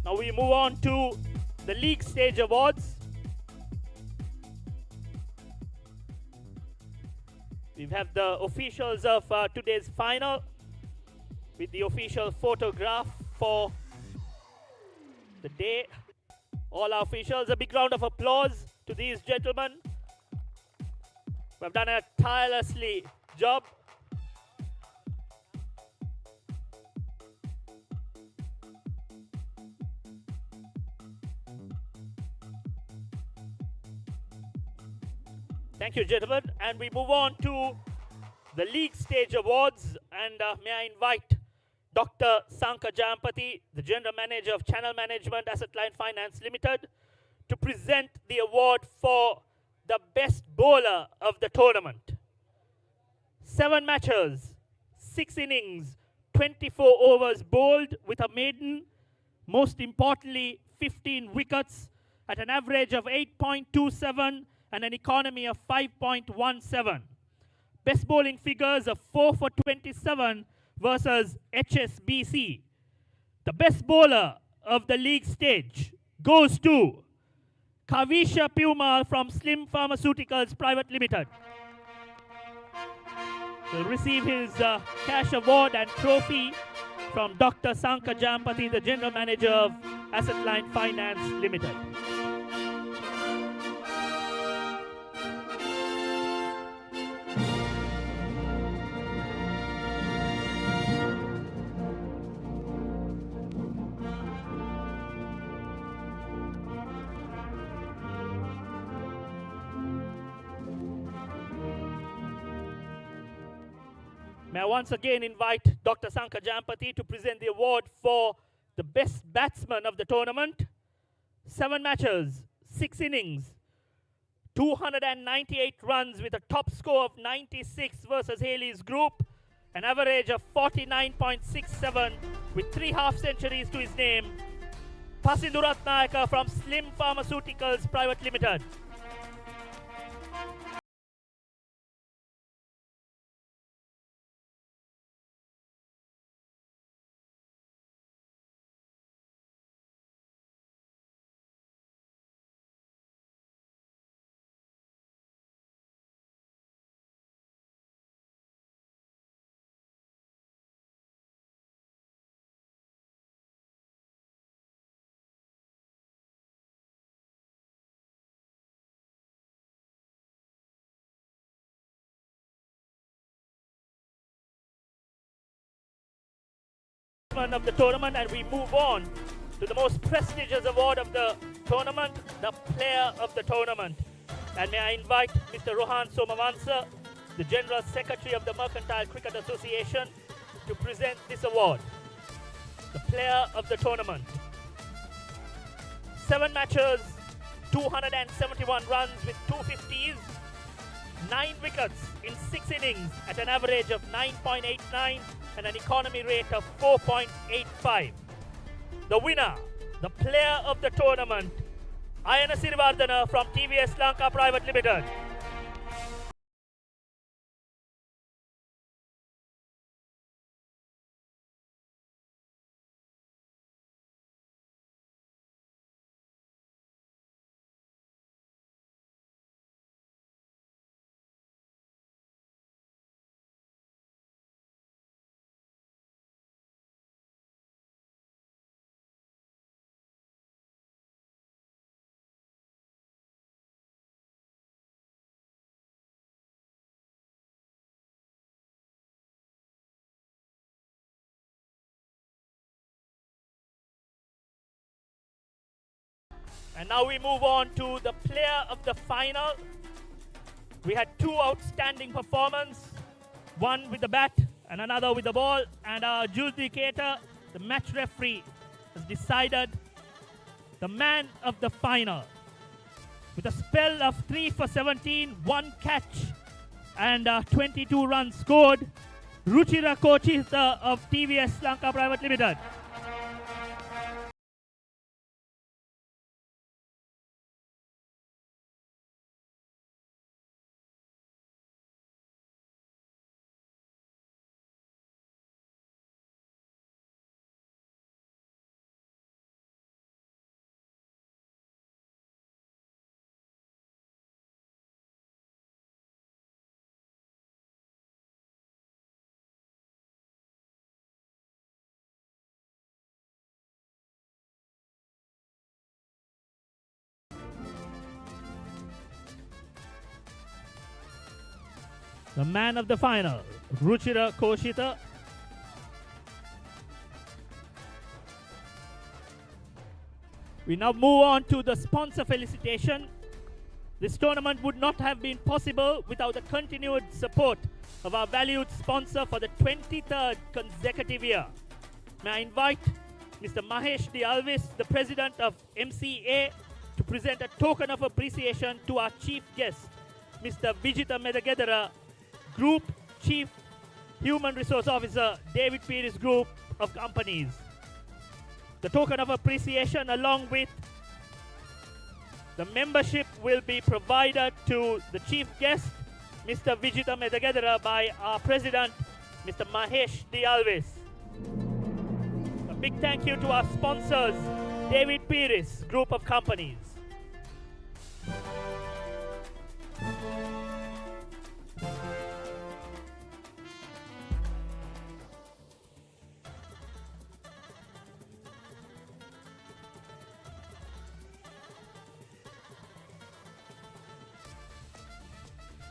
Now we move on to the league stage awards. We have the officials of today's final with the official photograph for the day. All our officials, a big round of applause to these gentlemen who have done a tirelessly job. Thank you, gentlemen. And we move on to the league stage awards. And may I invite Dr. Sanka Jampati, the General Manager of Channel Management Asset Line Finance Limited, to present the award for the best bowler of the tournament. 7 matches, 6 innings, 24 overs bowled with a maiden, most importantly 15 wickets at an average of 8.27 and an economy of 5.17. Best bowling figures of 4 for 27 versus HSBC. The best bowler of the league stage goes to Kavisha Pumal from Slim Pharmaceuticals Private Limited. He'll receive his cash award and trophy from Dr. Sanka Jampati, the General Manager of Asset Line Finance Limited. May I once again invite Dr. Sanka Jampati to present the award for the best batsman of the tournament. 7 matches, 6 innings, 298 runs with a top score of 96 versus Haley's group, an average of 49.67 with 3 half centuries to his name. Pasinduratnayaka from Slim Pharmaceuticals Private Limited. of the tournament, and we move on to the most prestigious award of the tournament, the Player of the Tournament. And may I invite Mr. Rohan Somavansa, the General Secretary of the Mercantile Cricket Association, to present this award. The Player of the Tournament. 7 matches, 271 runs with 250s, 9 wickets in 6 innings at an average of 9.89 and an economy rate of 4.85. The winner, the Player of the Tournament, Ayana Sirivardhana from TVS Lanka Private Limited. And now we move on to the Player of the Final. We had 2 outstanding performances, one with the bat and another with the ball. And our adjudicator, the match referee, has decided the man of the final. With a spell of 3 for 17, 1 catch and 22 runs scored, Ruchira Kochita of TVS Lanka Private Limited. The man of the final, Ruchira Kochita. We now move on to the sponsor felicitation. This tournament would not have been possible without the continued support of our valued sponsor for the 23rd consecutive year. May I invite Mr. Mahesh D. Alvis, the President of MCA, to present a token of appreciation to our Chief Guest, Mr. Vijita Medagedara, Group Chief Human Resource Officer, David Pierce Group of Companies. The token of appreciation along with the membership will be provided to the Chief Guest, Mr. Vijita Medagedara, by our President, Mr. Mahesh D. Alvis. A big thank you to our sponsors, David Pierce Group of Companies.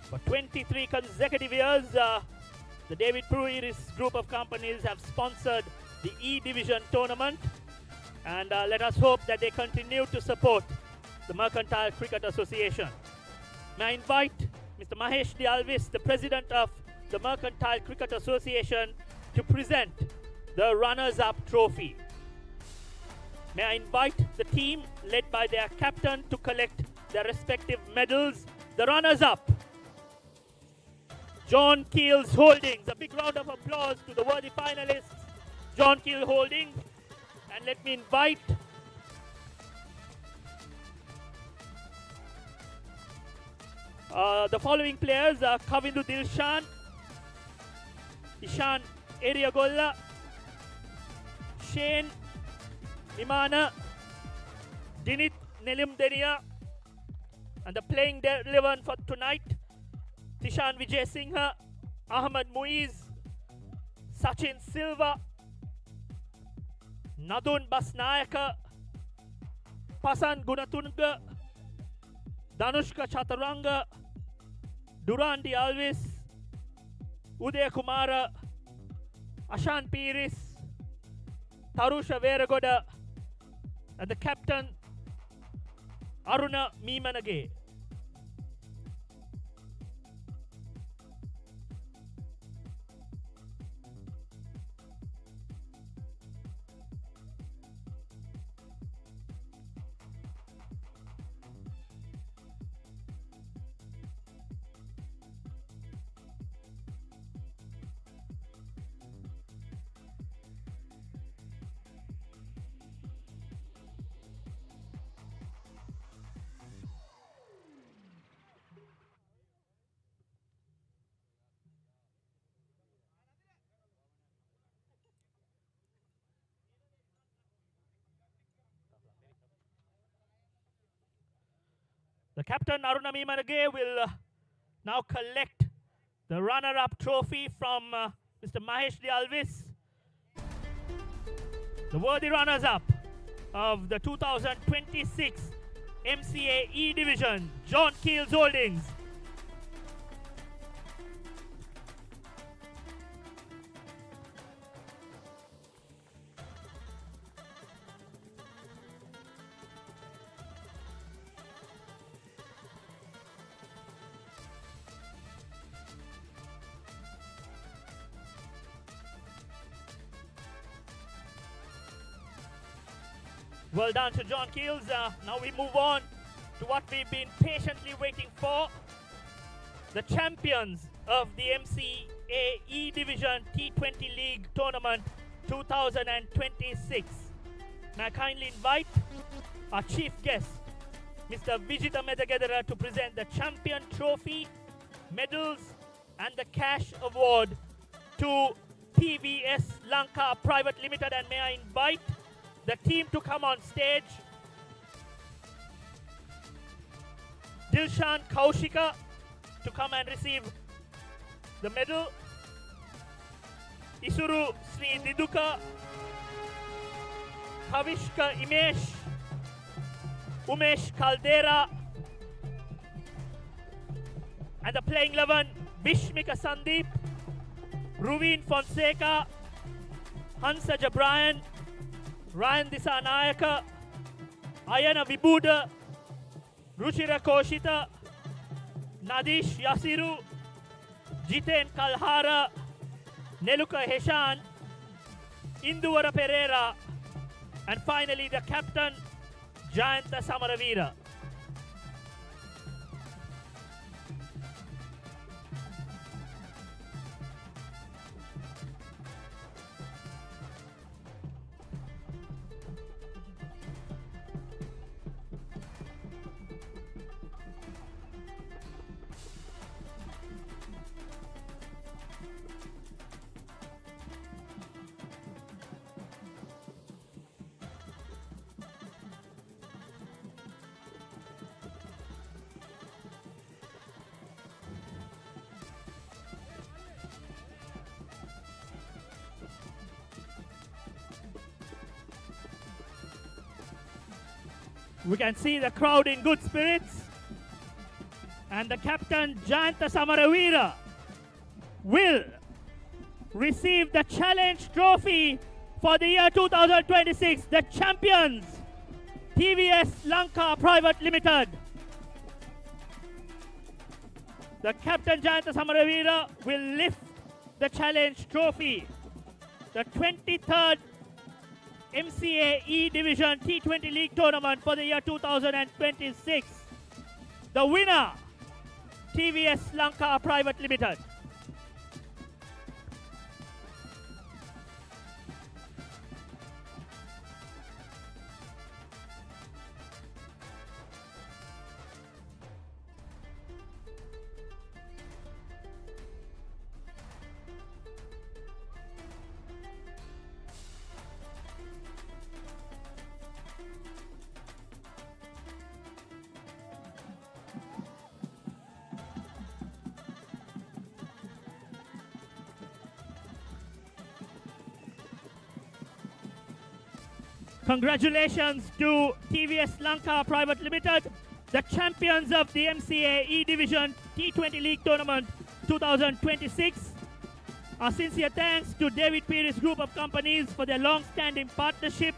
For 23 consecutive years, the David Pierce Group of Companies have sponsored the E Division tournament, and let us hope that they continue to support the Mercantile Cricket Association. May I invite Mr. Mahesh D. Alvis, the President of the Mercantile Cricket Association, to present the runners-up trophy. May I invite the team led by their captain to collect their respective medals. The runners-up, John Keels Holdings. A big round of applause to the worthy finalists, John Keels Holdings. And let me invite the following players: Kavindu Dilshan, Ishan Eriagolla, Shane Imana, Dinit Nelimdenia, and the playing 11 for tonight: Tishan Vijay Singha, Ahmed Muiz, Sachin Silva, Nadun Basnayaka, Pasan Gunatunga, Danushka Chaturanga, Durandi Alvis, Uday Kumara, Ashan Piris, Tarusha Veragoda and the captain Aruna Meemanage. The captain Aruna Meemanage will now collect the runner-up trophy from Mr. Mahesh Dialvis. The worthy runners-up of the 2026 MCA E Division, John Keels Holdings. Well done to John Keels. Now we move on to what we've been patiently waiting for. The champions of the MCA E Division T20 League Tournament 2026. May I kindly invite our chief guest, Mr. Vijita Medagedara, to present the champion trophy, medals and the cash award to TVS Lanka Private Limited. And may I invite the team to come on stage. Dilshan Kaushika to come and receive the medal. Isuru Sri Niduka, Kavishka Imesh, Umesh Caldera, and the playing 11, Bishmika Sandeep, Ruveen Fonseca, Hansa Jabrian, Ryan Disanayaka, Ayana Vibuda, Ruchira Koshita, Nadish Yasiru, Jiten Kalhara, Neluka Heshan, Induvara Pereira, and finally the captain, Jayanta Samaravira. We can see the crowd in good spirits. And the captain, Jayanta Samaravira, will receive the challenge trophy for the year 2026. The champions, TVS Lanka Private Limited. The captain, Jayanta Samaravira, will lift the challenge trophy. The 23rd MCA E Division T20 League Tournament for the year 2026. The winner, TVS Lanka Private Limited. Congratulations to TVS Lanka Private Limited, the champions of the MCA E Division T20 League Tournament 2026. Our sincere thanks to David Peary's group of companies for their long-standing partnership,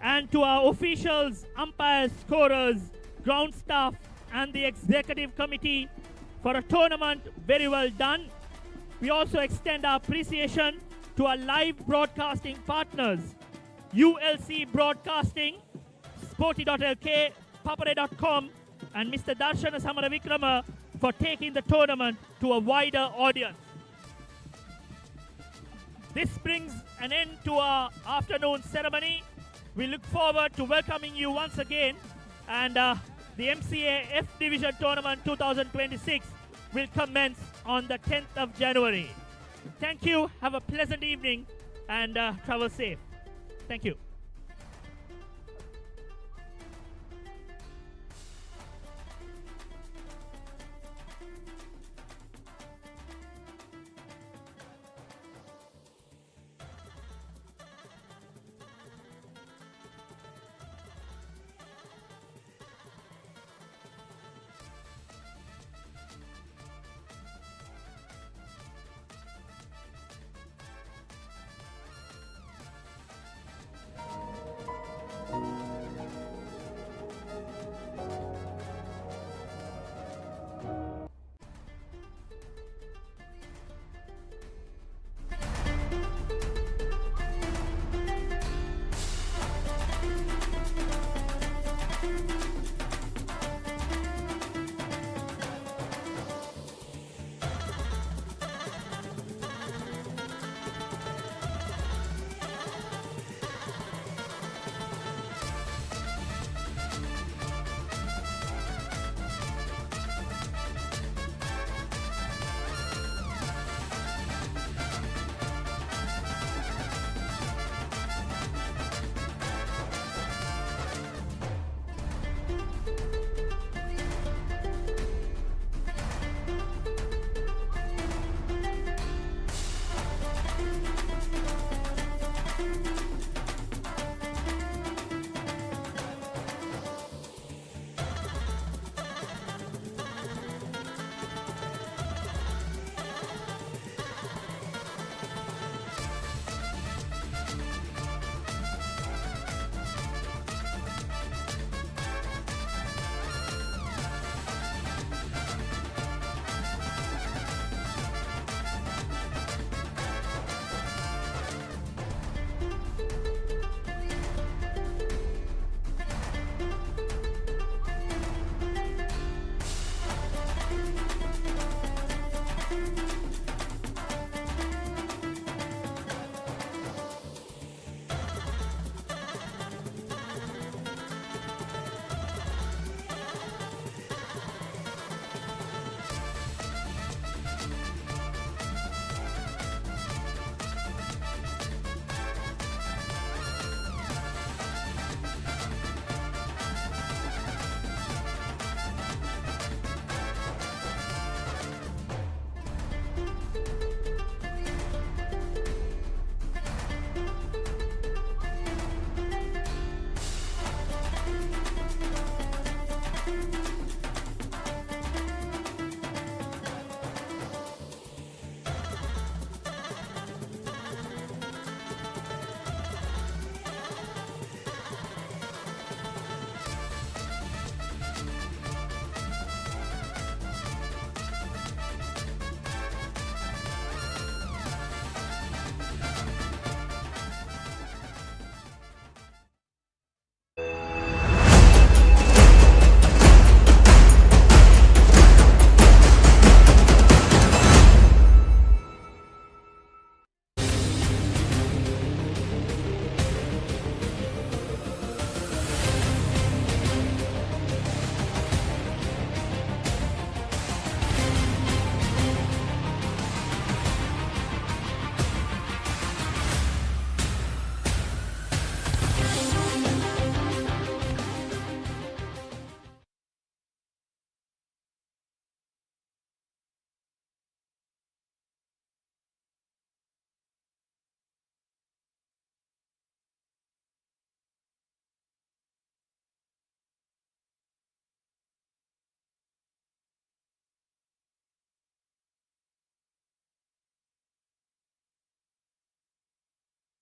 and to our officials, umpires, scorers, ground staff, and the executive committee for a tournament very well done. We also extend our appreciation to our live broadcasting partners, ULC Broadcasting, Sporty.lk, Papare.com, and Mr. Darshana Samaravikrama for taking the tournament to a wider audience. This brings an end to our afternoon ceremony. We look forward to welcoming you once again, and the MCA F Division Tournament 2026 will commence on the 10th of January. Thank you, have a pleasant evening, and travel safe. Thank you.